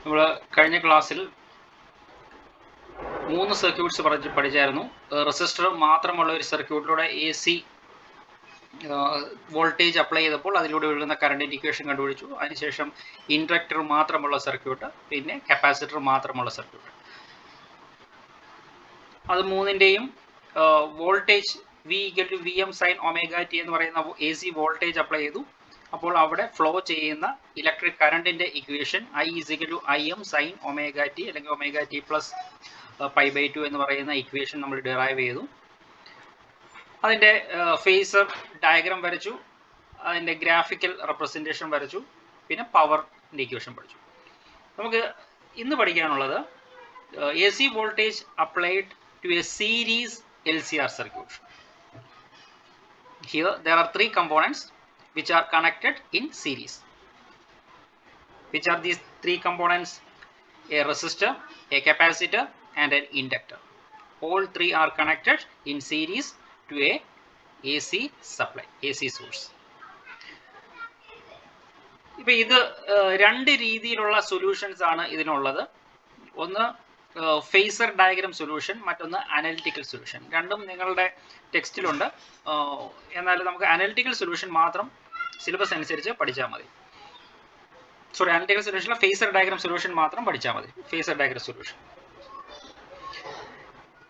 നമ്മൾ കഴിഞ്ഞ ക്ലാസ്സിൽ 3 സർക്യൂട്ട്സ് പഠിച്ചായിരുന്നു. റെസിസ്റ്റർ മാത്രമുള്ള ഒരു സർക്യൂട്ടിലൂടെ AC വോൾട്ടേജ് അപ്ലൈ ചെയ്തപ്പോൾ അതിലൂടെ ഒഴുകുന്ന കറണ്ടിൻ്റെ ഇക്വേഷൻ കണ്ടുപിടിച്ചു. അതിനുശേഷം ഇൻഡക്ടർ മാത്രമുള്ള സർക്യൂട്ട്, പിന്നെ കപ്പാസിറ്റർ മാത്രമുള്ള സർക്യൂട്ട്. അത് മൂന്നിൻ്റെയും voltage V=Vm sin omega t എന്ന് പറയുന്ന AC വോൾട്ടേജ് അപ്ലൈ ചെയ്തു. അപ്പോൾ അവിടെ ഫ്ലോ ചെയ്യുന്ന ഇലക്ട്രിക് കറണ്ടിൻ്റെ equation I=Im sin omega t അല്ലെങ്കിൽ omega t പ്ലസ് π/2 എന്ന് പറയുന്ന ഇക്വേഷൻ നമ്മൾ ഡിറൈവ് ചെയ്തു. അതിൻ്റെ ഫേസർ ഡയഗ്രാം വരച്ചു, അതിൻ്റെ ഗ്രാഫിക്കൽ റെപ്രസെൻറ്റേഷൻ വരച്ചു, പിന്നെ പവറിൻ്റെ ഇക്വേഷൻ പഠിച്ചു. നമുക്ക് ഇന്ന് പഠിക്കാനുള്ളത് AC voltage applied to a series LCR circuit. Here there are 3 components which are connected in series. Which are these 3 components? A resistor, a capacitor and an inductor. All 3 are connected in series to a AC supply, AC source. ഇപ്പോൾ ഇത് രണ്ട് രീതിയിലുള്ള solutions ആണ് ഇതിനുള്ളത്. ഒന്ന് phasor diagram solution, മറ്റൊന്ന് analytical solution. രണ്ടും നിങ്ങളുടെ ടെക്സ്റ്റിലുണ്ട്. എന്നാൽ നമുക്ക് അനലിറ്റിക്കൽ സൊല്യൂഷൻ മാത്രം സിലബസ് അനുസരിച്ച് പഠിച്ചാൽ മതി. Sorry, analytical solution phasor diagram solution മാത്രം പഠിച്ചാൽ മതി. Phasor diagram solution.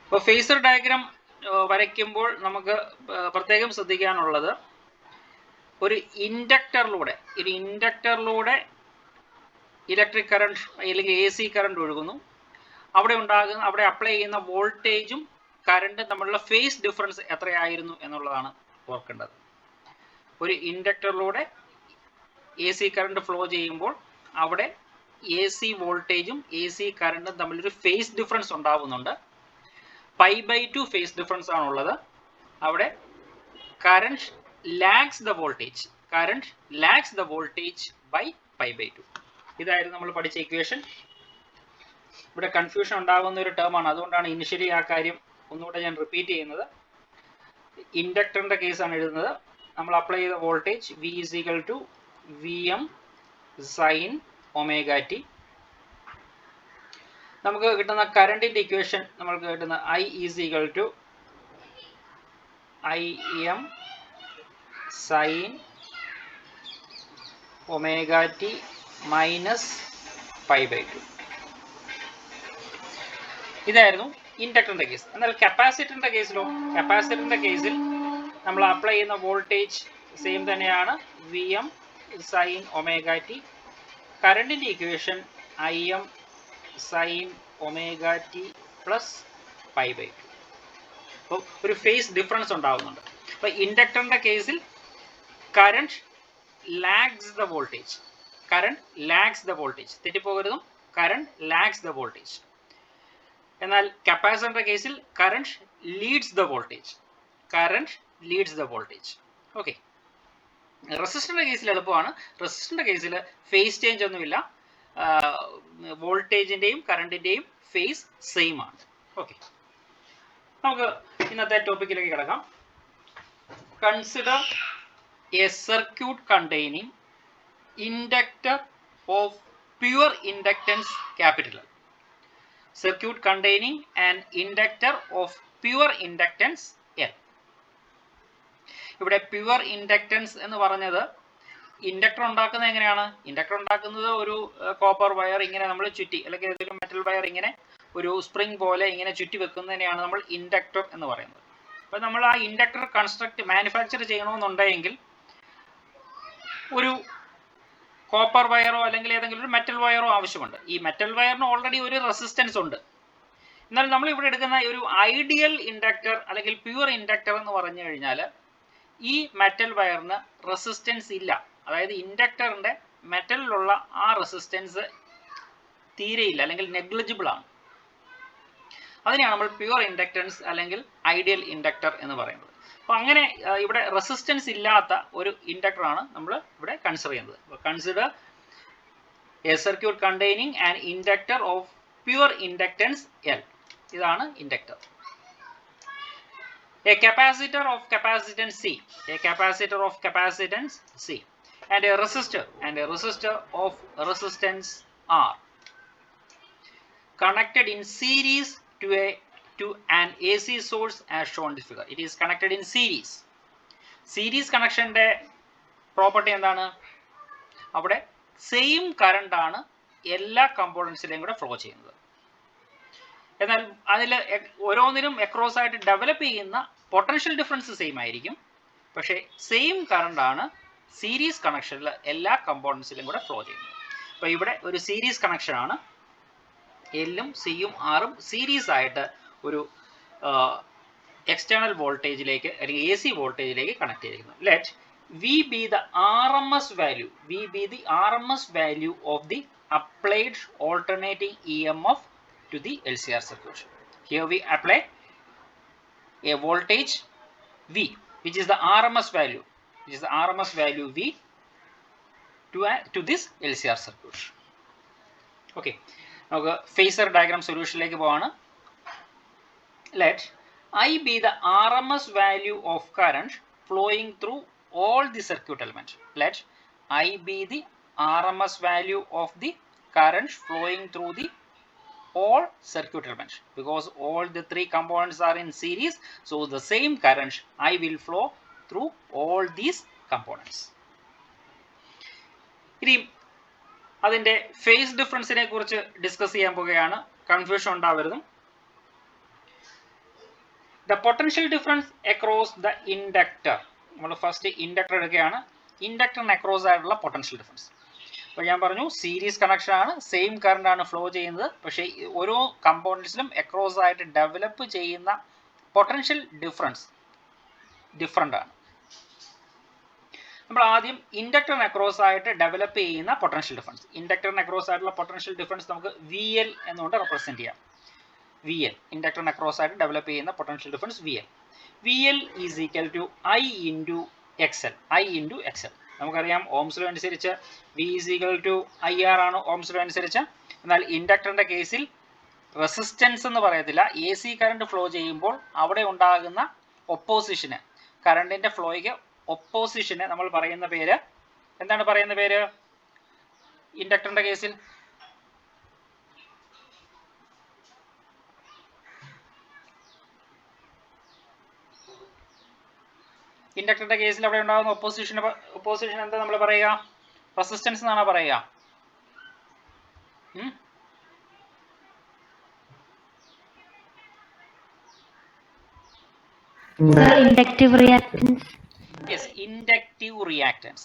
അപ്പോൾ ഫേസർ ഡയഗ്രാം വരയ്ക്കുമ്പോൾ നമുക്ക് പ്രത്യേകം ശ്രദ്ധിക്കാനുള്ളത്, ഒരു ഇൻഡക്ടറിലൂടെ ഇലക്ട്രിക് കറണ്ട് അല്ലെങ്കിൽ AC കറണ്ട് ഒഴുകുന്നു. അവിടെ അപ്ലൈ ചെയ്യുന്ന വോൾട്ടേജും കറണ്ടും തമ്മിലുള്ള ഫേസ് ഡിഫറൻസ് എത്രയായിരുന്നു എന്നുള്ളതാണ് ഓർക്കേണ്ടത്. ഒരു ഇൻഡക്ടറിലൂടെ AC കറണ്ട് ഫ്ലോ ചെയ്യുമ്പോൾ അവിടെ AC വോൾട്ടേജും AC കറണ്ടും തമ്മിലൊരു ഫേസ് ഡിഫറൻസ് ഉണ്ടാവുന്നുണ്ട്. π/2 ഫേസ് ഡിഫറൻസ് ആണുള്ളത്. അവിടെ current lags the voltage by π/2. ഇതായിരുന്നു നമ്മൾ പഠിച്ച ഇക്വേഷൻ. ഇവിടെ കൺഫ്യൂഷൻ ഉണ്ടാകുന്ന ഒരു ടേമാണ്, അതുകൊണ്ടാണ് ഇനിഷ്യലി ആ കാര്യം ഒന്നുകൂടെ ഞാൻ റിപ്പീറ്റ് ചെയ്യുന്നത്. ഇൻഡക്ടറിൻ്റെ കേസാണ് എഴുതുന്നത്. നമ്മൾ അപ്ലൈ ചെയ്ത voltage V=Vm sin omega t. നമുക്ക് കിട്ടുന്ന കറണ്ടിൻ്റെ ഇക്വേഷൻ നമ്മൾക്ക് കിട്ടുന്ന I=Im sin omega t minus π/2. ഇതായിരുന്നു ഇൻഡക്ടറിൻ്റെ കേസ്. എന്നാൽ കപ്പാസിറ്ററിൻ്റെ കേസിൽ നമ്മൾ അപ്ലൈ ചെയ്യുന്ന വോൾട്ടേജ് സെയിം തന്നെയാണ്, Vm sin omega t. കറണ്ടിൻ്റെ equation Im sin omega t plus π/2. അപ്പോൾ ഒരു ഫേസ് ഡിഫറൻസ് ഉണ്ടാകുന്നുണ്ട്. അപ്പോൾ ഇൻഡക്ടറിൻ്റെ കേസിൽ കറണ്ട് ലാഗ്സ് ദ വോൾട്ടേജ്. തെറ്റിപ്പോകരുതും, കറണ്ട് ലാഗ്സ് ദ വോൾട്ടേജ്. എന്നാൽ കപ്പാസിറ്ററിൻ്റെ കേസിൽ current leads the voltage. Okay. റെസിസ്റ്ററിൻ്റെ കേസിൽ എളുപ്പമാണ്. റെസിസ്റ്ററിൻ്റെ കേസിൽ ഫേസ് ചേഞ്ച് ഒന്നുമില്ല. വോൾട്ടേജിൻ്റെയും കറണ്ടിൻ്റെയും ഫേസ് സെയിം ആണ്. ഓക്കെ, നമുക്ക് ഇന്നത്തെ ടോപ്പിക്കിലേക്ക് കിടക്കാം. Consider a circuit containing inductor of pure inductance capital. Circuit containing and inductor of pure inductance L. ഇവിടെ പ്യുവർ ഇൻഡക്റ്റൻസ് എന്ന് പറഞ്ഞത്, ഇൻഡക്ടർ ഉണ്ടാക്കുന്നത് എങ്ങനെയാണ്? ഇൻഡക്ടർ ഉണ്ടാക്കുന്നത് ഒരു കോപ്പർ വയർ ഇങ്ങനെ നമ്മൾ ചുറ്റി, അല്ലെങ്കിൽ ഏതെങ്കിലും മെറ്റൽ വയർ ഇങ്ങനെ ഒരു സ്പ്രിംഗ് പോലെ ഇങ്ങനെ ചുറ്റി വെക്കുന്നതിനെയാണ് നമ്മൾ ഇൻഡക്ടർ എന്ന് പറയുന്നത്. അപ്പോൾ നമ്മൾ ആ ഇൻഡക്ടർ മാനുഫാക്ചർ ചെയ്യണമെന്നുണ്ടെങ്കിൽ ഒരു കോപ്പർ വയറോ അല്ലെങ്കിൽ ഏതെങ്കിലും ഒരു മെറ്റൽ വയറോ ആവശ്യമുണ്ട്. ഈ മെറ്റൽ വയറിന് ഓൾറെഡി ഒരു റെസിസ്റ്റൻസ് ഉണ്ട്. എന്നാൽ നമ്മൾ ഇവിടെ എടുക്കുന്ന ഒരു ഐഡിയൽ ഇൻഡക്ടർ അല്ലെങ്കിൽ പ്യുവർ ഇൻഡക്ടർ എന്ന് പറഞ്ഞു കഴിഞ്ഞാൽ ഈ മെറ്റൽ വയറിന് റെസിസ്റ്റൻസ് ഇല്ല. അതായത് ഇൻഡക്ടറിൻ്റെ മെറ്റലിലുള്ള ആ റെസിസ്റ്റൻസ് തീരെയില്ല, അല്ലെങ്കിൽ നെഗ്ലിജിബിൾ ആണ്. അതിനെയാണ് നമ്മൾ പ്യുവർ ഇൻഡക്റ്റൻസ് അല്ലെങ്കിൽ ഐഡിയൽ ഇൻഡക്ടർ എന്ന് പറയുന്നത്. അപ്പോൾ അങ്ങനെ ഇവിടെ റെസിസ്റ്റൻസ് ഇല്ലാത്ത ഒരു ഇൻഡക്ടറാണ് നമ്മൾ ഇവിടെ കൺസിഡർ ചെയ്യുന്നത്. Consider a circuit containing an inductor of pure inductance L. ഇതാണ് inductor. A capacitor of capacitance C and a resistor of resistance R. connected in series to an AC source as shown in this figure. It is connected in series. Series connection ന്റെ property എന്താണ്? അവിടെ same current ആണ് എല്ലാ കമ്പോണൻസിലെയും കൂടെ flow ചെയ്യുന്നത്. എന്നാൽ അതിൽ ഓരോന്നിനും അക്രോസ് ആയിട്ട് ഡെവലപ്പ് ചെയ്യുന്ന പൊട്ടൻഷ്യൽ ഡിഫറൻസ് സെയിം ആയിരിക്കും. പക്ഷേ സെയിം കറണ്ട് ആണ് സീരീസ് കണക്ഷനിൽ എല്ലാ കമ്പോണൻസിലും കൂടെ ഫ്ലോ ചെയ്യുന്നത്. അപ്പോൾ ഇവിടെ ഒരു സീരീസ് കണക്ഷൻ ആണ്. എല്ലും സിയും ആറും സീരീസ് ആയിട്ട് ഒരു എക്സ്റ്റേണൽ വോൾട്ടേജിലേക്ക് അല്ലെങ്കിൽ എ സി വോൾട്ടേജിലേക്ക് കണക്ട് ചെയ്തിരിക്കുന്നു. Let V be the RMS value of the applied alternating EMF to the LCR circuit. Here we apply a voltage V, which is the RMS value, V to this LCR circuit. Okay, now phasor diagram solution like povana. Let I be the RMS value of current flowing through all the circuit elements. Let I be the RMS value of the current flowing through the all circuit elements, because all the three components are in series, so the same current I will flow through all these components. ഇനി അതിന്റെ face ഡിഫറൻസിനെ കുറിച്ച് discuss ചെയ്യാൻ പോകുകയാണ്. Confusion ഉണ്ടാവരുത്. The potential difference across the inductor. നമ്മൾ first inductor എടുക്കുകയാണ്. ഇൻഡക്ടറിന് across ആയിട്ടുള്ള പൊട്ടൻഷ്യൽ ഡിഫറൻസ്. അപ്പോൾ ഞാൻ പറഞ്ഞു സീരീസ് കണക്ഷൻ ആണ്, സെയിം കറണ്ട് ആണ് ഫ്ലോ ചെയ്യുന്നത്. പക്ഷേ ഓരോ കമ്പോണൻസിലും അക്രോസ് ആയിട്ട് ഡെവലപ്പ് ചെയ്യുന്ന പൊട്ടൻഷ്യൽ ഡിഫറൻസ് ഡിഫറൻ്റ് ആണ്. നമ്മൾ ആദ്യം ഇൻഡക്ടറിന് അക്രോസ് ആയിട്ട് ഡെവലപ്പ് ചെയ്യുന്ന പൊട്ടൻഷ്യൽ ഡിഫറൻസ്. ഇൻഡക്ടറിന് അക്രോസ് ആയിട്ടുള്ള പൊട്ടൻഷ്യൽ ഡിഫറൻസ് നമുക്ക് VL എന്നുകൊണ്ട് റെപ്രസെന്റ് ചെയ്യാം. VL ഇൻഡക്ടറിന് അക്രോസ് ആയിട്ട് ഡെവലപ്പ് ചെയ്യുന്ന potential difference VL is equal to I into XL. നമുക്കറിയാം ഓംസ് ലോ അനുസരിച്ച് V is equal to IR ആണ് ഓംസ് ലോ അനുസരിച്ച്. എന്നാൽ ഇൻഡക്ടറിന്റെ കേസിൽ റെസിസ്റ്റൻസ് എന്ന് പറയത്തില്ല. AC കറണ്ട് ഫ്ലോ ചെയ്യുമ്പോൾ അവിടെ ഉണ്ടാകുന്ന ഒപ്പോസിഷന്, കറണ്ടിന്റെ ഫ്ലോയ്ക്ക് ഒപ്പോസിഷന് നമ്മൾ പറയുന്ന പേര് എന്താണ് പറയുന്ന പേര്? ഇൻഡക്ടറിന്റെ കേസിൽ അവിടെ ഉണ്ടാകുന്ന ഒപ്പോസിഷൻ എന്താ നമ്മൾ പറയുക? റെസിസ്റ്റൻസ് എന്നാണ് പറയുക. Inductive reactance. Yes, inductive reactance.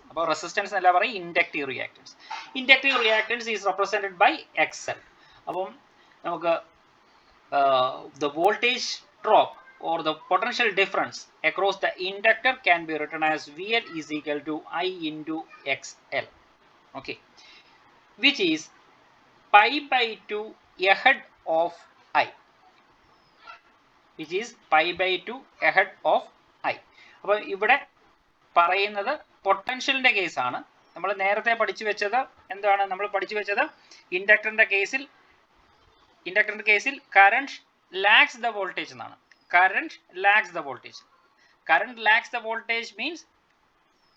അപ്പോൾ റെസിസ്റ്റൻസ് എന്നല്ല പറയും, inductive reactance is represented by XL. അപ്പം നമുക്ക് the voltage drop or the potential difference across the inductor can be written as VL is equal to I into XL. Okay, which is pi by 2 ahead of I. അപ്പോൾ ഇവിടെ പറയുന്നത് പൊട്ടൻഷ്യലിന്റെ കേസാണ്. നമ്മൾ നേരത്തെ പഠിച്ചു വെച്ചത് എന്താണ്? നമ്മൾ പഠിച്ചു വെച്ചത് ഇൻഡക്ടറിന്റെ കേസിൽ കറണ്ട് ലാഗ്സ് ദ വോൾട്ടേജ് എന്നാണ്. Current lags the voltage means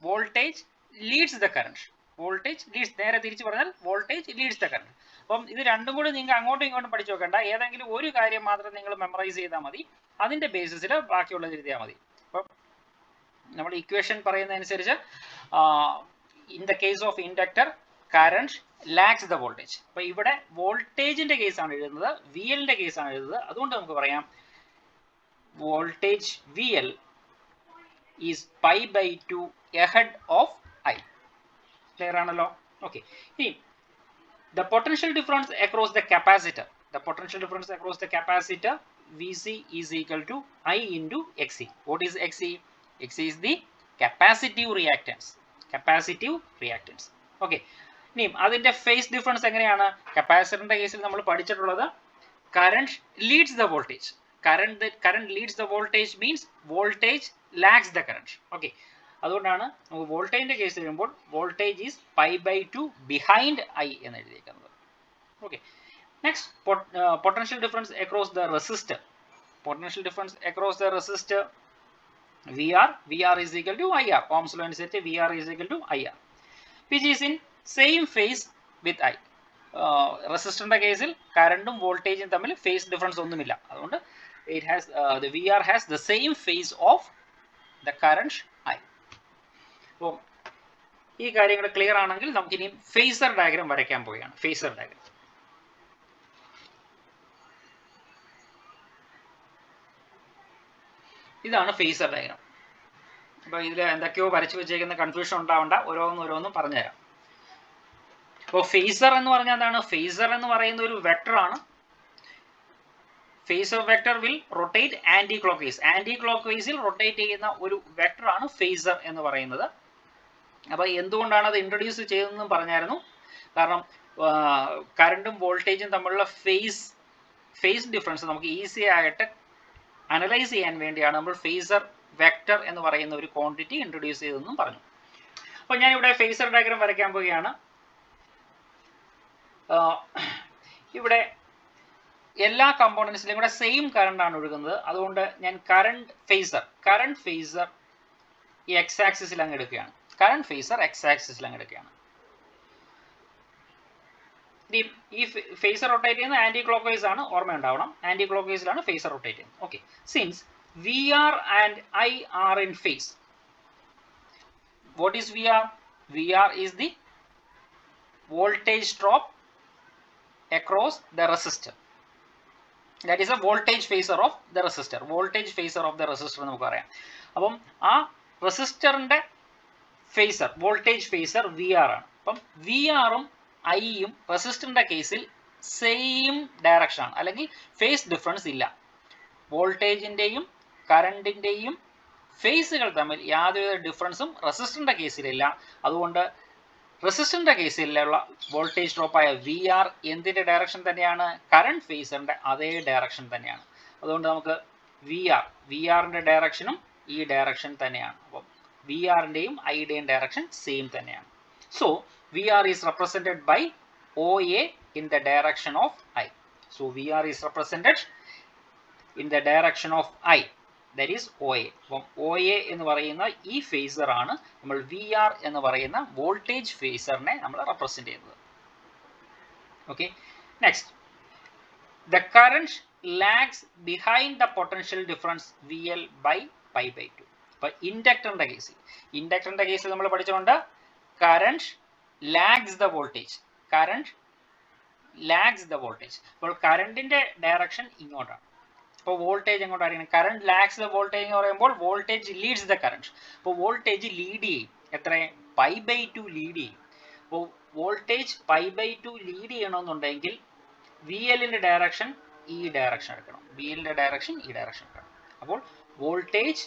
voltage leads the current. നേരെ തിരിച്ചു പറഞ്ഞാൽ voltage leads the current. അപ്പം ഇത് രണ്ടും കൂടി നിങ്ങൾ അങ്ങോട്ടും ഇങ്ങോട്ടും പഠിച്ചു വെക്കണ്ട. ഏതെങ്കിലും ഒരു കാര്യം മാത്രം നിങ്ങൾ മെമ്മറൈസ് ചെയ്താൽ മതി. അതിന്റെ ബേസിസിൽ ബാക്കിയുള്ളത് എഴുതിയാൽ മതി. അപ്പം നമ്മുടെ ഇക്വേഷൻ പറയുന്നതനുസരിച്ച് in the case of inductor current lags the voltage. അപ്പോൾ ഇവിടെ വോൾട്ടേജിന്റെ കേസാണ് എഴുതുന്നത്, VL-ന്റെ കേസാണ് എഴുതുന്നത്. അതുകൊണ്ട് നമുക്ക് പറയാം voltage VL is pi by 2 ahead of I. Clear ആണല്ലോ? Okay. The potential difference across the capacitor. VC is equal to I into XC. What is XC? XC is the capacitive reactance. Okay. ഇനി അതിന്റെ phase difference എങ്ങനെയാണ്? കപ്പാസിറ്ററിന്റെ കേസിൽ നമ്മൾ പഠിച്ചിട്ടുള്ളത് current leads the voltage. Current leads the voltage means voltage lags the current. Okay, അതുകൊണ്ടാണ് നമുക്ക് വോൾട്ടേജിന്റെ കേസിൽ വരുമ്പോൾ voltage is pi by 2 behind I എന്ന് എഴുതിയിരിക്കുന്നത്. Okay, next potential difference across the resistor. VR is equal to IR. Ohm's law അനുസരിച്ച് VR is equal to IR, which is in same phase with I. റെസിസ്റ്ററിന്റെ കേസിൽ കറണ്ടും വോൾട്ടേജും തമ്മിൽ phase difference ഒന്നുമില്ല. അതുകൊണ്ട് it has the VR has the same phase of the current I. അപ്പോൾ ഈ കാര്യങ്ങൾ ക്ലിയർ ആണെങ്കിൽ നമുക്ക് ഇനി ഫേസർ ഡയഗ്രാം വരയ്ക്കാൻ പോവുകയാണ്. ഫേസർ ഡയഗ്രാം ഇതാണ് ഫേസർ ഡയഗ്രാം. അപ്പോൾ ഇതിൽ എന്തൊക്കെയോ വരച്ചു വെച്ചേക്കുന്ന കൺഫ്യൂഷൻ ഉണ്ടാവണ്ട, ഓരോന്നും പറഞ്ഞുതരാം. അപ്പോൾ ഫേസർ എന്ന് പറഞ്ഞാൽ എന്താണ്? ഫേസർ എന്ന് പറയുന്ന ഒരു വെക്ടർ ആണ്. Phasor vector will rotate anti clock wise. Anti clock വൈസിൽ റൊട്ടേറ്റ് ചെയ്യുന്ന ഒരു വെക്ടർ ആണ് ഫേസർ എന്ന് പറയുന്നത്. അപ്പോൾ എന്തുകൊണ്ടാണ് അത് ഇൻട്രൊഡ്യൂസ് ചെയ്തതെന്ന് പറഞ്ഞായിരുന്നു. കാരണം കറണ്ടും വോൾട്ടേജും തമ്മിലുള്ള ഫേസ് ഡിഫറൻസ് നമുക്ക് ഈസി ആയിട്ട് അനലൈസ് ചെയ്യാൻ വേണ്ടിയാണ് നമ്മൾ ഫേസർ വെക്ടർ എന്ന് പറയുന്ന ഒരു ക്വാണ്ടിറ്റി ഇൻട്രൊഡ്യൂസ് ചെയ്തതെന്നും പറഞ്ഞു. അപ്പോൾ ഞാനിവിടെ ഫേസർ ഡയഗ്രാം വരയ്ക്കാൻ പോവുകയാണ്. ഇവിടെ എല്ലാ കമ്പോണൻസിലും കൂടെ സെയിം കറണ്ട് ആണ് ഒഴുകുന്നത്. അതുകൊണ്ട് ഞാൻ കറണ്ട് ഫേസർ ഈ എക്സ് ആക്സിസിൽ അങ്ങ് എടുക്കുകയാണ്. കറണ്ട് ഫേസർ എക്സ് ആക്സിസിൽ അങ്ങ് എടുക്കുകയാണ്. ഈ ഫേസർ റൊട്ടേറ്റ് ചെയ്യുന്നത് ആന്റി ക്ലോക്ക് വൈസ് ആണ്, ഓർമ്മയുണ്ടാവണം. ആന്റി ക്ലോക്ക് വൈസിലാണ് ഫേസർ റൊട്ടേറ്റ് ചെയ്യുന്നത്. Okay, since VR and I are in phase. What is VR? VR is the voltage drop across the resistor. That is a voltage phasor of the resistor. Voltage phasor of the resistor നമുക്ക് പറയാം. അപ്പം ആ റെസിസ്റ്ററിന്റെ phasor voltage phasor VR ആണ്. അപ്പം VRും Iയും റെസിസ്റ്ററിന്റെ കേസിൽ same direction ആണ്, അല്ലെങ്കിൽ ഫേസ് ഡിഫറൻസ് ഇല്ല. വോൾട്ടേജിന്റെയും കറണ്ടിന്റെയും ഫേസുകൾ തമ്മിൽ യാതൊരു ഡിഫറൻസും റെസിസ്റ്ററിന്റെ കേസിലില്ല. അതുകൊണ്ട് റെസിസ്റ്ററിന്റെ കേസിലുള്ള വോൾട്ടേജ് ഡ്രോപ്പായ VR എന്തിന്റെ ഡയറക്ഷൻ തന്നെയാണ്? കറണ്ട് ഫേസറിന്റെ അതേ ഡയറക്ഷൻ തന്നെയാണ്. അതുകൊണ്ട് നമുക്ക് VRന്റെ ഡയറക്ഷനും ഈ ഡയറക്ഷൻ തന്നെയാണ്. അപ്പം VRന്റെയും Iയുടെയും ഡയറക്ഷൻ സെയിം തന്നെയാണ്. So VR is represented by OA in the direction of I. So VR is represented in the direction of I, that is OA. അപ്പം OA എന്ന് പറയുന്ന ഈ ഫേസർ ആണ് നമ്മൾ VR എന്ന് പറയുന്ന വോൾട്ടേജ് ഫേസറിനെ നമ്മൾ റെപ്രസെന്റ് ചെയ്യുന്നത്. Okay, next, the current lags behind the potential difference VL by pi by 2. അപ്പോൾ ഇൻഡക്ടറിന്റെ കേസിൽ നമ്മൾ പഠിച്ചുകൊണ്ട് കറണ്ട് lags the voltage. അപ്പോൾ കറണ്ടിന്റെ ഡയറക്ഷൻ ഇങ്ങോട്ടാണ്. അപ്പോൾ വോൾട്ടേജ് എങ്ങോട്ടായിരിക്കണം? കറണ്ട് ലാഗ്സ് ദ വോൾട്ടേജ് എന്ന് പറയുമ്പോൾ വോൾട്ടേജ് ലീഡ്സ് ദ കറണ്ട്. അപ്പോൾ വോൾട്ടേജ് ലീഡ് ചെയ്യും. എത്ര? പൈ ബൈ 2 ലീഡ് ചെയ്യും. അപ്പോൾ വോൾട്ടേജ് പൈ ബൈ 2 ലീഡ് ചെയ്യണമെന്നുണ്ടെങ്കിൽ VLന്റെ ഡയറക്ഷൻ ഈ ഡയറക്ഷൻ എടുക്കണം. അപ്പോൾ voltage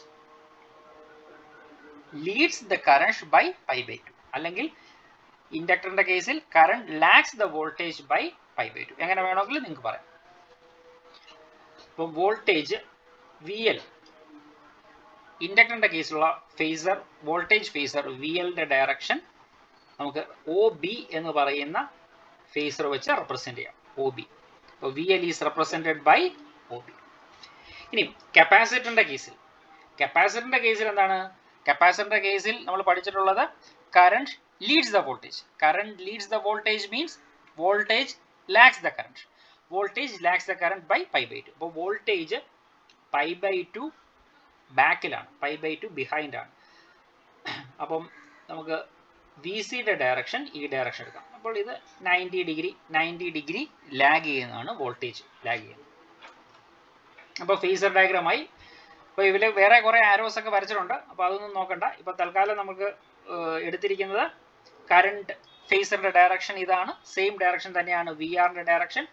leads the current by pi by 2. അല്ലെങ്കിൽ ഇൻഡക്ടറിന്റെ കേസിൽ current lags the voltage by pi by 2. എങ്ങനെ വേണമെങ്കിലും നിങ്ങൾക്ക് പറയാം. അപ്പോൾ വോൾട്ടേജ് VL, ഇൻഡക്ടറിന്റെ കേസിലുള്ള ഫേസർ വോൾട്ടേജ് ഫേസർ VLന്റെ ഡയറക്ഷൻ നമുക്ക് OB എന്ന് പറയുന്ന ഫേസർ വെച്ച് റെപ്രസെന്റ് ചെയ്യാം. OB. അപ്പോൾ VL ഈസ് റെപ്രസെന്റഡ് ബൈ OB. ഇനി കപ്പാസിറ്ററിന്റെ കേസിൽ എന്താണ്? കപ്പാസിറ്ററിന്റെ കേസിൽ നമ്മൾ പഠിച്ചിട്ടുള്ളത് current leads the voltage means voltage lags the current by pi by 2. അപ്പോൾ വോൾട്ടേജ് പൈ ബൈ 2 ബാക്കിലാണ്, പൈ ബൈ 2 ബിഹൈൻഡ് ആണ്. അപ്പം നമുക്ക് VCയുടെ ഡയറക്ഷൻ ഈ ഡയറക്ഷൻ എടുക്കാം. അപ്പോൾ ഇത് 90 ഡിഗ്രി ലാഗ് ചെയ്യുന്നതാണ്, വോൾട്ടേജ് ലാഗ് ചെയ്യുന്നത്. അപ്പോൾ ഫേസർ ഡയഗ്രാമായി. അപ്പോൾ ഇതിൽ വേറെ കുറേ ആരോസ് ഒക്കെ വരച്ചിട്ടുണ്ട്. അപ്പോൾ അതൊന്നും നോക്കണ്ട. ഇപ്പോൾ തൽക്കാലം നമുക്ക് എടുത്തിരിക്കുന്നത് കറണ്ട് ഫേസറിന്റെ ഡയറക്ഷൻ ഇതാണ്. സെയിം ഡയറക്ഷൻ തന്നെയാണ് VRന്റെ ഡയറക്ഷൻ.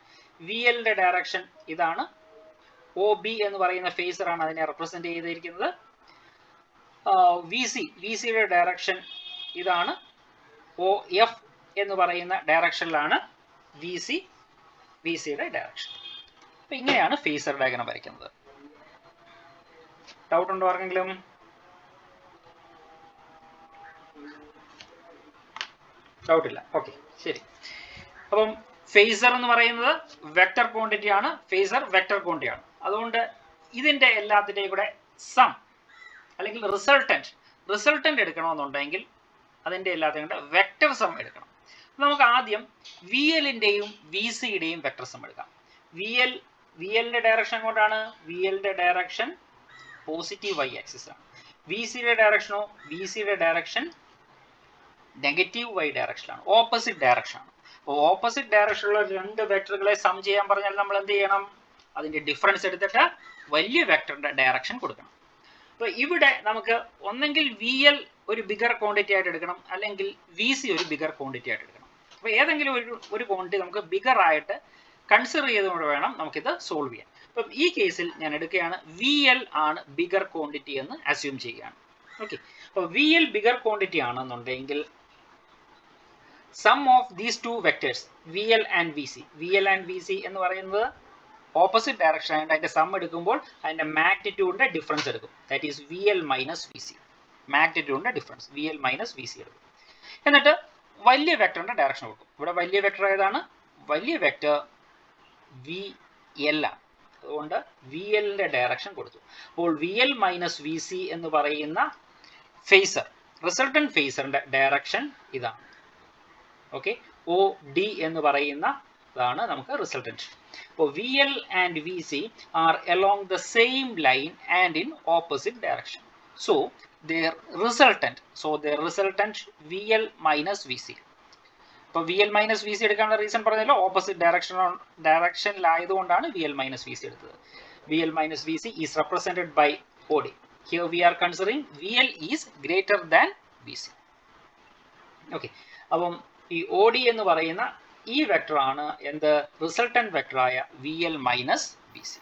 VLന്റെ ഡയറക്ഷൻ ഇതാണ്. OB എന്ന് പറയുന്ന ഫേസർ ആണ് അതിനെ റെപ്രസെന്റ് ചെയ്തിരിക്കുന്നത്. VCയുടെ ഡയറക്ഷൻ ഇതാണ്. OF എന്ന് പറയുന്ന ഡയറക്ഷനിലാണ് VCയുടെ ഡയറക്ഷൻ. അപ്പൊ ഇങ്ങനെയാണ് ഫേസർ ഡയഗ്രം വരയ്ക്കുന്നത്. ഡൗട്ട് ഉണ്ടോ ആർക്കെങ്കിലും? ഡൗട്ടില്ല. ഓക്കെ, ശരി. അപ്പം ഫേസർ എന്ന് പറയുന്നത് വെക്ടർ ക്വാണ്ടിറ്റി ആണ്. അതുകൊണ്ട് ഇതിന്റെ എല്ലാത്തിന്റെയും കൂടെ സം അല്ലെങ്കിൽ റിസൾട്ടന്റ് എടുക്കണമെന്നുണ്ടെങ്കിൽ അതിന്റെ എല്ലാത്തിനും കൂടെ വെക്ടർ സം എടുക്കണം. നമുക്ക് ആദ്യം വി എല്ലിൻ്റെയും വി സിയുടെയും വെക്ടർ സം എടുക്കാം. വി എല്ലിൻ്റെ ഡയറക്ഷൻ എങ്ങോട്ടാണ്? വി എല്ലിൻ്റെ ഡയറക്ഷൻ പോസിറ്റീവ് വൈ ആക്സിസ് ആണ്. വി സിയുടെ ഡയറക്ഷനോ? വി സിയുടെ ഡയറക്ഷൻ നെഗറ്റീവ് വൈ ഡയറക്ഷനാണ്, ഓപ്പോസിറ്റ് ഡയറക്ഷൻ ആണ്. അപ്പോൾ ഓപ്പോസിറ്റ് ഡയറക്ഷനുള്ള രണ്ട് വെക്ടറുകളെ സം ചെയ്യാൻ പറഞ്ഞാൽ നമ്മൾ എന്ത് ചെയ്യണം? അതിന്റെ ഡിഫറൻസ് എടുത്തിട്ട് വലിയ വെക്ടറിന്റെ ഡയറക്ഷൻ കൊടുക്കണം. അപ്പോൾ ഇവിടെ നമുക്ക് ഒന്നെങ്കിൽ വി എൽ ഒരു ബിഗർ ക്വാണ്ടിറ്റി ആയിട്ട് എടുക്കണം, അല്ലെങ്കിൽ വി സി ഒരു ബിഗർ ക്വാണ്ടിറ്റി ആയിട്ട് എടുക്കണം. അപ്പോൾ ഏതെങ്കിലും ഒരു ക്വാണ്ടിറ്റി നമുക്ക് ബിഗർ ആയിട്ട് കൺസിഡർ ചെയ്തുകൊണ്ട് വേണം നമുക്കിത് സോൾവ് ചെയ്യാൻ. അപ്പം ഈ കേസിൽ ഞാൻ എടുക്കുകയാണ് വി എൽ ആണ് ബിഗർ ക്വാണ്ടിറ്റി എന്ന് അസ്യൂം ചെയ്യുകയാണ്. ഓക്കെ, അപ്പോൾ വി എൽ ബിഗർ ക്വാണ്ടിറ്റി ആണെന്നുണ്ടെങ്കിൽ sum of these two vectors V L and V C എന്ന് പറയുന്നത് ഓപ്പോസിറ്റ് ഡയറക്ഷൻ ആയതുകൊണ്ട് അതിന്റെ സം എടുക്കുമ്പോൾ അതിന്റെ മാഗ്നിറ്റ്യൂഡിന്റെ ഡിഫറൻസ് എടുക്കും. That is V L minus V C. മാഗ്നിറ്റ്യൂഡിന്റെ difference V L minus V C എടുക്കും. എന്നിട്ട് വലിയ വെക്ടറിന്റെ ഡയറക്ഷൻ കൊടുക്കും. ഇവിടെ വലിയ വെക്ടർ ഏതാണ്? വലിയ വെക്ടർ വി എൽ ആണ്. അതുകൊണ്ട് വി എല്ലിന്റെ ഡയറക്ഷൻ കൊടുത്തു. അപ്പോൾ V L minus V C എന്ന് പറയുന്ന ഫേസർ, റിസൾട്ടന്റ് ഫേസറിന്റെ ഡയറക്ഷൻ ഇതാണ്. ഓക്കെ, ഒ ഡി എന്ന് പറയുന്നതാണ് നമുക്ക് റിസൾട്ടന്റ്. അപ്പോൾ V L and V C are along the same line and in opposite direction. So their resultant V L minus V C. ഇപ്പോൾ V L minus V C എടുക്കാനുള്ള reason പറഞ്ഞല്ലോ, opposite ഡയറക്ഷനിലായതുകൊണ്ടാണ് V L minus V C എടുത്തത്. V L minus V C is represented by O D. Here we are considering V L is greater than V C. Okay, അപ്പം ഈ O D എന്ന് പറയുന്ന ഈ vector ആണ് എന്ത്? Resultant വെക്ടറായ V L minus V C.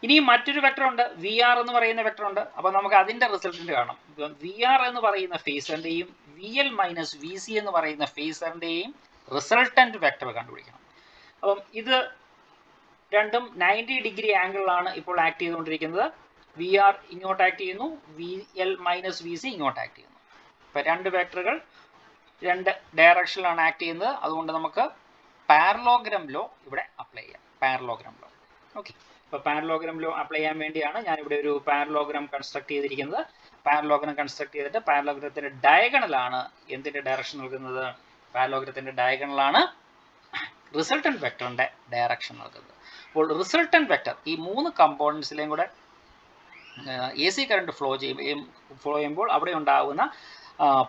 ഇനി മറ്റൊരു വെക്ടർ ഉണ്ട്, വി ആർ എന്ന് പറയുന്ന വെക്ടർ ഉണ്ട്. അപ്പോൾ നമുക്ക് അതിന്റെ റിസൾട്ടന്റ് കാണാം. വി ആർ എന്ന് പറയുന്ന ഫേസറിന്റെയും V L minus V C എന്ന് പറയുന്ന ഫേസറിന്റെയും റിസൾട്ടന്റ് വെക്ടർ കണ്ടുപിടിക്കണം. അപ്പം ഇത് രണ്ടും 90 ഡിഗ്രി ആംഗിളിലാണ് ഇപ്പോൾ ആക്ട് ചെയ്തുകൊണ്ടിരിക്കുന്നത്. വി ആർ ഇങ്ങോട്ട് ആക്ട് ചെയ്യുന്നു, V L minus V C ഇങ്ങോട്ട് ആക്ട് ചെയ്യുന്നു. ഇപ്പം രണ്ട് വെക്ടറുകൾ രണ്ട് ഡയറക്ഷനിലാണ് ആക്ട് ചെയ്യുന്നത്. അതുകൊണ്ട് നമുക്ക് പാരലോഗ്രാം ലോ ഇവിടെ അപ്ലൈ ചെയ്യാം. Parallelogram law. ഓക്കെ, അപ്പോൾ പാരലോഗ്രാം ലോ അപ്ലൈ ചെയ്യാൻ വേണ്ടിയാണ് ഞാനിവിടെ ഒരു പാരലോഗ്രാം കൺസ്ട്രക്ട് ചെയ്തിരിക്കുന്നത്. പാരലോഗ്രാം കൺസ്ട്രക്ട് ചെയ്തിട്ട് പാരലോഗ്രത്തിന്റെ ഡയഗണലാണ് എന്തിന്റെ ഡയറക്ഷൻ നൽകുന്നത്? പാരലോഗ്രത്തിന്റെ ഡയഗണലാണ് റിസൾട്ടന്റ് വെക്ടറിന്റെ ഡയറക്ഷൻ നൽകുന്നത്. അപ്പോൾ റിസൾട്ടന്റ് വെക്ടർ ഈ മൂന്ന് കമ്പോണൻസിലെയും കൂടെ എ സി കറണ്ട് ഫ്ലോ ചെയ്യുമ്പോൾ അവിടെ ഉണ്ടാകുന്ന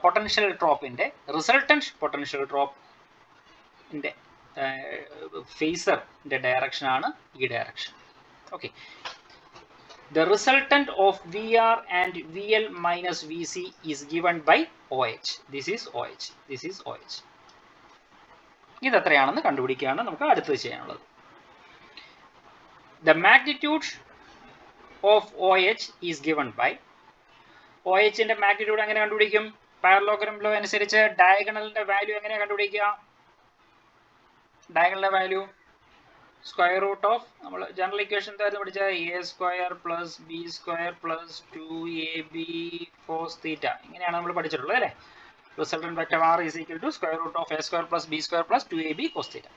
പൊട്ടൻഷ്യൽ ഡ്രോപ്പിന്റെ റിസൾട്ടന്റ് പൊട്ടൻഷ്യൽ ഡ്രോപ്പിന്റെ ഫേസറിന്റെ ഡയറക്ഷൻ ആണ് ഈ direction. Okay, the resultant of VR and VL minus VC is given by OH. This is OH. ഇത് എത്രയാണെന്ന് കണ്ടുപിടിക്കുകയാണ് നമുക്ക് അടുത്തത് ചെയ്യാനുള്ളത്. The magnitude of OH is given by OH ന്റെ മാഗ്നിറ്റ്യൂഡ് എങ്ങനെ കണ്ടുപിടിക്കും? പാരലോഗ്രാം ലോ അനുസരിച്ച് ഡയഗണലിന്റെ വാല്യൂ എങ്ങനെ കണ്ടുപിടിക്കുക? ഡയഗണലിന്റെ വാല്യൂ സ്ക്വയർ റൂട്ട് ഓഫ്, നമ്മൾ ജനറൽ ഇക്വേഷൻ പഠിച്ച A square plus B square plus 2ab cos theta, ഇങ്ങനെയാണ് നമ്മൾ പഠിച്ചിട്ടുള്ളത് അല്ലേ? Resultant vector R is equal to square root of A square plus B square plus 2ab cos theta.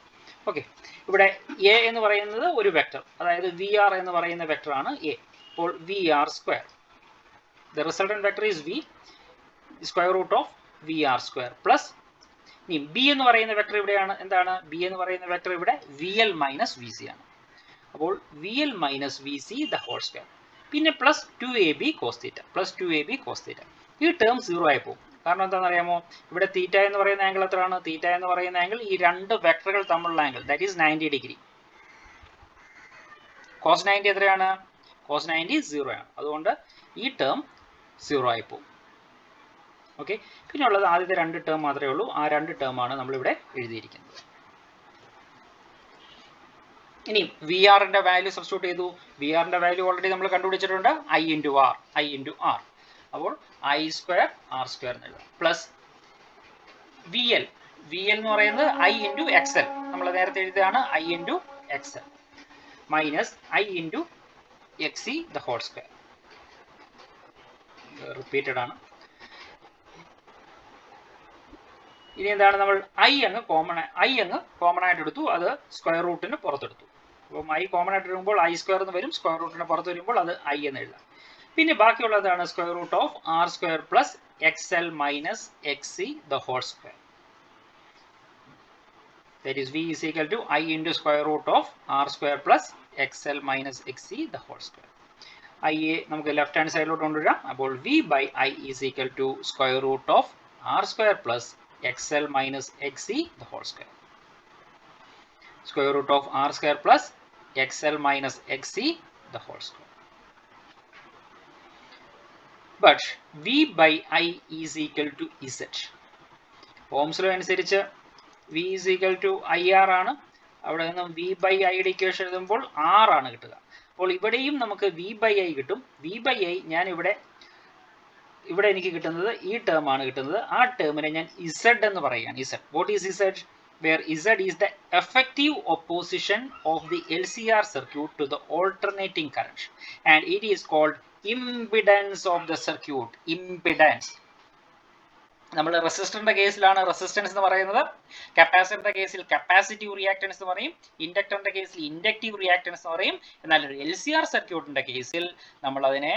Okay, ഇവിടെ A എന്ന് പറയുന്നത് ഒരു vector, അതായത് വി ആർ എന്ന് പറയുന്ന വെക്ടർ ആണ് എ. അപ്പോൾ V R square, the resultant vector is V square root of V R square plus ഇനി ബി എന്ന് പറയുന്ന വെക്ടർ ഇവിടെയാണ്. എന്താണ് ബി എന്ന് പറയുന്ന വെക്ടർ? ഇവിടെ V L minus V C ആണ്. അപ്പോൾ V L minus V C the whole square, പിന്നെ plus 2ab cos theta, plus 2ab cos theta. ഈ ടേം 0 ആയി പോകും. കാരണം എന്താണെന്ന് അറിയാമോ? ഇവിടെ തീറ്റ എന്ന് പറയുന്ന ആംഗിൾ എത്രയാണ്? തീറ്റ എന്ന് പറയുന്ന ആംഗിൾ ഈ രണ്ട് വെക്ടറുകൾ തമ്മിലുള്ള angle, that is 90 degree. cos 90 എത്രയാണ്? cos 90 0 ആണ്. അതുകൊണ്ട് ഈ ടേം 0 ആയി പോകും. ഓക്കെ, പിന്നെ ഉള്ളത് ആദ്യത്തെ രണ്ട് ടേം മാത്രമേ ഉള്ളൂ. ആ രണ്ട് ടേമാണ് നമ്മളിവിടെ എഴുതിയിരിക്കുന്നത്. ഇനി വി ആറിന്റെ വാല്യൂ സബ്സ്റ്റിറ്റ്യൂട്ട് ചെയ്തു. വി ആറിന്റെ വാല്യൂ ഓൾറെഡി നമ്മൾ കണ്ടുപിടിച്ചിട്ടുണ്ട്, ഐ ഇൻറ്റു ആർ. അപ്പോൾ ഐ സ്ക്വയർ ആർ സ്ക്വയർ എന്ന് എഴുതാം. പ്ലസ് വി എൽ എന്ന് പറയുന്നത് ഐ ഇൻറ്റു എക്സ് എൽ, നമ്മൾ നേരത്തെ എഴുതിയതാണ് I into X L, minus I into X C the whole square. Repeated ആണ്. ഇനി എന്താണ്? നമ്മൾ ഐ അങ്ങ് കോമൺ ആയിട്ട് എടുത്തു, അത് സ്ക്വയർ റൂട്ടിന് പുറത്തെടുത്തു. അപ്പം ഐ കോമൺ ആയിട്ട് എടുക്കുമ്പോൾ ഐ സ്ക്വയർ എന്ന് വരും, സ്ക്വയർ റൂട്ടിന് പുറത്ത് വരുമ്പോൾ അത് ഐ എന്ന് എഴുതാം. പിന്നെ ബാക്കിയുള്ളതാണ് square root of R square plus X L minus X C the whole square. That is V is equal to I into square root of R square plus XL minus XC the whole square. I നമുക്ക് left hand സൈഡിലോട്ട് കൊണ്ടുവരാം. അപ്പോൾ V by I is equal to square root of R square plus XL minus XC the whole square. Square root of R square plus XL minus XC the whole square. But V by I is equal to Z. Ohm's law അനുസരിച്ച് V is equal to IR ആണ്. അവിടെ നിന്നും V by I യുടെ equation എഴുതുമ്പോൾ R ആണ് കിട്ടുക. അപ്പോൾ ഇവിടെയും നമുക്ക് V by I കിട്ടും. V by I ഞാൻ ഇവിടെ എനിക്ക് കിട്ടുന്നത് ഈ ടേം ആണ് കിട്ടുന്നത്. ആ ടേമിനെ ഞാൻ Z എന്ന് പറയുകയാണ്. Z. What is Z? Where Z is the effective opposition of the LCR circuit to the alternating current, and it is called impedance of the circuit. Impedance. നമ്മൾ റെസിസ്റ്ററിന്റെ കേസിലാണ് റെസിസ്റ്റൻസ് എന്ന് പറയുന്നത്, കപ്പാസിറ്ററിന്റെ കേസിൽ കപ്പാസിറ്റീവ് റിയാക്ടൻസ് എന്ന് പറയും, ഇൻഡക്ടറിന്റെ കേസിൽ ഇൻഡക്റ്റീവ് റിയാക്ടൻസ് എന്ന് പറയും. എന്നാൽ ഒരു LCR സർക്യൂട്ടിന്റെ കേസിൽ നമ്മൾ അതിനെ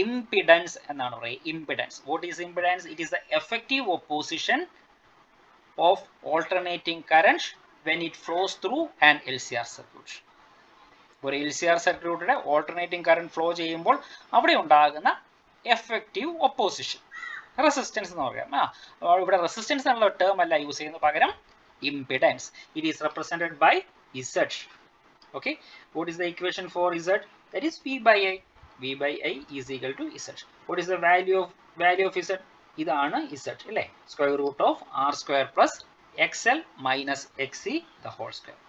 ഇംപിഡൻസ് എന്നാണ് പറയുക. Impedance. What is impedance? It is the effective opposition of alternating current when it flows through an LCR circuit. ഒരു LCR സർക്യൂട്ടിന്റെ ഓൾട്ടർനേറ്റിംഗ് കറന്റ് ഫ്ലോ ചെയ്യുമ്പോൾ അവിടെ ഉണ്ടാകുന്ന എഫക്റ്റീവ് ഒപ്പോസിഷൻ, റെസിസ്റ്റൻസ് എന്ന് പറയാം. ഇവിടെ റെസിസ്റ്റൻസ് എന്നുള്ള ടേം അല്ല യൂസ് ചെയ്യുന്നത്, പകരം impedance. It is represented by Z. Okay, what is the equation for Z? That is V by I. V by I is equal to Z. What is the value of Z? ഇതാണ് Z അല്ലേ? Square root of R square plus XL minus XC the whole square.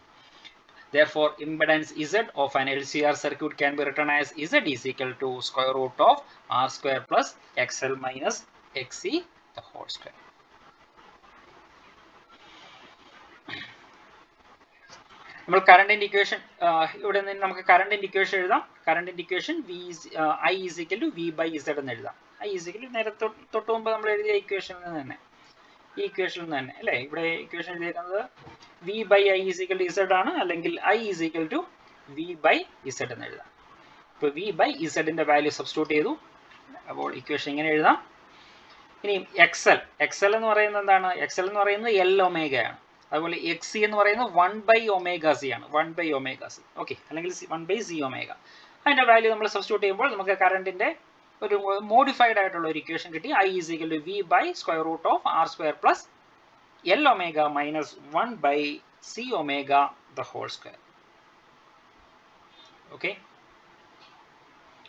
Therefore, impedance Z of an LCR circuit can be written as Z is equal to square root of R square plus XL minus XC the whole square. നമ്മൾ കറണ്ടിന്റെ equation ഇവിടെ നിന്ന് നമുക്ക് കറണ്ടിന്റെ equation എഴുതാം. കറണ്ടിന്റെ equation I is equal to V by Z എന്ന് എഴുതാം. I is equal to നേരത്തെ തൊട്ട് മുമ്പ് നമ്മൾ എഴുതിയ ഇക്വേഷനിൽ നിന്ന് തന്നെ, ഈ ഇക്വേഷനിൽ നിന്ന് തന്നെ അല്ലേ? ഇവിടെ ഇക്വേഷൻ എഴുതിയിരിക്കുന്നത് V by I is equal to Z ആണ്, അല്ലെങ്കിൽ I is equal to V by Z എന്ന് എഴുതാം. ഇപ്പോൾ V by Z ന്റെ വാല്യൂ സബ്സ്റ്റിറ്റ്യൂട്ട് ചെയ്തു. അപ്പോൾ ഇക്വേഷൻ ഇങ്ങനെ എഴുതാം. ഇനി XL എന്ന് പറയുന്നത് എന്താണ്? XL എന്ന് പറയുന്നത് L ഒമേഗ ആണ്. അതുപോലെ XC എന്ന് പറയുന്നത് 1 by ഒമേഗ C ആണ്. 1 by ഒമേഗ C. ഓക്കെ, അല്ലെങ്കിൽ 1 by C ഒമേഗ. അതിന്റെ വാല്യൂ നമ്മൾ സബ്സ്റ്റിറ്റ്യൂട്ട് ചെയ്യുമ്പോൾ നമുക്ക് കറണ്ടിന്റെ ഒരു മോഡിഫൈഡ് ആയിട്ടുള്ള ഒരു ഇക്വേഷൻ കിട്ടി. I is equal to V by square root of R square plus L omega minus 1 by C omega the whole square. Okay,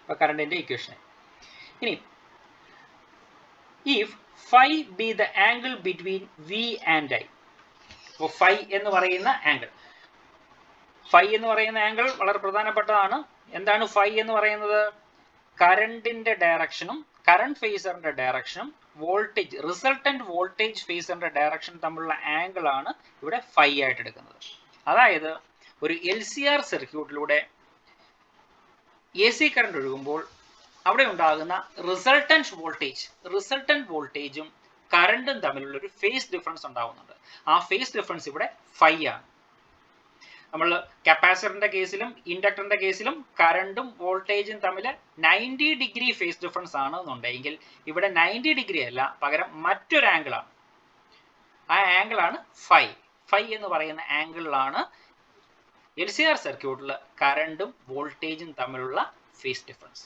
അപ്പോൾ കറണ്ടിന്റെ ഇക്വേഷൻ. ഇനി if phi be the angle between V and I. അപ്പോൾ phi എന്ന് പറയുന്ന angle വളരെ പ്രധാനപ്പെട്ടതാണ്. എന്താണ് phi എന്ന് പറയുന്നത്? കറണ്ടിന്റെ ഡയറക്ഷനും കറണ്ട് ഫേസറിന്റെ ഡയറക്ഷനും വോൾട്ടേജ് റിസൾട്ടന്റ് വോൾട്ടേജ് ഫേസറിന്റെ ഡയറക്ഷൻ തമ്മിലുള്ള ആംഗിൾ ആണ് ഇവിടെ phi ആയിട്ട് എടുക്കുന്നത്. അതായത് ഒരു LCR സർക്യൂട്ടിലൂടെ AC കറണ്ട് ഒഴുകുമ്പോൾ അവിടെ ഉണ്ടാകുന്ന റിസൾട്ടന്റ് വോൾട്ടേജും കറണ്ടും തമ്മിലുള്ള ഒരു ഫേസ് ഡിഫറൻസ് ഉണ്ടാകുന്നുണ്ട്. ആ ഫേസ് ഡിഫറൻസ് ഇവിടെ phi ആണ്. നമ്മൾ കപ്പാസിറ്ററിന്റെ കേസിലും ഇൻഡക്ടറിന്റെ കേസിലും കറണ്ടും വോൾട്ടേജും തമ്മിൽ 90 ഡിഗ്രി ഫേസ് ഡിഫറൻസ് ആണ് എന്നുണ്ടെങ്കിൽ ഇവിടെ 90 ഡിഗ്രി അല്ല, പകരം മറ്റൊരു ആംഗിൾ ആണ്. ആ ആംഗിൾ ആണ് phi. phi എന്ന് പറയുന്ന ആംഗിളിലാണ് LCR സർക്യൂട്ടിൽ കറണ്ടും വോൾട്ടേജും തമ്മിലുള്ള ഫേസ് ഡിഫറൻസ്.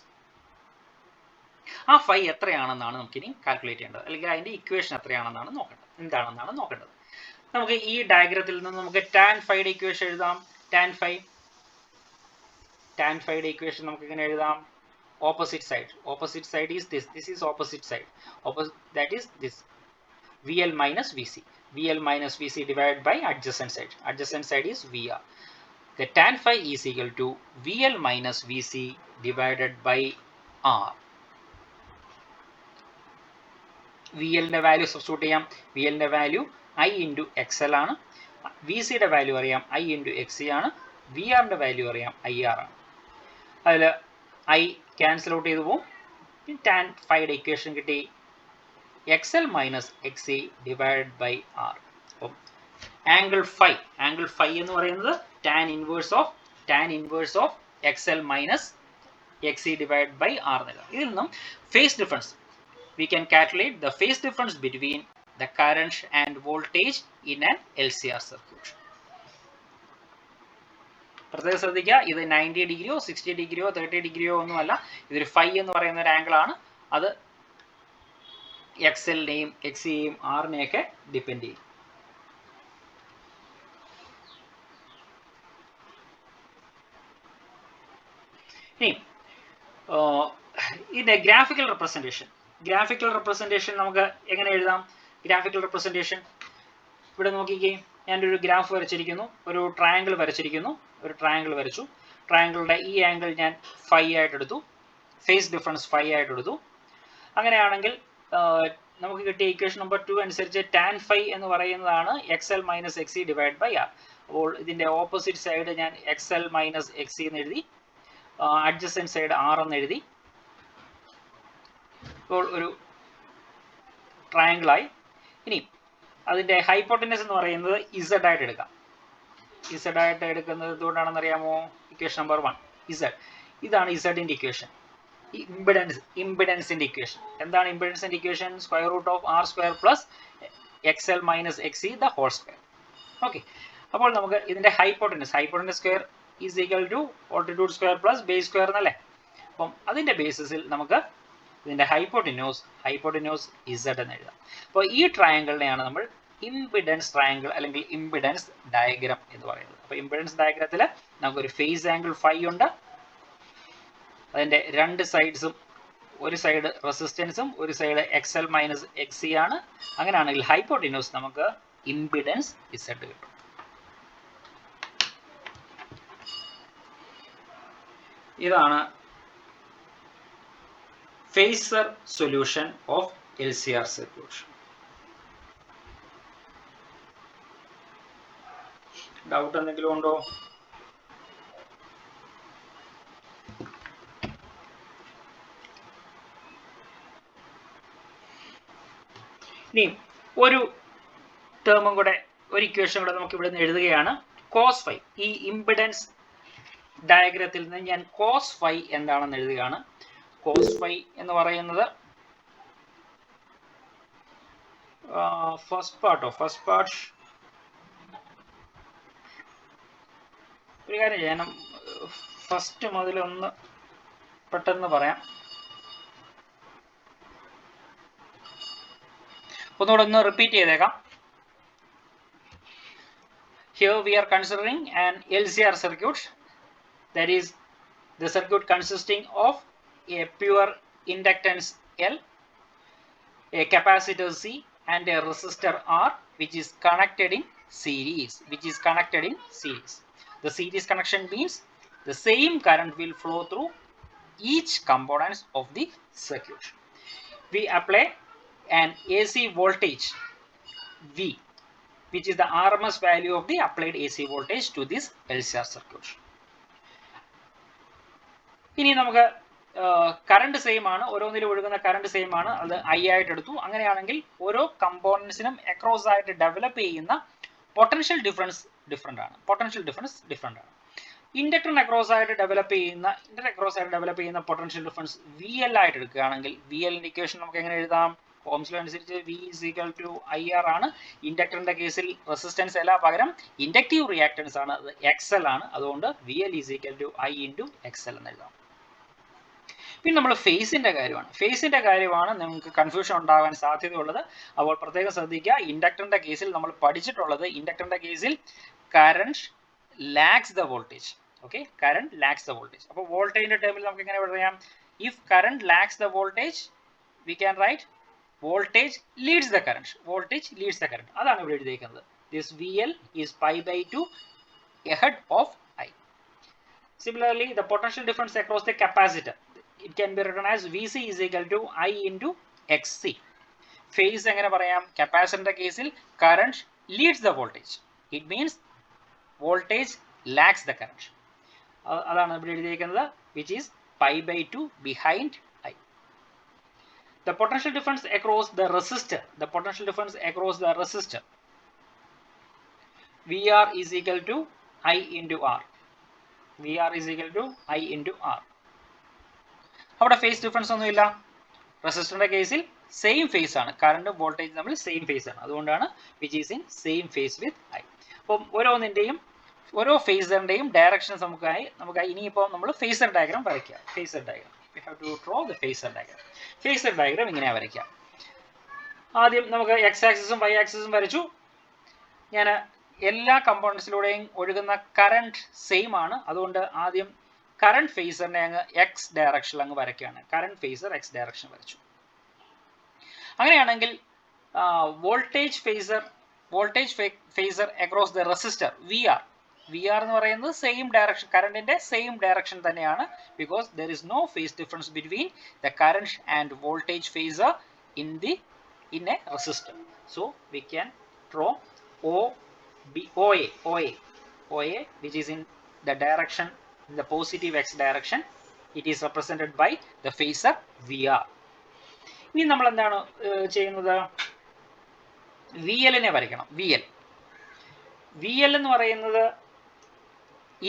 ആ phi എത്രയാണെന്നാണ് നമുക്കിനി കാൽക്കുലേറ്റ് ചെയ്യേണ്ടത്, അല്ലെങ്കിൽ അതിന്റെ ഇക്വേഷൻ എത്രയാണെന്നാണ് നോക്കേണ്ടത്. നമുക്ക് ഈ ഡയഗ്രത്തിൽ നിന്ന് നമുക്ക് tan phi യുടെ ഇക്വേഷൻ എഴുതാം. tan phi യുടെ ഇക്വേഷൻ നമുക്ക് ഇങ്ങനെ എഴുതാം. Opposite side is this is opposite side. That is this VL minus VC divided by adjacent side is VR. The tan phi is equal to VL minus VC divided by R. VL ന്റെ value substitute ചെയ്യാം. VL ന്റെ value I into XL ആണ്. VC യുടെ value അറിയാം I into XC ആണ്. VR ന്റെ value അറിയാം IR ആണ്. അതിൽ I ക്യാൻസൽ ഔട്ട് ചെയ്തു പോകും. tan phi യുടെ ഇക്വേഷൻ കിട്ടി XL minus XC divided by R. അപ്പം ആംഗിൾ phi എന്ന് പറയുന്നത് tan inverse of XL minus XC divided by R എന്നാണ്. ഇതിൽ നിന്നും phase difference we can calculate the phase difference between the current and voltage in an LCR circuit. പ്രത്യേകം ശ്രദ്ധിക്കുക, ഇത് 90 ഡിഗ്രിയോ 60 ഡിഗ്രിയോ 30 ഡിഗ്രിയോ ഒന്നുമല്ല, ഇതൊരു ഫൈ എന്ന് പറയുന്ന ഒരു ആംഗിളാണ്. അത് എക്സലിനെയും എക്സിയെയും ആറിനെയൊക്കെ ഡിപ്പെൻഡ് ചെയ്യും. ഇനി ഇതിന്റെ ഗ്രാഫിക്കൽ റെപ്രസെന്റേഷൻ നമുക്ക് എങ്ങനെ എഴുതാം? ഗ്രാഫിക്കൽ റെപ്രസെന്റേഷൻ ഇവിടെ നോക്കിക്കേ, ഞാനൊരു ഗ്രാഫ് വരച്ചിരിക്കുന്നു, ഒരു ട്രയാങ്കിൾ വരച്ചിരിക്കുന്നു, ട്രയാങ്കിളുടെ ഈ ആംഗിൾ ഞാൻ ഫൈ ആയിട്ട് എടുത്തു, ഫേസ് ഡിഫറൻസ് ഫൈ ആയിട്ട് എടുത്തു. അങ്ങനെയാണെങ്കിൽ നമുക്ക് കിട്ടിയ ഇക്വേഷൻ നമ്പർ 2 അനുസരിച്ച് ടാൻ ഫൈ എന്ന് പറയുന്നതാണ് XL minus XC divide by R. അപ്പോൾ ഇതിന്റെ ഓപ്പോസിറ്റ് സൈഡ് ഞാൻ XL മൈനസ് XC എന്ന് എഴുതി, അഡ്ജസൻറ്റ് സൈഡ് R എന്ന് എഴുതി. ഇപ്പോൾ ഒരു ട്രയാങ്കിളായി. ഇനി അതിന്റെ ഹൈപ്പോട്ടനസ് എന്ന് പറയുന്നത് Z ആയിട്ട് എടുക്കാം. Z ആയിട്ട് എടുക്കുന്നത് എന്തുകൊണ്ടാണെന്ന് അറിയാമോ? Equation number 1 Z. ഇതാണ് Z-ന്റെ ഇക്വേഷൻ. ഇംപിഡൻസിന്റെ ഇക്വേഷൻ എന്താണ്? ഇംപിഡൻസിന്റെ equation square root of R square plus XL minus XC the whole square. Okay, അപ്പോൾ നമുക്ക് ഇതിന്റെ hypotenuse square is equal to altitude square plus base square എന്നല്ലേ? അപ്പം അതിന്റെ ബേസിസിൽ നമുക്ക് ഇതിന്റെ ഹൈപ്പോട്ടിന്യൂസ് Z എന്ന് എഴുതാം. അപ്പോൾ ഈ ട്രയാങ്കിളിനെയാണ് നമ്മൾ ഇംപിഡൻസ് ട്രയാങ്കിൾ അല്ലെങ്കിൽ ഇംപിഡൻസ് ഡയഗ്രാം എന്ന് പറയുന്നത്. അപ്പോൾ ഇംപിഡൻസ് ഡയഗ്രത്തിൽ നമുക്കൊരു ഫേസ് ആംഗിൾ ഫൈ ഉണ്ട്, അതിന്റെ രണ്ട് സൈഡ്സും, ഒരു സൈഡ് റെസിസ്റ്റൻസും ഒരു സൈഡ് XL മൈനസ് XC ആണ്. അങ്ങനെയാണെങ്കിൽ ഹൈപ്പോട്ടിന്യൂസ് നമുക്ക് ഇംപിഡൻസ് Z കിട്ടും. ഇതാണ് phasor solution of LCR circuit. Doubt എന്തെങ്കിലും ഉണ്ടോ? ഇനി ഒരു ടേമും കൂടെ, ഒരു ഇക്വേഷൻ കൂടെ നമുക്ക് ഇവിടെ നിന്ന് എഴുതുകയാണ്. Cos phi. ഈ ഇംപിഡൻസ് ഡയഗ്രത്തിൽ നിന്ന് ഞാൻ കോസ് ഫൈ എന്താണെന്ന് എഴുതുകയാണ്. കോസ് ഫൈ എന്ന് പറയുന്നത് ഫസ്റ്റ് പാർട്ട് ഒരു കാര്യം ചെയ്യാം, ഫസ്റ്റ് മുതൽ ഒന്ന് പെട്ടെന്ന് പറയാം. ഒന്നുകൂടെ ഒന്ന് റിപ്പീറ്റ് ചെയ്തേക്കാം. Here we are considering an LCR circuit, that is the circuit consisting of a pure inductance L, a capacitor C and a resistor R which is connected in series. The series connection means the same current will flow through each components of the circuit. We apply an AC voltage V, which is the RMS value of the applied AC voltage to this LCR circuit. ഇനി നമുക്ക് current same ആണ്, ഓരോന്നിലും ഒഴുകുന്ന current same ആണ്, അത് I ആയിട്ട് എടുത്തു. അങ്ങനെയാണെങ്കിൽ ഓരോ കമ്പോണൻസിനും അക്രോസ് ആയിട്ട് ഡെവലപ്പ് ചെയ്യുന്ന പൊട്ടൻഷ്യൽ ഡിഫറൻസ് ഡിഫറെൻ്റ് ആണ്. ഇൻഡക്ടറിന് അക്രോസ് ആയിട്ട് ഡെവലപ്പ് ചെയ്യുന്ന പൊട്ടൻഷ്യൽ ഡിഫറൻസ് VL ആയിട്ട് എടുക്കുകയാണെങ്കിൽ VL-ന്റെ ഇക്വേഷൻ നമുക്ക് എങ്ങനെ എഴുതാം? ഓംസ് ലോ അനുസരിച്ച് V is equal to IR ആണ്. ഇൻഡക്ടറിന്റെ കേസിൽ റെസിസ്റ്റൻസ് അല്ല, പകരം ഇൻഡക്റ്റീവ് റിയാക്ടൻസ് ആണ്, അത് XL ആണ്. അതുകൊണ്ട് VL is equal to I into XL എന്ന് എഴുതാം. പിന്നെ നമ്മൾ ഫേസിന്റെ കാര്യമാണ് നിങ്ങൾക്ക് കൺഫ്യൂഷൻ ഉണ്ടാകാൻ സാധ്യതയുള്ളത്. അപ്പോൾ പ്രത്യേകം ശ്രദ്ധിക്കുക. ഇൻഡക്ടറിന്റെ കേസിൽ നമ്മൾ പഠിച്ചിട്ടുള്ളത്, ഇൻഡക്ടറിന്റെ കേസിൽ current lags the voltage. Okay, current lags the voltage. അപ്പോൾ വോൾട്ടേജിന്റെ ടേമിൽ നമുക്ക് എങ്ങനെ പറയാം? If current lags the voltage we can write voltage leads the current. അതാണ് ഇവിടെ എഴുതിയിരിക്കുന്നത്. This VL is pi by 2 ahead of I. Similarly, the potential difference across the capacitor, it can be written as VC is equal to I into XC. Phase എങ്ങനെ പറയാം? കപ്പാസിറ്ററിന്റെ കേസിൽ current Leeds the voltage, it means voltage lags the current. അതാണ് ഇവിടെ എഴുതിയിരിക്കുന്നത്, which is pi by 2 behind I. The potential difference across the resistor, VR is equal to I into R. അവിടെ phase difference ഒന്നുമില്ല. റെസിസ്റ്ററിന്റെ കേസിൽ same face ആണ്, കറണ്ടും voltage തമ്മിൽ സെയിം ഫേസ് ആണ്. അതുകൊണ്ടാണ് which is in same phase with I. അപ്പം ഓരോന്നിന്റെയും ഓരോ ഫേസറിൻ്റെയും ഡയറക്ഷൻസ് നമുക്ക് ഇനിയിപ്പോൾ നമ്മൾ ഫേസർ ഡയഗ്രാം വരയ്ക്കുക. Phasor diagram we have to draw the phasor diagram. Phasor diagram ഇങ്ങനെ വരയ്ക്കാം. ആദ്യം നമുക്ക് എക്സ് ആക്സിസും വൈ ആക്സിസും വരച്ചു. ഞാൻ എല്ലാ കമ്പോണൻസിലൂടെയും ഒഴുകുന്ന കറണ്ട് സെയിം ആണ്. അതുകൊണ്ട് ആദ്യം കറണ്ട് ഫേസറിനെ അങ്ങ് എക്സ് ഡയറക്ഷനിൽ അങ്ങ് വരയ്ക്കുകയാണ്. കറണ്ട് ഫേസർ എക്സ് ഡയറക്ഷൻ വരച്ചു. അങ്ങനെയാണെങ്കിൽ voltage phasor across the resistor V R എന്ന് പറയുന്നത് സെയിം ഡയറക്ഷൻ, കറണ്ടിന്റെ സെയിം ഡയറക്ഷൻ തന്നെയാണ്. Because there is no phase difference between the current and voltage phasor in a resistor. So we can draw OA which is in the direction, in the positive x direction. It is represented by the phasor VR. ഇനി നമ്മൾ എന്താണ് ചെയ്യുന്നത്? VL നെ വരയ്ക്കണം. VL എന്ന് പറയുന്നത്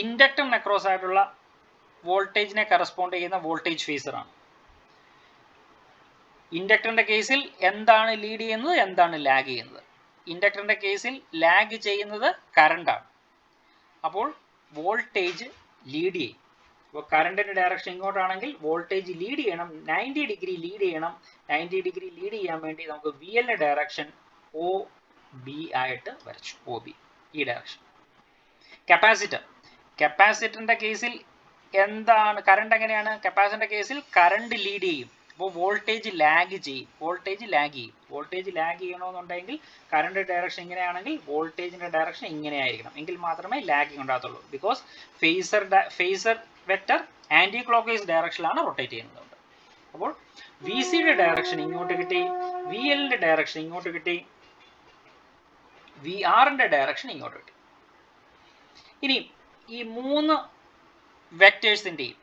ഇൻഡക്ടറിന് across ആയിട്ടുള്ള വോൾട്ടേജിനെ കറസ്പോണ്ട് ചെയ്യുന്ന വോൾട്ടേജ് ഫേസർ ആണ്. ഇൻഡക്ടറിന്റെ കേസിൽ എന്താണ് ലീഡ് ചെയ്യുന്നത്, എന്താണ് ലാഗ് ചെയ്യുന്നത്? ഇൻഡക്ടറിന്റെ കേസിൽ ലാഗ് ചെയ്യുന്നത് കറണ്ടാണ്. അപ്പോൾ വോൾട്ടേജ് ലീഡ് ചെയ്യും. അപ്പോൾ കറണ്ടിന്റെ ഡയറക്ഷൻ ഇങ്ങോട്ടാണെങ്കിൽ വോൾട്ടേജ് ലീഡ് ചെയ്യണം, 90 ഡിഗ്രി ലീഡ് ചെയ്യണം. 90 ഡിഗ്രി ലീഡ് ചെയ്യാൻ വേണ്ടി നമുക്ക് വി എല്ലിന്റെ ഡയറക്ഷൻ OB ആയിട്ട് വരച്ചു. OB ഈ ഡയറക്ഷൻ. കപ്പാസിറ്ററിന്റെ കേസിൽ എന്താണ് കറണ്ട്? എങ്ങനെയാണ്? കപ്പാസിറ്ററിന്റെ കേസിൽ കറണ്ട് ലീഡ് ചെയ്യും. അപ്പോൾ വോൾട്ടേജ് ലാഗ് ചെയ്യും. വോൾട്ടേജ് ലാഗ് ചെയ്യണമെന്നുണ്ടെങ്കിൽ കറണ്ട് ഡയറക്ഷൻ ഇങ്ങനെയാണെങ്കിൽ വോൾട്ടേജിന്റെ ഡയറക്ഷൻ ഇങ്ങനെയായിരിക്കണം. എങ്കിൽ മാത്രമേ ലാഗിങ് ഉണ്ടാകത്തുള്ളൂ. Because phasor vector anti clock wise ഡയറക്ഷനിലാണ് റൊട്ടേറ്റ് ചെയ്യുന്നത്. അപ്പോൾ വി സിയുടെ ഡയറക്ഷൻ ഇങ്ങോട്ട് കിട്ടി, വി എല്ലിന്റെ ഡയറക്ഷൻ ഇങ്ങോട്ട് കിട്ടി, വി ആറിന്റെ ഡയറക്ഷൻ ഇങ്ങോട്ട് കിട്ടി. ഇനി ഈ മൂന്ന് വെക്ടേഴ്സിന്റെയും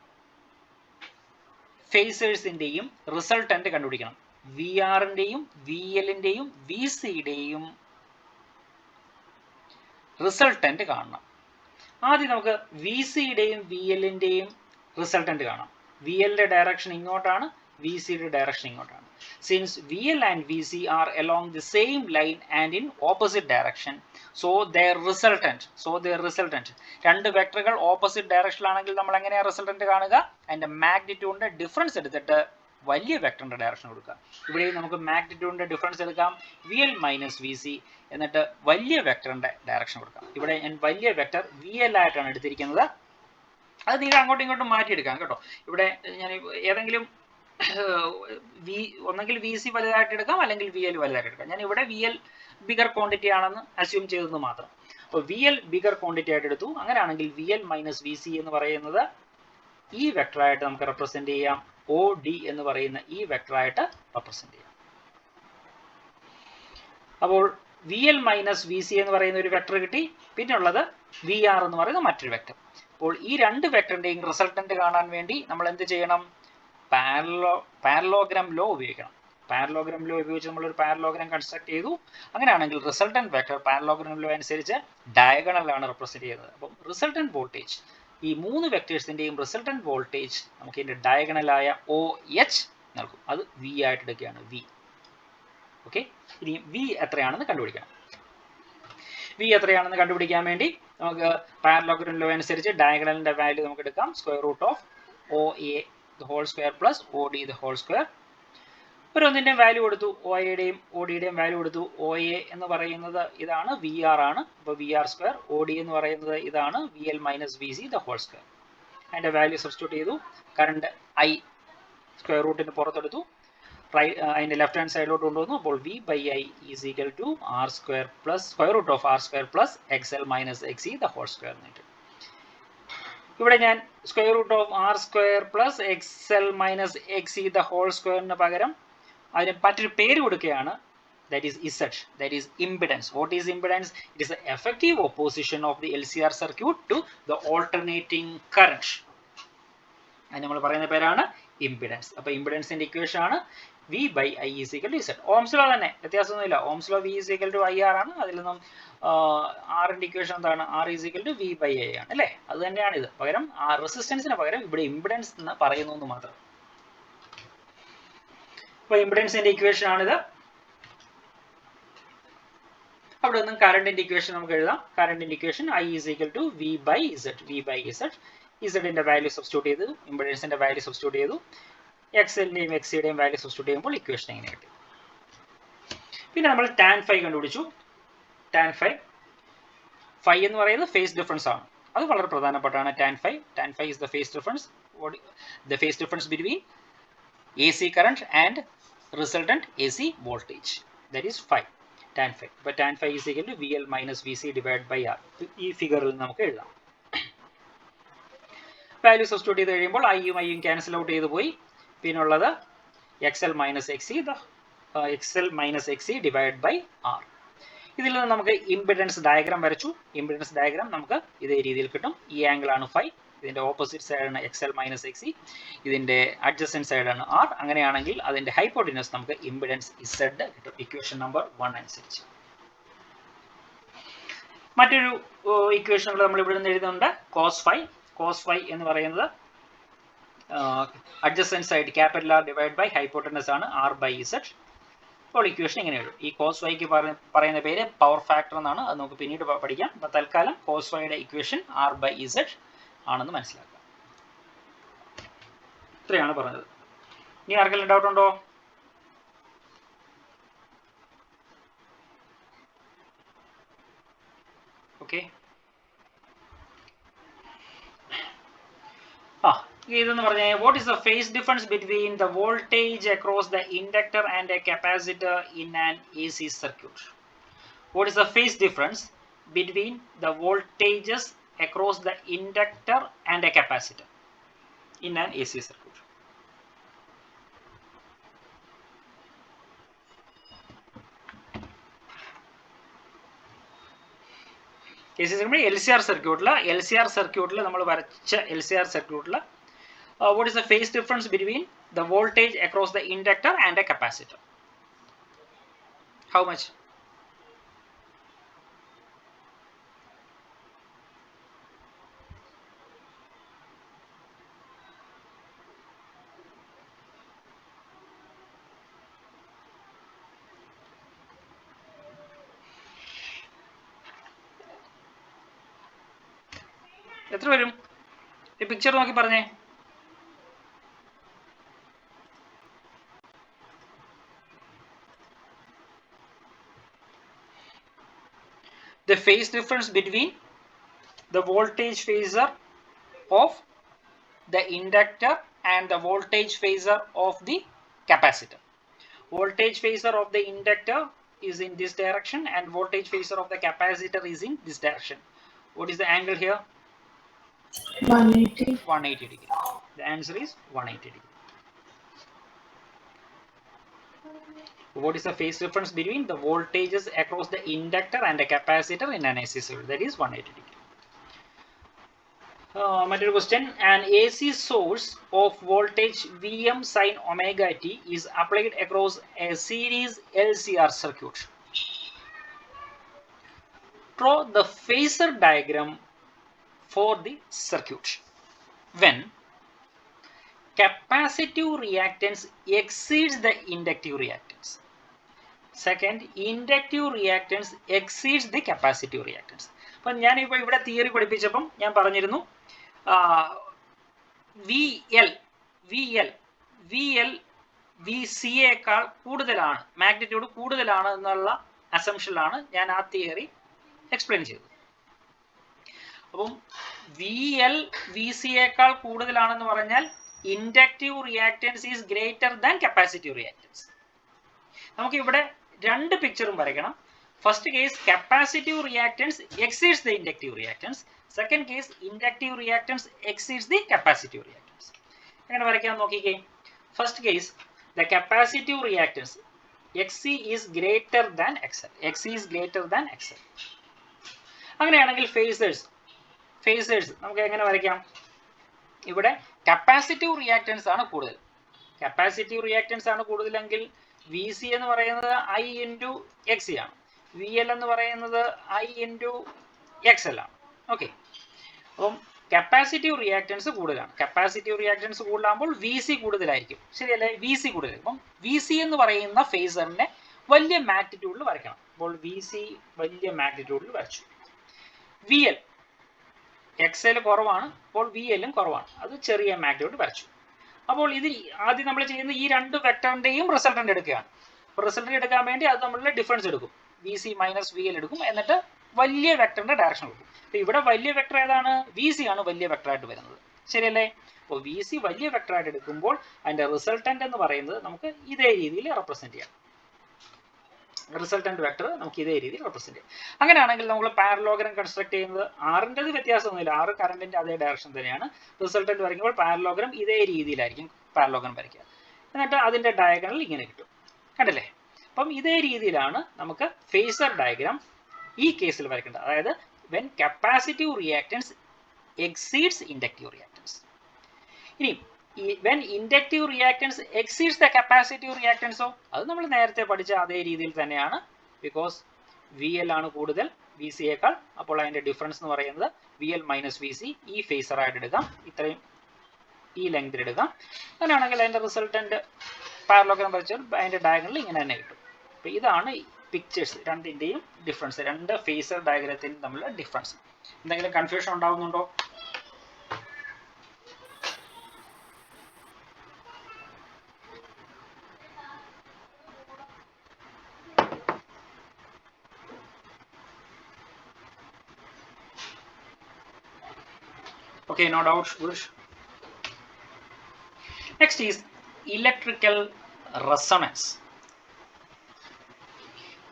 ഫേസേഴ്സിന്റെയും റിസൾട്ടന്റ് കണ്ടുപിടിക്കണം. വി ആറിന്റെയും വി എല്ലിന്റെയും വി സിയുടെയും റിസൾട്ടന്റ് കാണണം. ആദ്യം നമുക്ക് വി സിയുടെയും വി എല്ലിന്റെയും റിസൾട്ടന്റ് കാണാം. വി എല്ലിന്റെ ഡയറക്ഷൻ ഇങ്ങോട്ടാണ്, വി സിയുടെ ഡയറക്ഷൻ ഇങ്ങോട്ടാണ്. Since VL and VC are along the same line and in opposite direction, so their resultant രണ്ട് വെക്ടറുകൾ ഓപ്പോസിറ്റ് ഡയറക്ഷനിലാണെങ്കിൽ നമ്മൾ എങ്ങനെയാണ് റിസൾട്ടന്റ് കാണുക? അതിന്റെ മാഗ്നിറ്റ്യൂഡിന്റെ ഡിഫറൻസ് എടുത്തിട്ട് വലിയ വെക്ടറിന്റെ ഡയറക്ഷൻ കൊടുക്കുക. ഇവിടെ നമുക്ക് മാഗ്നിറ്റ്യൂഡിന്റെ ഡിഫറൻസ് എടുക്കാം, VL മൈനസ് VC, എന്നിട്ട് വലിയ വെക്ടറിന്റെ ഡയറക്ഷൻ കൊടുക്കാം. ഇവിടെ ഞാൻ വലിയ വെക്ടർ VL ആയിട്ടാണ് എടുത്തിരിക്കുന്നത്. അത് നിങ്ങൾ അങ്ങോട്ടും ഇങ്ങോട്ടും മാറ്റിയെടുക്കാം കേട്ടോ. ഇവിടെ ഞാൻ ഏതെങ്കിലും ഒന്നെങ്കിൽ വി സി വലുതായിട്ട് എടുക്കാം, അല്ലെങ്കിൽ വി എൽ വലുതായിട്ട് എടുക്കാം. ഞാൻ ഇവിടെ വി എൽ ബിഗർ ക്വാണ്ടിറ്റി ആണെന്ന് അസ്യൂം ചെയ്തെന്ന് മാത്രം. അപ്പോൾ വി എൽ ബിഗർ ക്വാണ്ടിറ്റി ആയിട്ട് എടുത്തു. അങ്ങനെയാണെങ്കിൽ V L minus V C എന്ന് പറയുന്നത് ഈ വെക്ടറായിട്ട് നമുക്ക് റെപ്രസെന്റ് ചെയ്യാം. ഒ ഡി എന്ന് പറയുന്ന ഈ വെക്ടറായിട്ട് റെപ്രസെന്റ് ചെയ്യാം. അപ്പോൾ V L minus V C എന്ന് പറയുന്ന ഒരു വെക്ടർ കിട്ടി. പിന്നുള്ളത് വി ആർ എന്ന് പറയുന്ന മറ്റൊരു വെക്ടർ. അപ്പോൾ ഈ രണ്ട് വെക്ടറിന്റെയും റിസൾട്ടന്റ് കാണാൻ വേണ്ടി നമ്മൾ എന്ത് ചെയ്യണം? പാരലോഗ്രാം ലോ ഉപയോഗിക്കണം. പാരലോഗ്രാം ലോ ഉപയോഗിച്ച് നമ്മളൊരു പാരലോഗ്രാം കൺസ്ട്രക്ട് ചെയ്തു. അങ്ങനെയാണെങ്കിൽ റിസൾട്ടന്റ് വെക്ടർ പാരലോഗ്രാം ലോ അനുസരിച്ച് ഡയഗണലാണ് റെപ്രസെന്റ് ചെയ്യുന്നത്. അപ്പം റിസൾട്ടന്റ് വോൾട്ടേജ്, ഈ മൂന്ന് വെക്ടേഴ്സിന്റെയും റിസൾട്ടന്റ് വോൾട്ടേജ് നമുക്ക് ഇതിന്റെ ഡയഗണലായ OH നൽകും. അത് വി ആയിട്ട് എടുക്കുകയാണ്, വി. ഓക്കെ, ഇനി വി എത്രയാണെന്ന് കണ്ടുപിടിക്കണം. വി എത്രയാണെന്ന് കണ്ടുപിടിക്കാൻ വേണ്ടി നമുക്ക് പാരലോഗ്രാം ലോ അനുസരിച്ച് ഡയഗണലിന്റെ വാല്യൂ നമുക്ക് എടുക്കാം. Square root of OA the whole square plus OD the whole square. ഒരു ഒന്നിന്റെയും വാല്യൂ കൊടുത്തു, OAയുടെയും ODയുടെയും വാല്യൂ കൊടുത്തു. OA എന്ന് പറയുന്നത് ഇതാണ്, VR ആണ്. അപ്പോൾ VR സ്ക്വയർ. OD എന്ന് പറയുന്നത് ഇതാണ്, VL minus VC the whole square. അതിന്റെ വാല്യൂ സബ്സ്റ്റിറ്റ്യൂട്ട് ചെയ്തു. കറണ്ട് I സ്ക്വയർ റൂട്ടിന് പുറത്തെടുത്തു, അതിന്റെ ലെഫ്റ്റ് ഹാൻഡ് സൈഡിലോട്ട് കൊണ്ടുവന്നു. അപ്പോൾ V by I is equal to R square plus square root of R square plus XL minus XC the whole square എന്ന് കിട്ടും. ഇവിടെ ഞാൻ square root of R square plus XL minus XC the whole സ്ക്വയറിന് പകരം അതിന് മറ്റൊരു പേര് കൊടുക്കുകയാണ്. That is Z, that is impedance. What is impedance? It is the effective opposition of the LCR circuit to the alternating current. അത് നമ്മൾ പറയുന്ന പേരാണ് ഇംപിഡൻസ്. അപ്പോൾ ഇംപിഡൻസിന്റെ ഇക്വേഷൻ ആണ് V by I is equal to Z. Ohm's law തന്നെ, വ്യത്യാസമൊന്നുമില്ല. Ohm's law V is equal to IR ആണ്. അതിൽ നിന്നും ആറിന്റെ ഇക്വേഷൻ എന്താണ്? R is equal to V by I ആണ് അല്ലേ? അത് തന്നെയാണ് ഇത്. പകരം ആ റെസിസ്റ്റൻസിന് പകരം ഇവിടെ ഇംപിഡൻസ് എന്ന് പറയുന്നു എന്ന് മാത്രം. അപ്പോൾ ഇംപിഡൻസിന്റെ ഇക്വേഷൻ ആണിത്. അവിടെ നിന്നും കറണ്ടിന്റെ ഇക്വേഷൻ നമുക്ക് എഴുതാം. കറണ്ടിന്റെ equation I is equal to V by Z. ഇസഡിന്റെ വാല്യൂ സബ്സ്റ്റിറ്റ്യൂട്ട് ചെയ്തു, ഇംപെഡൻസിന്റെ വാല്യൂ സബ്സ്റ്റിറ്റ്യൂട്ട് ചെയ്തു, എക്സലിന്റെയും എക്സിയുടെയും വാല്യൂ സബ്സ്റ്റിറ്റ്യൂട്ട് ചെയ്യുമ്പോൾ ഇക്വേഷൻ എങ്ങനെ കിട്ടി. പിന്നെ നമ്മൾ tan phi കണ്ടുപിടിച്ചു. tan phi എന്ന് പറയുന്നത് ഫേസ് ഡിഫറൻസ് ആണ്. അത് വളരെ പ്രധാനപ്പെട്ടാണ്. tan phi is the phase difference. The phase difference between AC current and resultant AC voltage. That is phi. Tan phi. But tan phi is equal to VL minus VC divided by R. ഈ ഫിഗറിൽ നമുക്ക് എഴുതാം. Value substitute ചെയ്ത് കഴിയുമ്പോൾ ഐയും ഐയും cancel out ചെയ്ത് പോയി. പിന്നുള്ളത് XL minus XC divided by R. ഇതിൽ നിന്ന് നമുക്ക് ഇംപെഡൻസ് ഡയഗ്രാം വരച്ചു. ഇംപെഡൻസ് ഡയഗ്രാം നമുക്ക് ഇതേ രീതിയിൽ കിട്ടും. ഈ ആംഗിൾ ആണ് ഫൈ, ഇതിന്റെ ഓപ്പോസിറ്റ് സൈഡാണ് XL minus XC, ഇതിന്റെ അഡ്ജസ്റ്റന്റ് സൈഡാണ് R. അങ്ങനെയാണെങ്കിൽ അതിന്റെ ഹൈപ്പോട്ടിനസ് നമുക്ക് ഇംപെഡൻസ് Z കിട്ടും, ഇക്വേഷൻ നമ്പർ 1 അനുസരിച്ച്. മറ്റൊരു ഇക്വേഷൻ നമ്മൾ ഇവിടെ നിന്ന് എഴുതുന്നുണ്ട്. cos phi എന്ന് പറയുന്നത് adjacent side capital R divide by hypotenuse ആണ് R by Z. അപ്പോൾ ഇക്വേഷൻ എങ്ങനെ എഴുതും? ഈ cos phi ക്ക് പറയുന്ന പേര് പവർ ഫാക്ടർ എന്നാണ്. അത് നമുക്ക് പിന്നീട് പഠിക്കാം. അപ്പോൾ തൽക്കാലം cos phi യുടെ ഇക്വേഷൻ R by Z ആണെന്ന് മനസ്സിലാക്കുക. ഇത്രയാണ് പറഞ്ഞത്. ഇനി ആർക്കെങ്കിലും ഡൗട്ട് ഉണ്ടോ? ഓക്കെ. ഇതെന്ന് പറഞ്ഞാൽ what is the phase difference between the voltage across the inductor and a capacitor in an AC circuit? What is the phase difference between the voltages across the inductor and a capacitor in an AC circuit? AC circuit LCR circuit നമ്മൾ വരച്ച LCR circuit what is the phase difference between the voltage across the inductor and a capacitor? How much? എത്ര വരും? ഈ picture നോക്കി പറഞ്ഞേ. The phase difference between the voltage phasor of the inductor and the voltage phasor of the capacitor. Voltage phasor of the inductor is in this direction and voltage phasor of the capacitor is in this direction. What is the angle here? 180. 180 degree. The answer is 180 degree. What is the phase difference between the voltages across the inductor and the capacitor in an AC circuit? That is 180 degree. Another question. An AC source of voltage Vm sin omega t is applied across a series LCR circuit. Draw the phasor diagram for the circuit when capacitive reactance exceeds the inductive reactance. Second, inductive reactance exceeds the capacitive reactance. അപ്പം ഞാനിപ്പോൾ ഇവിടെ theory പഠിപ്പിച്ചപ്പം ഞാൻ പറഞ്ഞിരുന്നു V സിയേക്കാൾ കൂടുതലാണ്, magnitude കൂടുതലാണ് എന്നുള്ള അസംഷനിലാണ് ഞാൻ ആ തിയറി എക്സ്പ്ലെയിൻ ചെയ്തത്. അപ്പം വി സിയേക്കാൾ കൂടുതലാണെന്ന് പറഞ്ഞാൽ inductive reactance is greater than capacitive reactance. നമുക്ക് ഇവിടെ രണ്ട് പിക്ചറും വരയ്ക്കണം. First case capacitive reactance exceeds the inductive reactance. Second case inductive reactance exceeds the capacitive reactance. എങ്ങനെ വരയ്ക്കാൻ നോക്കിക്കേ. First case the capacitive reactance XC is greater than XL. XC is greater than XL. അങ്ങനെയാണെങ്കിൽ ഫേസേഴ്സ് നമുക്ക് എങ്ങനെ വരയ്ക്കാം? ഇവിടെ capacitive reactance ആണ് കൂടുതൽ. കപ്പാസിറ്റീവ് റിയാക്റ്റൻസ് ആണ് കൂടുതലെങ്കിൽ വി സി എന്ന് പറയുന്നത് I ഇൻറ്റു എക്സ് സി ആണ്. വി എൽ എന്ന് പറയുന്നത് I ഇൻറ്റു എക്സ് എൽ ആണ്. ഓക്കെ. അപ്പം കപ്പാസിറ്റീവ് റിയാക്റ്റൻസ് കൂടുതലാണ്. കപ്പാസിറ്റീവ് റിയാക്റ്റൻസ് കൂടുതലാകുമ്പോൾ വി സി കൂടുതലായിരിക്കും. ശരിയല്ലേ? വി സി കൂടുതലായിരിക്കും. അപ്പം വി സി എന്ന് പറയുന്ന ഫേസറിനെ വലിയ മാഗ്നിറ്റ്യൂഡിൽ വരയ്ക്കണം. അപ്പോൾ വി സി വലിയ മാഗ്നിറ്റ്യൂഡിൽ വരച്ചു. വി എൽ എക്സ് എൽ കുറവാണ്, അപ്പോൾ വി എല്ലും കുറവാണ്, അത് ചെറിയ മാഗ്നിറ്റ്യൂഡ് വരച്ചു. അപ്പോൾ ഇതിൽ ആദ്യം നമ്മൾ ചെയ്യുന്ന ഈ രണ്ട് വെക്ടറിന്റെയും റിസൾട്ടന്റ് എടുക്കുകയാണ്. റിസൾട്ടന്റ് എടുക്കാൻ വേണ്ടി അത് നമ്മളുടെ ഡിഫറൻസ് എടുക്കും, V C minus V L എടുക്കും, എന്നിട്ട് വലിയ വെക്ടറിന്റെ ഡയറക്ഷൻ എടുക്കും. അപ്പോൾ ഇവിടെ വലിയ വെക്ടർ ഏതാണ്? വി സി ആണ് വലിയ വെക്ടറായിട്ട് വരുന്നത്, ശരിയല്ലേ? അപ്പോൾ വി സി വലിയ വെക്ടറായിട്ട് എടുക്കുമ്പോൾ അതിന്റെ റിസൾട്ടന്റ് എന്ന് പറയുന്നത് നമുക്ക് ഇതേ രീതിയിൽ റെപ്രസെന്റ് ചെയ്യാം. റിസൾട്ടന്റ് വെക്ടർ നമുക്ക് ഇതേ രീതിയിൽ റെപ്രസെന്റ് ചെയ്യാം. അങ്ങനെയാണെങ്കിൽ നമ്മൾ പാരലോഗ്രാം കൺസ്ട്രക്ട് ചെയ്യുന്നത് ആറിൻ്റെത് വ്യത്യാസമൊന്നുമില്ല, 6 കറണ്ടിന്റെ അതേ ഡയറക്ഷൻ തന്നെയാണ്. റിസൾട്ടന്റ് വരയ്ക്കുമ്പോൾ പാരലോഗ്രാം ഇതേ രീതിയിലായിരിക്കും പാരലോഗ്രാം വരയ്ക്കുക. എന്നിട്ട് അതിന്റെ ഡയഗണൽ ഇങ്ങനെ കിട്ടും, കണ്ടില്ലേ? അപ്പം ഇതേ രീതിയിലാണ് നമുക്ക് ഫേസർ ഡയഗ്രാം ഈ കേസിൽ വരയ്ക്കേണ്ടത്. അതായത് when capacitive reactance exceeds inductive reactance. ഇനി when inductive reactance exceeds the capacitive reactance, അത് നമ്മൾ നേരത്തെ പഠിച്ച അതേ രീതിയിൽ തന്നെയാണ്. ബിക്കോസ് വി എൽ ആണ് കൂടുതൽ വി സിയേക്കാൾ, അപ്പോൾ അതിന്റെ ഡിഫറൻസ് എന്ന് പറയുന്നത് V L minus V C. ഈ ഫേസർ ആയിട്ട് എടുക്കാം, ഇത്രയും ഈ ലെങ്തിൽ എടുക്കാം. അങ്ങനെയാണെങ്കിൽ അതിന്റെ റിസൾട്ടന്റ് പാരലോഗ്രാം വരച്ചാൽ അതിന്റെ ഡയഗണൽ ഇങ്ങനെ തന്നെ കിട്ടും. അപ്പോൾ ഇതാണ് പിക്ചേഴ്സ് രണ്ടിന്റെയും ഡിഫറൻസ്, രണ്ട് ഫേസർ ഡയഗ്രത്തിനും തമ്മിലുള്ള ഡിഫറൻസ്. എന്തെങ്കിലും confusion ഉണ്ടാവുന്നുണ്ടോ? Okay, no doubts, Gurush. Next is electrical resonance.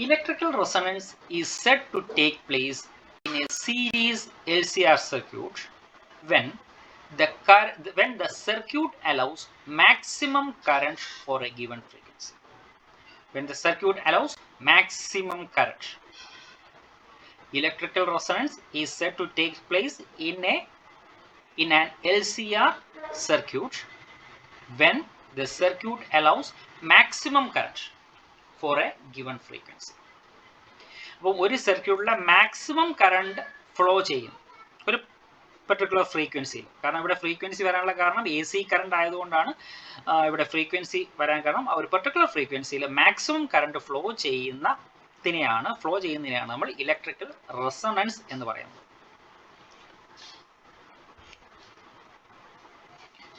Electrical resonance is said to take place in a series LCR circuit when the circuit allows maximum current for a given frequency. When the circuit allows maximum current, electrical resonance is said to take place in an LCR circuit when the circuit allows maximum current for a given frequency. അപ്പോൾ ഒരു സർക്യൂട്ടിലെ maximum current flow ചെയ്യും ഒരു particular ഫ്രീക്വൻസിയിൽ. കാരണം ഇവിടെ frequency വരാനുള്ള കാരണം എ സി കറണ്ട് ആയതുകൊണ്ടാണ്. ഇവിടെ ഫ്രീക്വൻസി വരാൻ കാരണം ഒരു പെർട്ടിക്കുലർ ഫ്രീക്വൻസിയിൽ മാക്സിമം കറണ്ട് ഫ്ലോ ചെയ്യുന്നതിനെയാണ് നമ്മൾ ഇലക്ട്രിക്കൽ റെസൊണൻസ് എന്ന് പറയുന്നത്.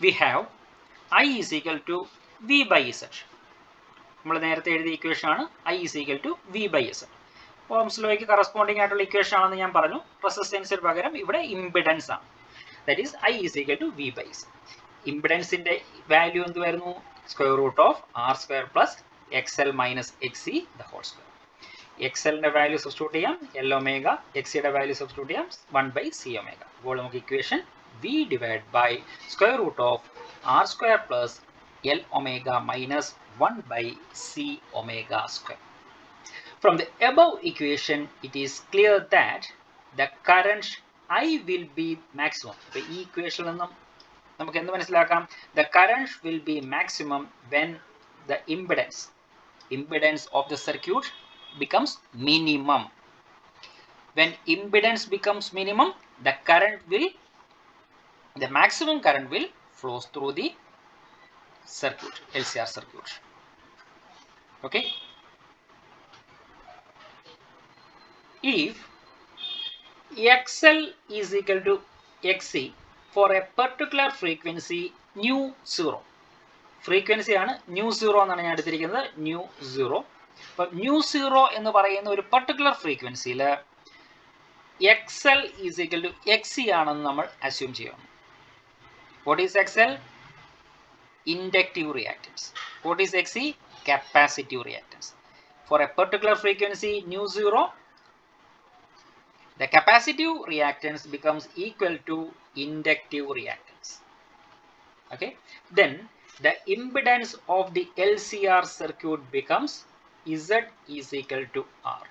We have I is equal to V by Z. നമ്മൾ നേരത്തെ എഴുതിയ ഇക്വേഷൻ ആണ് I is equal to V by Z. Ohm's ലോയ്ക്ക് കറസ്പോണ്ടിങ് ആയിട്ടുള്ള ഇക്വേഷൻ ആണെന്ന് ഞാൻ പറഞ്ഞു. റെസിസ്റ്റൻസിന് പകരം ഇവിടെ ഇംപിഡൻസ് ആണ്. That is I is equal to V by Z. ഇംപിഡൻസിന്റെ വാല്യൂ എന്ത് വരുന്നു? Square root of R square plus XL minus XC the whole square. XLന്റെ വാല്യൂ സബ്സ്റ്റിറ്റ്യൂട്ട് ചെയ്യാം, L ഒമേഗ. XCയുടെ വാല്യൂ സബ്സ്റ്റിറ്റ്യൂട്ട് ചെയ്യാം, 1 by C ഒമേഗ. അപ്പോൾ നമുക്ക് equation V divided by square root of R square plus L omega minus 1 by C omega square. From the above equation, it is clear that the current I will be maximum. The equation നമുക്ക് എന്ത് മനസ്സിലാക്കാം? The current will be maximum when the impedance of the circuit becomes minimum. When impedance becomes minimum, the maximum current will flows through the circuit, LCR circuit. Okay. If XL is equal to XC for a particular frequency nu 0, frequency ആണ് nu 0 എന്നാണ് ഞാൻ എടുത്തിരിക്കുന്നത്, nu 0. അപ്പോൾ nu 0 എന്ന് പറയുന്ന ഒരു particular frequencyയിൽ XL is equal to XC ആണെന്ന് നമ്മൾ assume ചെയ്യണം. What is XL? Inductive reactance. What is XC? Capacitive reactance. For a particular frequency nu 0, the capacitive reactance becomes equal to inductive reactance. Okay. Then the impedance of the LCR circuit becomes Z is equal to R.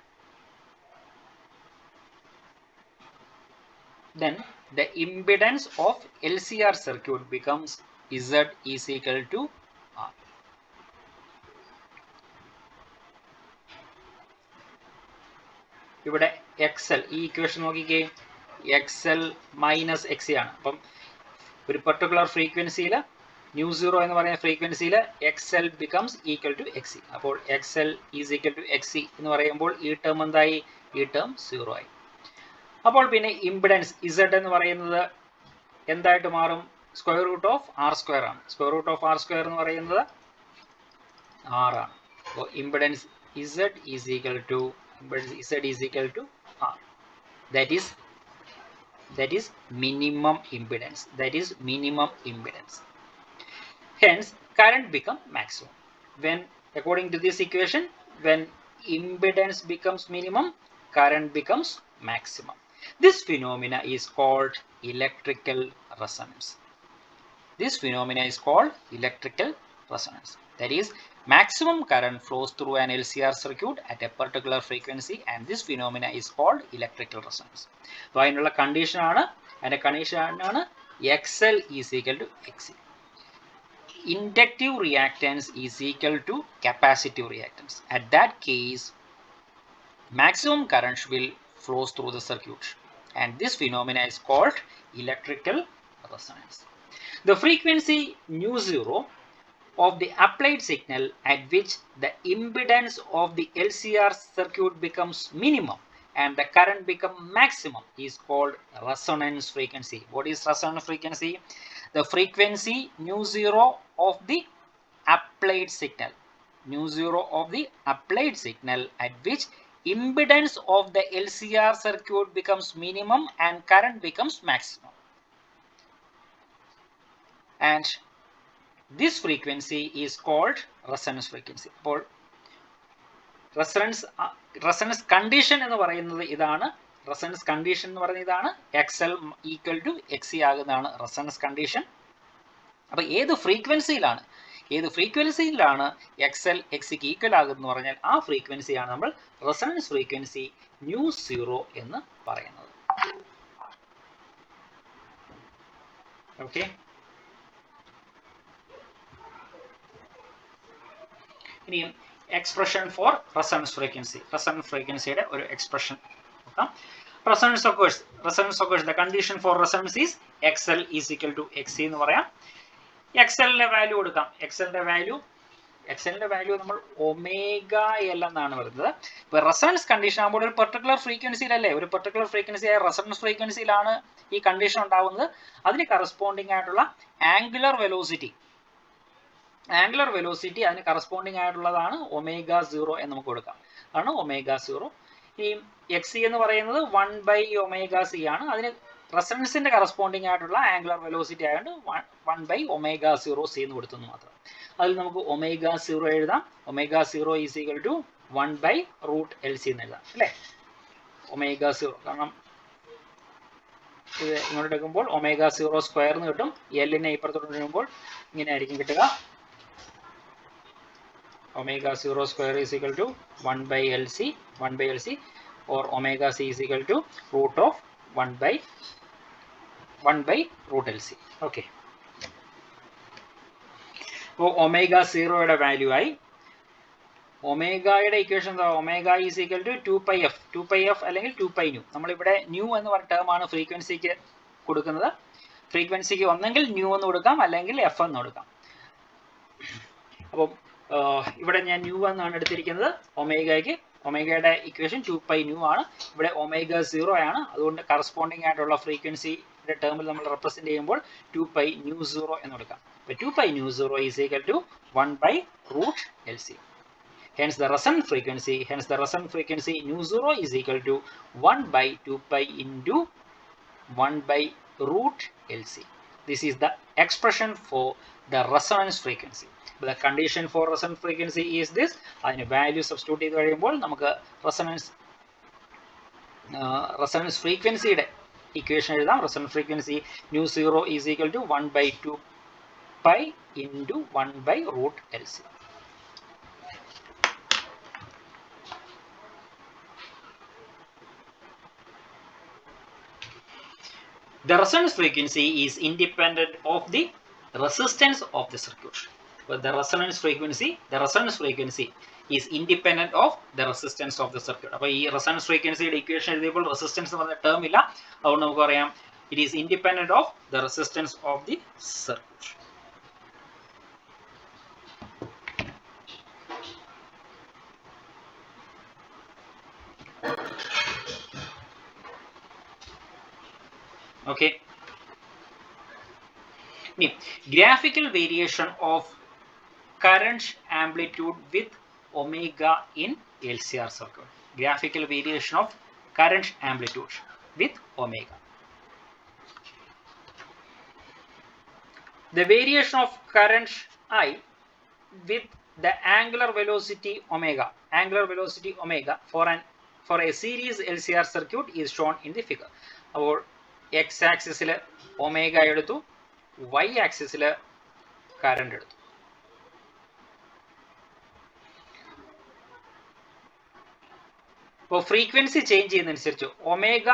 Then the impedance of LCR circuit becomes Z is equal to R. ഇവിടെ XL ഈ equation നോക്കിക്കേ, XL minus XC ആണ്. അപ്പം ഒരു particular ഫ്രീക്വൻസിയിൽ nu zero എന്ന് പറയുന്ന ഫ്രീക്വൻസിയിൽ XL becomes equal to XC. അപ്പോൾ XL is equal to XC എന്ന് പറയുമ്പോൾ ഈ ടേം എന്തായി? ഈ ടേം 0 ആയി. അപ്പോൾ പിന്നെ ഇംപിഡൻസ് Z എന്ന് പറയുന്നത് എന്തായിട്ട് മാറും? സ്ക്വയർ റൂട്ട് ഓഫ് R² ആണ്. സ്ക്വയർ റൂട്ട് ഓഫ് R² എന്ന് പറയുന്നത് 6 ആണ്. അപ്പോൾ impedance Z is equal to R. That is minimum impedance. Hence current become maximum. When according to this equation, when impedance becomes minimum, current becomes maximum. This phenomena is called electrical resonance. That is, maximum current flows through an LCR circuit at a particular frequency, and this phenomena is called electrical resonance. So അതിനുള്ള condition ആണ് XL is equal to XC. Inductive reactance is equal to capacitive reactance. At that case, maximum current will flows through the circuit, and this phenomena is called electrical resonance. The frequency nu zero of the applied signal at which the impedance of the LCR circuit becomes minimum and the current become maximum is called resonance frequency. What is resonance frequency? The frequency nu zero of the applied signal. At which impedance of the LCR circuit becomes minimum and current becomes maximum. And this frequency is called resonance frequency. അപ്പോൾ resonance condition എന്ന് പറയുന്നത് ഇതാണ്. XL equal to XC ആകുന്നതാണ് resonance condition. അപ്പോൾ ഏത് ഫ്രീക്വൻസിയിലാണ് XL XCക്ക് equal ആകുമെന്ന് പറഞ്ഞാൽ ആ ഫ്രീക്വൻസിയാണ് നമ്മൾ റെസൊണൻസ് ഫ്രീക്വൻസി ന്യൂ സീറോ എന്ന് പറയുന്നത്. ഓക്കെ, ഇനിയും എക്സ്പ്രഷൻ ഫോർ റെസൊണൻസ് ഫ്രീക്വൻസിയുടെ ഒരു എക്സ്പ്രഷൻ നോക്കാം. Resonance occurs, the condition for resonance is XL is equal to XC എന്ന് പറയാം. XLന്റെ വാല്യൂ കൊടുക്കാം. XLന്റെ വാല്യൂ നമ്മൾ ഒമേഗ എൽ എന്നാണ് വരുന്നത്. ഇപ്പൊ റെസൊണൻസ് കണ്ടീഷൻ ആകുമ്പോൾ ഒരു പെർട്ടിക്കുലർ ഫ്രീക്വൻസിയിലല്ലേ, ഒരു പെർട്ടിക്കുലർ ഫ്രീക്വൻസി ആയ റെസൊണൻസ് ഫ്രീക്വൻസിയിലാണ് ഈ കണ്ടീഷൻ ഉണ്ടാവുന്നത്. അതിന് കറസ്പോണ്ടിങ് ആയിട്ടുള്ള ആംഗുലർ വെലോസിറ്റി അതിന് കറസ്പോണ്ടിങ് ആയിട്ടുള്ളതാണ് ഒമേഗ 0 എന്ന് നമുക്ക് കൊടുക്കാം. അതാണ് ഒമേഗ 0. ഈ XC എന്ന് പറയുന്നത് 1/ωc ആണ്. അതിന് റെസൊണൻസിന്റെ കറസ്പോണ്ടിങ് ആയിട്ടുള്ള ആംഗുലർ വെലോസിറ്റി ആയതുകൊണ്ട് 1/ωc എന്ന് കൊടുത്തെന്ന് മാത്രം. അതിൽ നമുക്ക് ഒമേഗ 0 എഴുതാം. Omega 0 is equal to 1/√LC എന്ന് എഴുതാം അല്ലേ. ഒമേഗ 0 കാരണം ഇത് ഇങ്ങോട്ട് എടുക്കുമ്പോൾ ഒമേഗ 0 സ്ക്വയർ എന്ന് കിട്ടും. എല്ലിനെ ഇപ്പുറത്തോട്ട് വരുമ്പോൾ ഇങ്ങനെ ആയിരിക്കും കിട്ടുക. omega 0 square is equal to 1/LC or omega c is equal to root of 1/√LC. Okay. So omega 0 യുടെ വാല്യൂ ആയി. ഒമേഗയുടെ ഇക്വേഷൻ എന്താ? Omega is equal to 2πf അല്ലെങ്കിൽ 2π ന്യൂ. നമ്മളിവിടെ ന്യൂ എന്ന് പറഞ്ഞ ടേം ആണ് ഫ്രീക്വൻസിക്ക് കൊടുക്കുന്നത്. ഫ്രീക്വൻസിക്ക് ഒന്നെങ്കിൽ ന്യൂ എന്ന് കൊടുക്കാം അല്ലെങ്കിൽ എഫ് എന്ന് കൊടുക്കാം. അപ്പം ഇവിടെ ഞാൻ ന്യൂ എന്നാണ് എടുത്തിരിക്കുന്നത്. ഒമേഗയുടെ ഇക്വേഷൻ 2π ന്യൂ ആണ്. ഇവിടെ ഒമേഗ 0 ആണ്. അതുകൊണ്ട് കറസ്പോണ്ടിങ് ആയിട്ടുള്ള ഫ്രീക്വൻസിയുടെ ടേമിൽ നമ്മൾ റെപ്രസെന്റ് ചെയ്യുമ്പോൾ 2π ന്യൂ 0 എന്ന് കൊടുക്കാം. അപ്പോൾ 2π nu 0 is equal to 1/√LC. Hence the resonant frequency nu 0 is equal to 1/2π into 1/√LC. This is the expression for the resonance frequency. But the condition for resonance frequency is this. അതിന് value substitute ചെയ്ത് കഴിയുമ്പോൾ നമുക്ക് resonance frequencyയുടെ equation എഴുതാം. Resonance frequency nu 0 is equal to 1/2π into 1/√LC. The resonance frequency is independent of the resistance of the circuit. But the resonance frequency is independent of the resistance of the circuit. അപ്പോൾ ഈ resonance frequency യുടെ equation എഴുതിയപ്പോൾ resistance എന്ന് പറഞ്ഞ term ഇല്ല. അതുകൊണ്ട് നമുക്ക് പറയാം it is independent of the resistance of the circuit. Okay. Graphical variation of current amplitude with omega in LCR circuit. Graphical variation of current amplitude with omega. The variation of current I with the angular velocity omega for a series LCR circuit is shown in the figure. അപ്പോൾ x ആക്സിസിൽ omega എടുത്തു, y ആക്സിസിൽ current എടുത്തു. അപ്പോൾ frequency change ചെയ്യുന്നതനുസരിച്ച് omega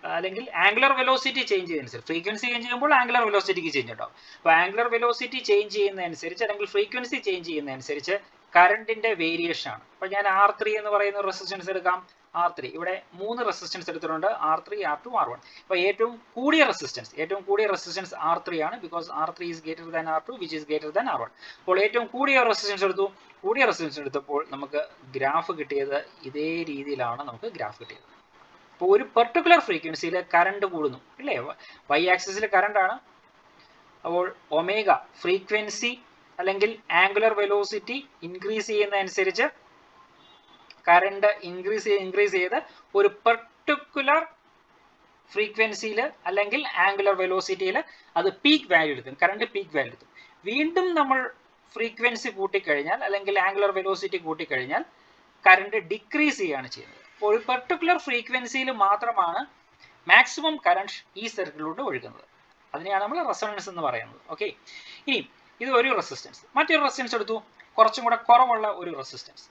അല്ലെങ്കിൽ angular velocity change ചെയ്യുന്നതനുസരിച്ച്, frequency change ചെയ്യുമ്പോൾ ആംഗുലർ വെലോസിറ്റിക്ക് ചേഞ്ച് ഉണ്ടാവും. അപ്പോൾ ആംഗുലർ വെലോസിറ്റി ചേഞ്ച് ചെയ്യുന്നതനുസരിച്ച് അല്ലെങ്കിൽ ഫ്രീക്വൻസി ചേഞ്ച് ചെയ്യുന്നതനുസരിച്ച് കറണ്ടിന്റെ വേരിയേഷൻ ആണ്. അപ്പോൾ ഞാൻ R3 എന്ന് പറയുന്ന റെസിസ്റ്റൻസ് എടുക്കാം. R3 ഇവിടെ 3 റെസിസ്റ്റൻസ് എടുത്തിട്ടുണ്ട്, R3, R2, R1. അപ്പോൾ ഏറ്റവും കൂടിയ റെസിസ്റ്റൻസ് R3 ആണ്, because R3 is greater than R2 which is greater than R1. അപ്പോൾ ഏറ്റവും കൂടിയ റെസിസ്റ്റൻസ് എടുത്തപ്പോൾ നമുക്ക് ഗ്രാഫ് കിട്ടിയത് ഇതേ രീതിയിലാണ് നമുക്ക് ഗ്രാഫ് കിട്ടിയത്. അപ്പോൾ ഒരു പെർട്ടിക്കുലർ ഫ്രീക്വൻസിയിൽ കറണ്ട് കൂടുന്നു അല്ലേ, y ആക്സിസിൽ കറണ്ട് ആണ്. അപ്പോൾ ഒമേഗ ഫ്രീക്വൻസി അല്ലെങ്കിൽ ആംഗുലർ വെലോസിറ്റി ഇൻക്രീസ് ചെയ്യുന്നതനുസരിച്ച് കറണ്ട് ഇൻക്രീസ് ചെയ്ത് ഒരു പെർട്ടിക്കുലർ ഫ്രീക്വൻസിയിൽ അല്ലെങ്കിൽ ആംഗുലർ വെലോസിറ്റിയിൽ അത് പീക്ക് വാല്യൂ എടുക്കും, കറണ്ട് പീക്ക് വാല്യൂ എടുക്കും. വീണ്ടും നമ്മൾ ഫ്രീക്വൻസി കൂട്ടിക്കഴിഞ്ഞാൽ അല്ലെങ്കിൽ ആംഗുലർ വെലോസിറ്റി കൂട്ടിക്കഴിഞ്ഞാൽ കറണ്ട് ഡിക്രീസ് ചെയ്യുകയാണ് ചെയ്യുന്നത്. അപ്പോൾ ഒരു പെർട്ടിക്കുലർ ഫ്രീക്വൻസിയിൽ മാത്രമാണ് മാക്സിമം കറണ്ട് ഈ സർക്യൂട്ടിലൂടെ ഒഴുകുന്നത്. അതിനെയാണ് നമ്മൾ റെസൊണൻസ് എന്ന് പറയുന്നത്. ഓക്കെ, ഇനി ഇത് ഒരു റെസിസ്റ്റൻസ്. മറ്റൊരു റെസിസ്റ്റൻസ് എടുത്തു, കുറച്ചും കൂടെ കുറവുള്ള ഒരു റെസിസ്റ്റൻസ്.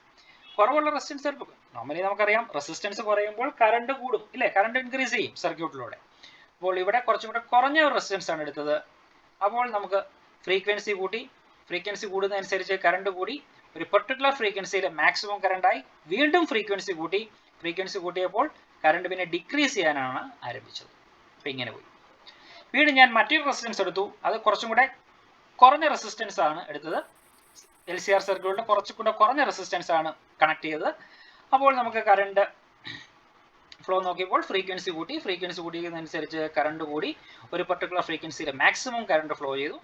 എടുക്കും. നോർമലി നമുക്കറിയാം റെസിസ്റ്റൻസ് കുറയുമ്പോൾ കറണ്ട് കൂടും ഇല്ലേ, കറണ്ട് ഇൻക്രീസ് ചെയ്യും സർക്യൂട്ടിലൂടെ. അപ്പോൾ ഇവിടെ കുറച്ചും കൂടെ കുറഞ്ഞ ഒരു റെസിസ്റ്റൻസ് ആണ് എടുത്തത്. അപ്പോൾ നമുക്ക് ഫ്രീക്വൻസി കൂടുന്നതനുസരിച്ച് കറണ്ട് കൂടി, ഒരു പെർട്ടിക്കുലർ ഫ്രീക്വൻസിയിൽ മാക്സിമം കറണ്ടായി. വീണ്ടും ഫ്രീക്വൻസി കൂട്ടിയപ്പോൾ കറണ്ട് പിന്നെ ഡിക്രീസ് ചെയ്യാനാണ് ആരംഭിച്ചത്. അപ്പോൾ ഇങ്ങനെ പോയി. വീണ്ടും ഞാൻ മറ്റൊരു റെസിസ്റ്റൻസ് എടുത്തു, അത് കുറച്ചും കൂടെ കുറഞ്ഞ റെസിസ്റ്റൻസ് ആണ് എടുത്തത്. LCR സർക്യൂട്ടിൽ കുറച്ചും കൂടെ കുറഞ്ഞ റെസിസ്റ്റൻസ് ആണ് കണക്ട് ചെയ്തത്. അപ്പോൾ നമുക്ക് കറണ്ട് ഫ്ലോ നോക്കിയപ്പോൾ ഫ്രീക്വൻസി കൂട്ടിയതനുസരിച്ച് കറണ്ട് കൂടി, ഒരു പെർട്ടിക്കുലർ ഫ്രീക്വൻസിയിൽ മാക്സിമം കറണ്ട് ഫ്ലോ ചെയ്തു.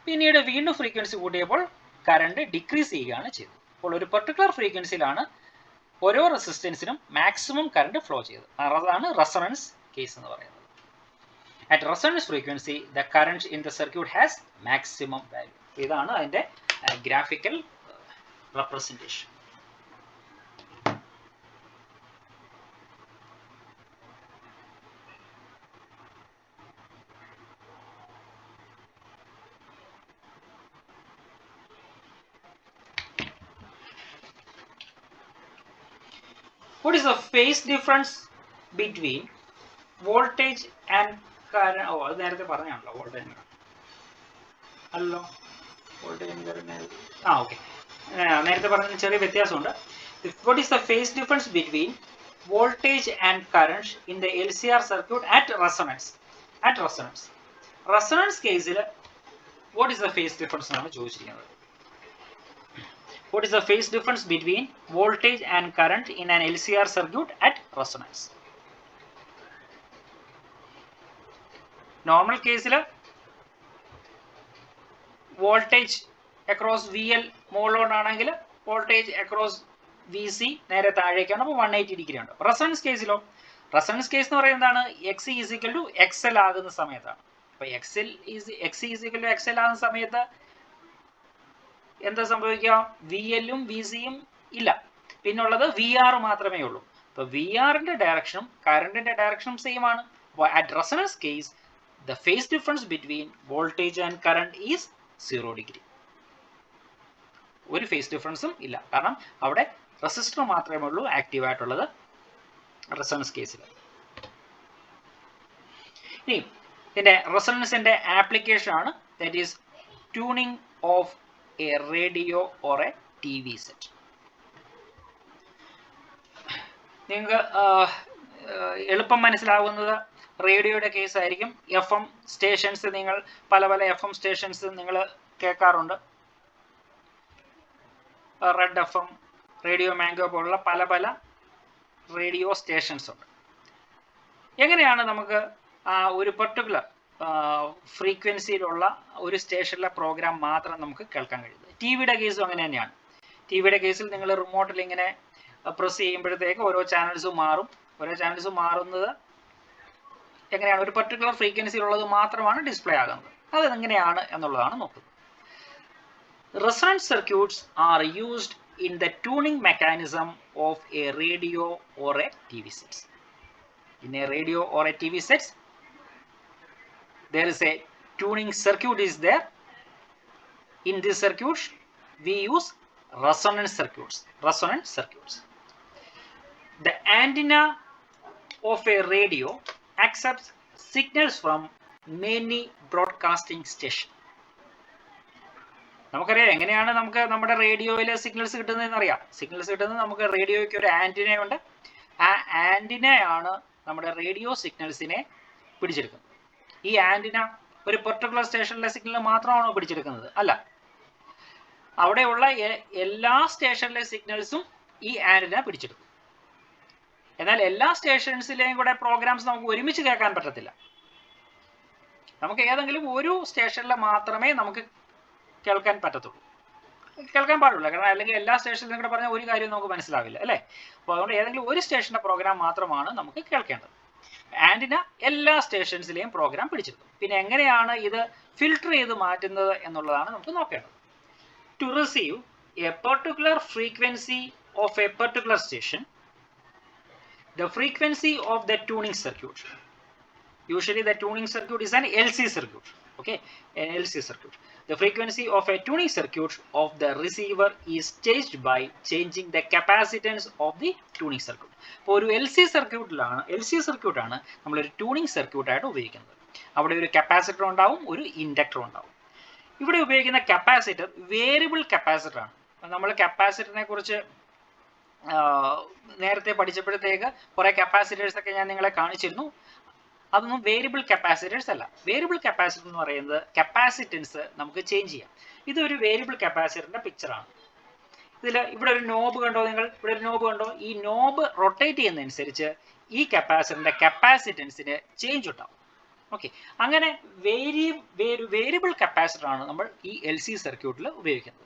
പിന്നീട് വീണ്ടും ഫ്രീക്വൻസി കൂട്ടിയപ്പോൾ കറണ്ട് ഡിക്രീസ് ചെയ്യുകയാണ് ചെയ്തത്. അപ്പോൾ ഒരു പെർട്ടിക്കുലർ ഫ്രീക്വൻസിയിലാണ് ഓരോ റെസിസ്റ്റൻസിനും മാക്സിമം കറണ്ട് ഫ്ലോ ചെയ്തത്. അതാണ് റെസൊണൻസ് കേസ് എന്ന് പറയുന്നത്. At resonance frequency, the current in the circuit has maximum value. ഇതാണ് അതിന്റെ graphical representation. What is the phase difference between voltage and current? Oh, അത് നേരത്തെ പറഞ്ഞാണല്ലോ വോൾട്ടേജ് അല്ലോ, ഓക്കെ, നേരത്തെ പറഞ്ഞതിന് ചെറിയ വ്യത്യാസമുണ്ട്. What is the phase difference between voltage and current in the LCR circuit at resonance? Resonance കേസിൽ what is the phase difference എന്നാണ് ചോദിച്ചിരിക്കുന്നത്. What is the phase difference between voltage and current in an LCR circuit at resonance? Normal കേസിൽ voltage across VL മുകളിലോട്ട് ആണെങ്കിൽ voltage across VC നേരെ താഴേക്കാണ്, അപ്പോൾ 180 degree ഉണ്ട്. Resonance കേസിലോ, resonance case എന്ന് പറയുന്നത് എന്താണ്, XC = XL ആകുന്ന സമയത്താണ്. അപ്പോൾ XC = XL ആകുന്ന സമയത്ത് എന്താ സംഭവിക്കുക, VL-ഉം VC-യും ഇല്ല, പിന്നുള്ളത് VR മാത്രമേ ഉള്ളൂ. അപ്പോൾ VRന്റെ ഡയറക്ഷനും കറണ്ടിന്റെ ഡയറക്ഷനും സെയിം ആണ്. അപ്പോൾ at resonance case the phase difference between voltage and current is 0 degree. ഒരു ഫേസ് ഡിഫറൻസും ഇല്ല, കാരണം അവിടെ റെസിസ്റ്റർ മാത്രമേ ഉള്ളൂ ആക്റ്റീവ് ആയിട്ടുള്ളത് റെസൊണൻസ് കേസിൽ. ഇനി ഇതിന്റെ റെസൊണൻസിന്റെ ആപ്ലിക്കേഷൻ ആണ്, that is tuning of A radio or A TV set. നിങ്ങൾക്ക് എളുപ്പം മനസ്സിലാവുന്നത് റേഡിയോയുടെ കേസ് ആയിരിക്കും. FM സ്റ്റേഷൻസ്, നിങ്ങൾ പല FM സ്റ്റേഷൻസ് നിങ്ങൾ കേൾക്കാറുണ്ട്. റെഡ് FM, റേഡിയോ മാംഗോ പോലുള്ള പല റേഡിയോ സ്റ്റേഷൻസ് ഉണ്ട്. എങ്ങനെയാണ് നമുക്ക് ഒരു പെർട്ടിക്കുലർ ഫ്രീക്വൻസിയിലുള്ള ഒരു സ്റ്റേഷനിലെ പ്രോഗ്രാം മാത്രം നമുക്ക് കേൾക്കാൻ കഴിയുന്നത്. ടി വിയുടെ കേസും അങ്ങനെ തന്നെയാണ്. ടി വിയുടെ കേസിൽ നിങ്ങൾ റിമോട്ടിൽ ഇങ്ങനെ പ്രസ് ചെയ്യുമ്പോഴത്തേക്ക് ഓരോ ചാനൽസും മാറും. ഓരോ ചാനൽസും മാറുന്നത് എങ്ങനെയാണ്? ഒരു പെർട്ടിക്കുലർ ഫ്രീക്വൻസിയിലുള്ളത് മാത്രമാണ് ഡിസ്പ്ലേ ആകുന്നത്. അത് എങ്ങനെയാണ് എന്നുള്ളതാണ് നോക്കുന്നത്. Resonance circuits are used in the tuning mechanism of a radio or a TV set. In a radio or a TV set, there is a tuning circuit is there. In this circuit, we use resonance circuits. Resonance circuits. The antenna of a radio accepts signals from many broadcasting stations. നമുക്കറിയാം എങ്ങനെയാണ് നമുക്ക് നമ്മുടെ റേഡിയോയിലെ signals കിട്ടുന്നതെന്ന് അറിയാം. Signals കിട്ടുന്നത് നമുക്ക് റേഡിയോയ്ക്ക് ഒരു ആന്റിനയുണ്ട്. ആ ആന്റിനയാണ് നമ്മുടെ റേഡിയോ സിഗ്നൽസിനെ പിടിച്ചെടുക്കുന്നത്. ഈ ആന്റിന ഒരു പെർട്ടിക്കുലർ സ്റ്റേഷനിലെ സിഗ്നൽ മാത്രമാണോ പിടിച്ചെടുക്കുന്നത്? അല്ല. അവിടെയുള്ള എല്ലാ സ്റ്റേഷനിലെ സിഗ്നൽസും ഈ ആന്റിന പിടിച്ചെടുക്കും. എന്നാൽ എല്ലാ സ്റ്റേഷൻസിലെയും കൂടെ പ്രോഗ്രാംസ് നമുക്ക് ഒരുമിച്ച് കേൾക്കാൻ പറ്റത്തില്ല. നമുക്ക് ഏതെങ്കിലും ഒരു സ്റ്റേഷനിലെ മാത്രമേ നമുക്ക് കേൾക്കാൻ പറ്റത്തുള്ളൂ, കേൾക്കാൻ പാടുള്ളൂ. കാരണം അല്ലെങ്കിൽ എല്ലാ സ്റ്റേഷനിലും കൂടെ പറഞ്ഞാൽ ഒരു കാര്യം നമുക്ക് മനസ്സിലാവില്ല, അല്ലേ? അപ്പോൾ അതുകൊണ്ട് ഏതെങ്കിലും ഒരു സ്റ്റേഷന്റെ പ്രോഗ്രാം മാത്രമാണ് നമുക്ക് കേൾക്കേണ്ടത്. ആന്റിന എല്ലാ സ്റ്റേഷൻസിലെയും പ്രോഗ്രാം പിടിച്ചെടുക്കും. പിന്നെ എങ്ങനെയാണ് ഇത് ഫിൽട്ടർ ചെയ്ത് മാറ്റുന്നത് എന്നുള്ളതാണ് നമുക്ക് നോക്കേണ്ടത്. To receive a particular frequency of a particular station, the frequency of the tuning circuit, usually the tuning circuit is an LC circuit, okay, an LC circuit. The frequency of a tuning circuit of the receiver is changed by changing the capacitance of the tuning circuit. അപ്പോൾ ഒരു LC circuit ആണ് നമ്മൾ ഒരു tuning circuit ആയിട്ട് ഉപയോഗിക്കുന്നത്. അവിടെ ഒരു capacitor ഉണ്ടാവും, ഒരു ഇൻഡക്ടർ ഉണ്ടാവും. ഇവിടെ ഉപയോഗിക്കുന്ന കപ്പാസിറ്റർ വേരിയബിൾ കപ്പാസിറ്റർ ആണ്. നമ്മൾ കപ്പാസിറ്ററിനെ കുറിച്ച് നേരത്തെ പഠിച്ചപ്പോഴത്തേക്ക് കുറെ കപ്പാസിറ്റേഴ്സ് ഒക്കെ ഞാൻ നിങ്ങളെ കാണിച്ചിരുന്നു. അതൊന്നും വേരിയബിൾ കപ്പാസിറ്റേഴ്സ് അല്ല. വേരിയബിൾ കപ്പാസിറ്റർ എന്ന് പറയുന്നത് കപ്പാസിറ്റൻസ് നമുക്ക് ചേഞ്ച് ചെയ്യാം. ഇതൊരു വേരിയബിൾ കപ്പാസിറ്ററിന്റെ പിക്ചറാണ്. ഇവിടെ ഒരു നോബ് കണ്ടോ നിങ്ങൾ? ഇവിടെ ഒരു നോബ് കണ്ടോ? ഈ നോബ് റൊട്ടേറ്റ് ചെയ്യുന്നതനുസരിച്ച് ഈ കപ്പാസിറ്ററിന്റെ കപ്പാസിറ്റൻസിന് ചേഞ്ച് ഉണ്ടാവും. ഓക്കെ, അങ്ങനെ വേരിയബിൾ കപ്പാസിറ്റർ ആണ് നമ്മൾ ഈ LC സർക്യൂട്ടിൽ ഉപയോഗിക്കുന്നത്.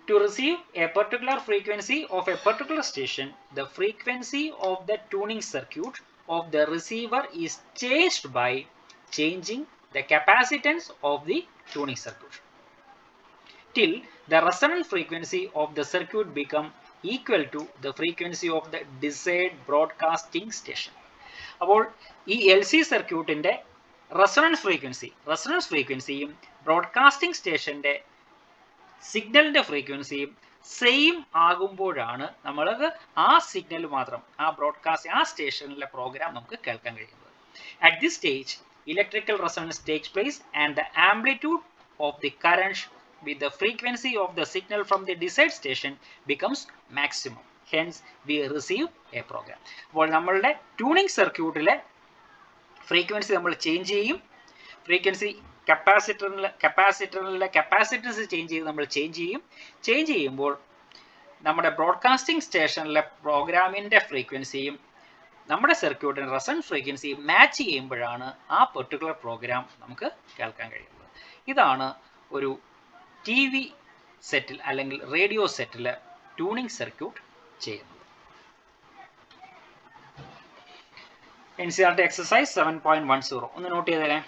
To receive a particular frequency of a particular station, the frequency of the tuning circuit of the receiver is changed by changing the capacitance of the tuning circuit till the resonant frequency of the circuit become equal to the frequency of the desired broadcasting station. അപ്പോൾ ഈ LC സർക്യൂട്ടിന്റെ resonance ഫ്രീക്വൻസിയും broadcasting സ്റ്റേഷന്റെ സിഗ്നലിന്റെ ഫ്രീക്വൻസിയും same ആകുമ്പോഴാണ് നമ്മൾക്ക് ആ സിഗ്നൽ മാത്രം, ആ ബ്രോഡ്കാസ്റ്റ്, ആ സ്റ്റേഷനിലെ പ്രോഗ്രാം നമുക്ക് കേൾക്കാൻ കഴിയുന്നത്. At this stage, electrical resonance takes place and the amplitude of the current with the frequency of the signal from the desired station becomes maximum. Hence, we receive a program. അപ്പോൾ നമ്മളുടെ tuning സർക്യൂട്ടിലെ frequency നമ്മൾ change ചെയ്യും. Frequency കപ്പാസിറ്ററിലെ capacitance change ചെയ്യുമ്പോൾ നമ്മുടെ broadcasting സ്റ്റേഷനിലെ പ്രോഗ്രാമിൻ്റെ ഫ്രീക്വൻസിയും നമ്മുടെ സർക്യൂട്ടിൻ്റെ റെസൊണൻസ് ഫ്രീക്വൻസിയും മാച്ച് ചെയ്യുമ്പോഴാണ് ആ പെർട്ടിക്കുലർ പ്രോഗ്രാം നമുക്ക് കേൾക്കാൻ കഴിയുന്നത്. ഇതാണ് ഒരു TV സെറ്റിൽ അല്ലെങ്കിൽ റേഡിയോ സെറ്റിൽ ട്യൂണിംഗ് സർക്യൂട്ട് ചെയ്യുന്നത്. NCERT എക്സസൈസ് 7.10 ഒന്ന് not ചെയ്തേലേ.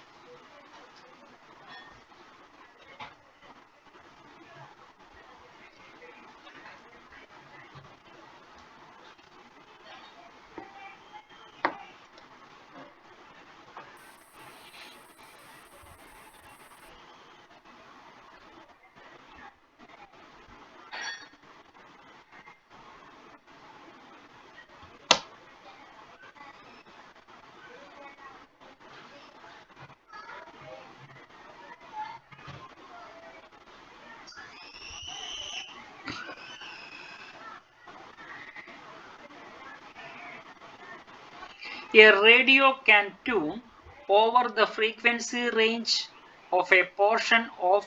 A radio can tune over the frequency range of a portion of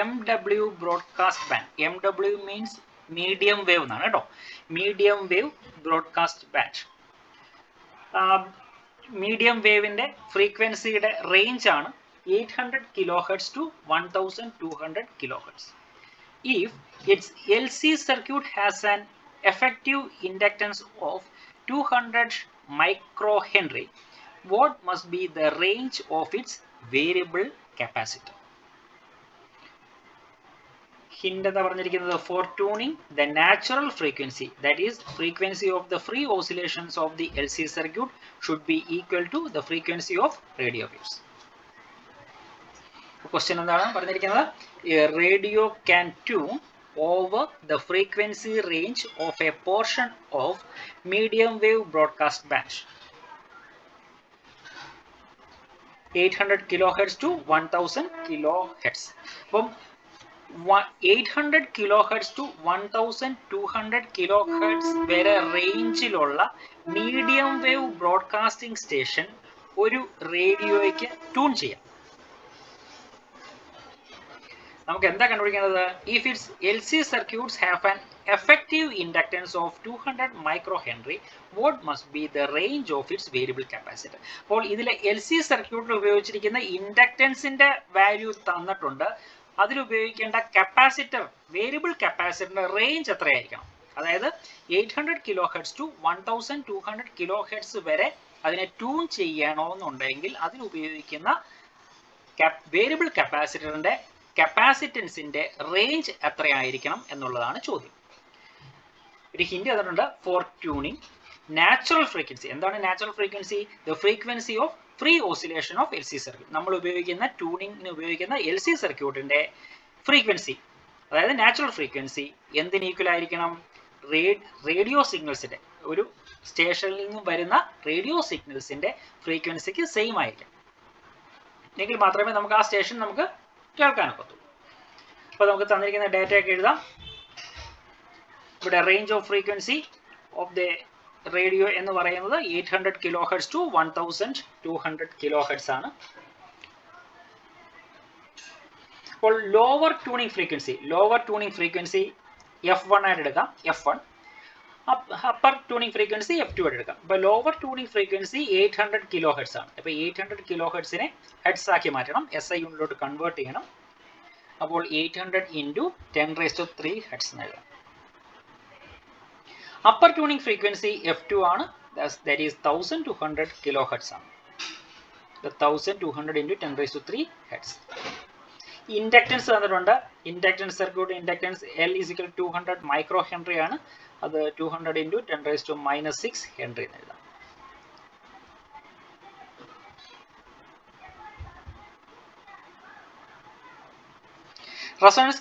MW broadcast band. MW means medium wave എന്നാണ് കേട്ടോ. Medium wave broadcast band. Medium വേവിൻ്റെ ഫ്രീക്വൻസിയുടെ range ആണ് 800 kilohertz to 1200 kilohertz. If its LC circuit has an effective inductance of 200 microhenry, what must be the range of its variable capacitor? Hint എന്താ പറഞ്ഞിരിക്കുന്നത്? For tuning the natural frequency, that is frequency of the free oscillations of the LC circuit should be equal to the frequency of radio waves. Question എന്താണ് പറഞ്ഞിരിക്കുന്നത്? A radio can tune over the frequency range of a portion of medium wave broadcast band 800 kilohertz to 1000 kilohertz. അപ്പം 800 kilohertz to 1200 kilohertz വരെ റേഞ്ചിലുള്ള medium wave broadcasting station ഒരു റേഡിയോയ്ക്ക് tune ചെയ്യാം. നമുക്ക് എന്താ കണ്ടുപിടിക്കേണ്ടത്? If its LC circuits have an effective inductance of 200 microhenry, what must be the range of its variable capacitor? അപ്പോൾ ഇതിലെ LC സർക്യൂട്ടിൽ ഉപയോഗിച്ചിരിക്കുന്ന ഇൻഡക്റ്റൻസിന്റെ വാല്യൂ തന്നിട്ടുണ്ട്. അതിൽ ഉപയോഗിക്കേണ്ട കപ്പാസിറ്റർ, വേരിയബിൾ കപ്പാസിറ്ററിന്റെ റേഞ്ച് എത്രയായിരിക്കണം? അതായത് 800 കിലോഹെർട്സ് ടു 1200 കിലോഹെർട്സ് വരെ അതിനെ ട്യൂൺ ചെയ്യണമെന്നുണ്ടെങ്കിൽ അതിൽ ഉപയോഗിക്കുന്ന വേരിയബിൾ കപ്പാസിറ്ററിന്റെ കപ്പാസിറ്റൻസിന്റെ റേഞ്ച് എത്രയായിരിക്കണം എന്നുള്ളതാണ് ചോദ്യം. ഒരു ഹിന്റ് തന്നിട്ടുണ്ട്. For tuning natural frequency. എന്താണ് natural frequency? The frequency of free oscillation of L C circuit. നമ്മൾ ഉപയോഗിക്കുന്ന ട്യൂണിങ്ങിന് ഉപയോഗിക്കുന്ന എൽ സി സർക്യൂട്ടിന്റെ ഫ്രീക്വൻസി, അതായത് നാച്ചുറൽ ഫ്രീക്വൻസി എന്തിന് ഈക്വൽ ആയിരിക്കണം? റേഡിയോ സിഗ്നൽസിന്റെ, ഒരു സ്റ്റേഷനിൽ നിന്നും വരുന്ന റേഡിയോ സിഗ്നൽസിന്റെ ഫ്രീക്വൻസിക്ക് സെയിം ആയിരിക്കും. എങ്കിൽ മാത്രമേ നമുക്ക് ആ സ്റ്റേഷൻ നമുക്ക് കേൾക്കാനൊക്കത്തുള്ളൂ. അപ്പോൾ നമുക്ക് തന്നിരിക്കുന്ന ഡാറ്റ ഒക്കെ എഴുതാം. ഇവിടെ range of frequency of the radio എന്ന് പറയുന്നത് 800 കിലോഹെർട്സ് ടു 1200 കിലോഹെർട്സ് ആണ്. അപ്പോൾ ലോവർ ട്യൂണിംഗ് ഫ്രീക്വൻസി F1 ആയിട്ട് എടുക്കാം. F1. Upper tuning frequency F2 ആയിട്ട് എടുക്കാം. അപ്പോൾ ലോവർ ട്യൂണിംഗ് ഫ്രീക്വൻസി 800 കിലോഹെർട്സ് ആണ്. അപ്പോൾ 800 കിലോഹെർട്സിനെ ഹെഡ്സ് ആക്കി മാറ്റണം, SI യൂണിറ്റിലോട്ട് കൺവേർട്ട് ചെയ്യണം. അപ്പോൾ 800 ഇൻറ്റു 10⁻³ ഹെഡ്സ് എന്ന് എഴുതാം. അപ്പർ ട്യൂണിംഗ് ഫ്രീക്വൻസി F2 ആണ്, ദാറ്റ് ഈസ് 1200 കിലോഹെർട്സ് ആണ്. 1200 ഇൻറ്റു 10⁻³ ഹെഡ്സ്. ഇൻഡക്റ്റൻസ് തന്നിട്ടുണ്ട്. Inductance circuit inductance L = 200 micro Henry ആണ്. അത് 200 ഇൻറ്റു 10⁻⁻6 ഹെൻറി എന്ന് എഴുതാം. റെസൊണൻസ്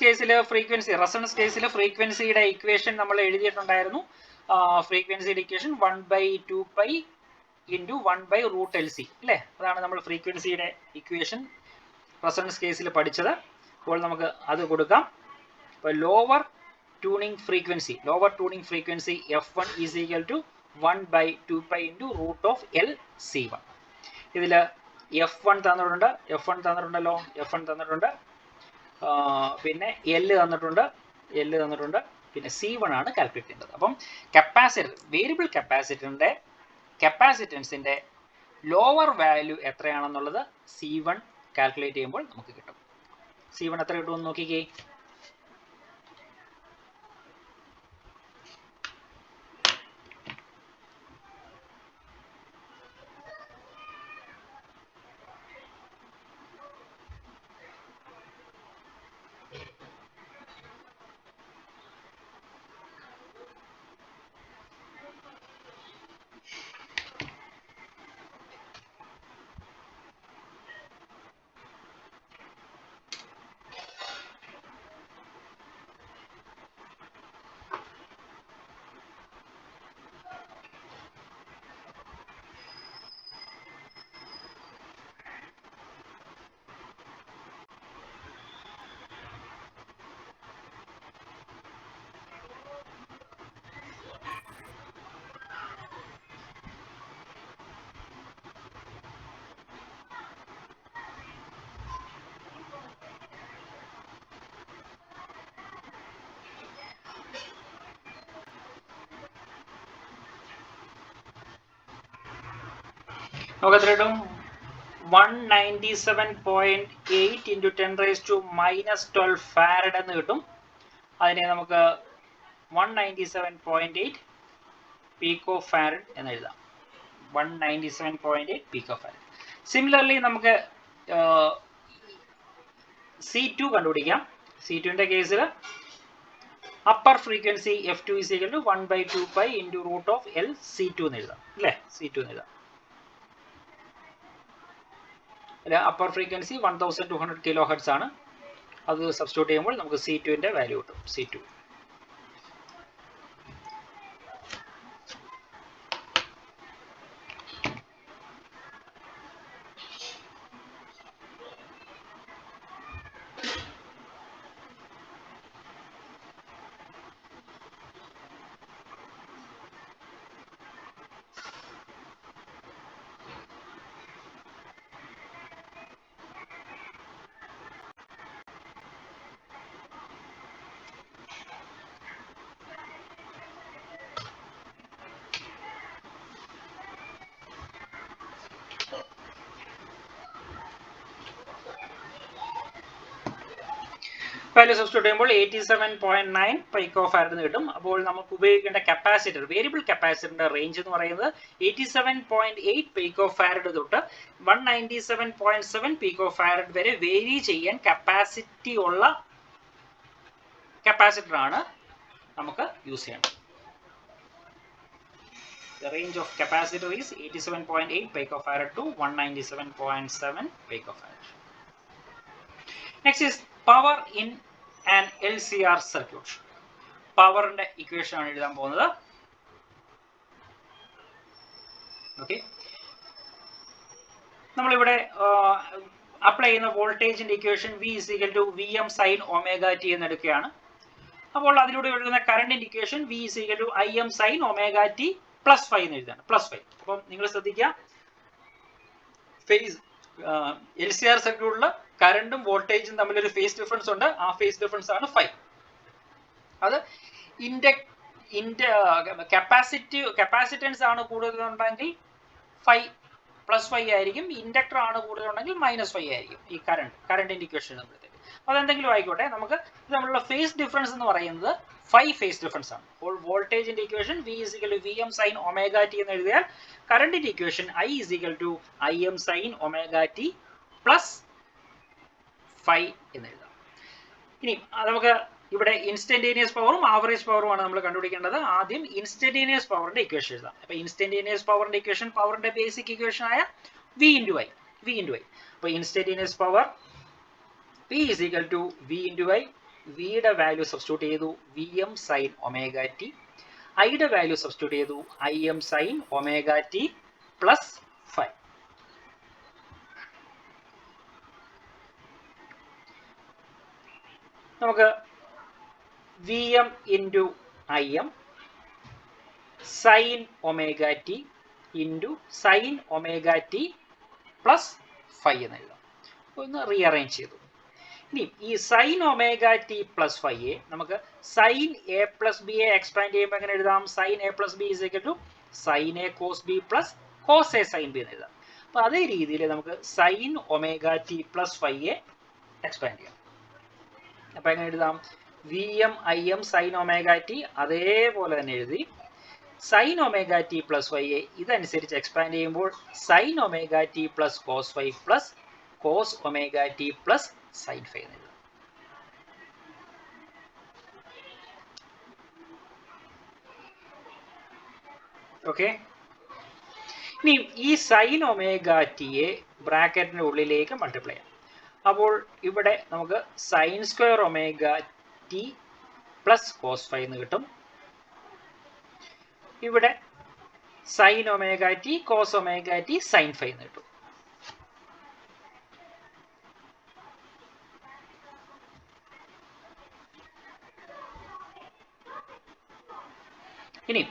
കേസിൽ ഫ്രീക്വൻസിയുടെ ഇക്വേഷൻ നമ്മൾ എഴുതിയിട്ടുണ്ടായിരുന്നു. ഫ്രീക്വൻസിയുടെ ഇക്വേഷൻ 1/2π ഇൻറ്റു 1/√LC അല്ലേ? അതാണ് നമ്മൾ ഫ്രീക്വൻസിയുടെ ഇക്വേഷൻ റെസൊണൻസ് കേസിൽ പഠിച്ചത്. അപ്പോൾ നമുക്ക് അത് കൊടുക്കാം. അപ്പോൾ lower tuning frequency F1 = 1/2π into √LC1. ഇതിൽ F1 തന്നിട്ടുണ്ടല്ലോ. F1 തന്നിട്ടുണ്ട്. പിന്നെ L തന്നിട്ടുണ്ട്. പിന്നെ C1 ആണ് കാൽക്കുലേറ്റ് ചെയ്യേണ്ടത്. അപ്പം വേരിയബിൾ കപ്പാസിറ്റൻസിന്റെ ലോവർ വാല്യൂ എത്രയാണെന്നുള്ളത് C1 കാൽക്കുലേറ്റ് ചെയ്യുമ്പോൾ നമുക്ക് കിട്ടും. C1 എത്ര കിട്ടുമെന്ന് നോക്കിക്കേ. നമുക്ക് എത്ര കിട്ടും? 197.8 into 10⁻⁻12 ഫാരഡ് എന്ന് കിട്ടും. അതിനെ നമുക്ക് 197.8 പീക്കോ ഫാരഡ് എന്ന് എഴുതാം. 197.8 പീക്കോ ഫാരഡ്. സിമിലർലി നമുക്ക് C2 കണ്ടുപിടിക്കാം. C2ന്റെ കേസിൽ upper frequency F2 is equal to 1/2 pi into root of L C2 എന്ന് എഴുതാം അല്ലേ? C2 എന്ന് എഴുതാം. അപ്പർ ഫ്രീക്വൻസി 1200 കിലോ ഹെർട്സ് ആണ്. അത് സബ്സ്റ്റിറ്റ്യൂട്ട് ചെയ്യുമ്പോൾ നമുക്ക് C2ന്റെ വാല്യൂ കിട്ടും. C2 വാല്യൂ സബ്സ്റ്റിറ്റ്യൂട്ട് ചെയ്യുമ്പോൾ 87.9 പൈക്കോ ഫാരഡ് എന്ന് കിട്ടും. അപ്പോൾ നമുക്ക് ഉപയോഗിക്കേണ്ട കപ്പാസിറ്റർ, വേരിയബിൾ കപ്പാസിറ്ററിന്റെ റേഞ്ച് എന്ന് പറയുന്നത് 87.8 പൈക്കോ ഫാരഡ് തൊട്ട് 197.7 പൈക്കോ ഫാരഡ് വരെ വേരി ചെയ്യാൻ കപ്പാസിറ്റി ഉള്ള കപ്പാസിറ്റർ ആണ് നമുക്ക് യൂസ് ചെയ്യേണ്ടത്. The range of capacitor is 87.8 picofarad to 197.7 picofarad. Next is power in an LCR circuit. പവറിന്റെ ഇക്വേഷൻ ആണ് എഴുതാൻ പോകുന്നത്. ഓക്കെ, നമ്മളിവിടെ അപ്ലൈ ചെയ്യുന്ന വോൾട്ടേജിന്റെ equation V is equal to Vm sin omega t എന്ന് എടുക്കുകയാണ്. അപ്പോൾ അതിലൂടെ ഒഴുകുന്ന കറണ്ടിന്റെ equation V is equal to Im sin omega t plus 5 എന്ന് എഴുതാണ്. പ്ലസ് 5. അപ്പം നിങ്ങൾ ശ്രദ്ധിക്കുക, ഫേസ് LCR സർക്യൂട്ടിൽ കറണ്ടും വോൾട്ടേജും തമ്മിലൊരു ഫേസ് ഡിഫറൻസ് ഉണ്ട്. ആ ഫേസ് ഡിഫറൻസ് ആണ് 5. അത് കപ്പാസിറ്റൻസ് ആണ് കൂടുതലുണ്ടെങ്കിൽ 5 പ്ലസ് 5 ആയിരിക്കും. ഇൻഡക്ടർ ആണ് കൂടുതലുണ്ടെങ്കിൽ -5 ആയിരിക്കും. ഈ കറണ്ടിന്റെ ഇക്വേഷൻ നമ്മളത്തേക്ക് അതെന്തെങ്കിലും ആയിക്കോട്ടെ, നമുക്ക് ഇത് നമ്മളുള്ള ഫേസ് ഡിഫറൻസ് എന്ന് പറയുന്നത് 5 ഫേസ് ഡിഫറൻസ് ആണ്. അപ്പോൾ വോൾട്ടേജിന്റെ equation V is equal to Vm sin omega t എന്ന് എഴുതിയാൽ കറണ്ടിന്റെ equation I is equal to Im sin omega t plus 5 എന്ന് എഴുതാം. ഇനി നമുക്ക് ഇവിടെ ഇൻസ്റ്റന്റേനിയസ് പവറും ആവറേജ് പവറുമാണ് നമ്മൾ കണ്ടുപിടിക്കേണ്ടത്. ആദ്യം ഇൻസ്റ്റന്റേനിയസ് പവറിന്റെ ഇക്വേഷൻ എഴുതാം. അപ്പൊ ഇൻസ്റ്റന്റേനിയസ് പവറിന്റെ ഇക്വേഷൻ പവറിന്റെ ബേസിക് ഇക്വേഷൻ ആയ V into I. അപ്പൊ instantaneous power P is equal to V into I. വിയുടെ വാല്യൂ സബ്സ്റ്റിറ്റ്യൂട്ട് ചെയ്തു Vm sin omega t. ഐയുടെ വാല്യൂ സബ്സ്റ്റിറ്റ്യൂട്ട് ചെയ്തു Im sin omega t plus 5. നമുക്ക് Vm into Im sin omega t into sin omega t plus 5 എന്ന് എഴുതാം. ഒന്ന് rearrange ചെയ്തു. ഇനി ഈ സൈൻ ഒമേഗ ടി പ്ലസ് 5 നമുക്ക് sine A plus B A expand ചെയ്യുമ്പോൾ എങ്ങനെ എഴുതാം? Sine A plus B is equal to sine A cos B plus cos A sine B എന്ന് എഴുതാം. അപ്പൊ അതേ രീതിയിൽ നമുക്ക് sine omega T plus 5 expand ചെയ്യാം. അപ്പൊ എങ്ങനെ എഴുതാം? V M I M sine omega T അതേപോലെ തന്നെ എഴുതി സൈൻ ഒമേഗ ടി പ്ലസ് 5 ഇതനുസരിച്ച് എക്സ്പാൻഡ് ചെയ്യുമ്പോൾ sine omega T plus cos 5 plus cos omega T plus sine 5 എന്ന് എഴുതാം. ഓക്കെ, ഇനി ഈ സൈൻ ഒമേഗ ടിയെ ബ്രാക്കറ്റിന്റെ ഉള്ളിലേക്ക് മൾട്ടിപ്ലൈ ചെയ്യാം. അപ്പോൾ ഇവിടെ നമുക്ക് sine square omega T plus cos 5 എന്ന് കിട്ടും. ഇവിടെ sine omega T cos omega T sine 5 എന്ന് കിട്ടും. ഇനി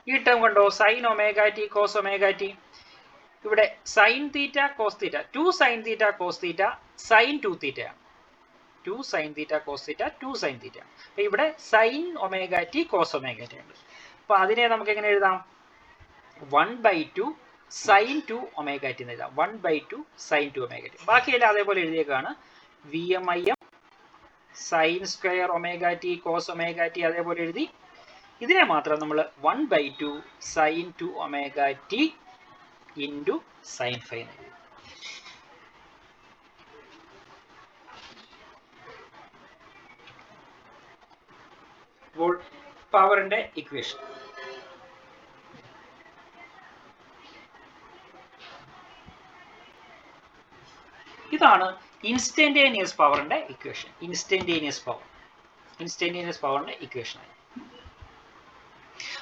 ഈ ടേം കണ്ടോ, sine omega T cos omega T. ഇവിടെ sine theta cos theta 2 sine theta cos theta sine 2 തീറ്റയാണ്. 2 sine theta cos theta 2 sine theta. അപ്പൊ ഇവിടെ sine omega T cos omega T ഉണ്ട്. അപ്പൊ അതിനെ നമുക്ക് എങ്ങനെ എഴുതാം? 1/2 സൈൻ ടു ഒമേഗ ടി എന്ന് എഴുതാം. 1/2 സൈൻ ടു ഒമേഗ ടി. ബാക്കിയെല്ലാം അതേപോലെ എഴുതിയേക്കാണ്. V M I M sine square omega T cos omega T അതേപോലെ എഴുതി. ഇതിനെ മാത്രം നമ്മൾ 1/2 sine two omega T into sine five എന്ന് എഴുതി. അപ്പോൾ പവറിന്റെ ഇക്വേഷൻ ഇതാണ് ഇൻസ്റ്റന്റേനിയസ് പവറിന്റെ ഇക്വേഷൻ. ഇൻസ്റ്റന്റേനിയസ് പവറിന്റെ ഇക്വേഷൻ.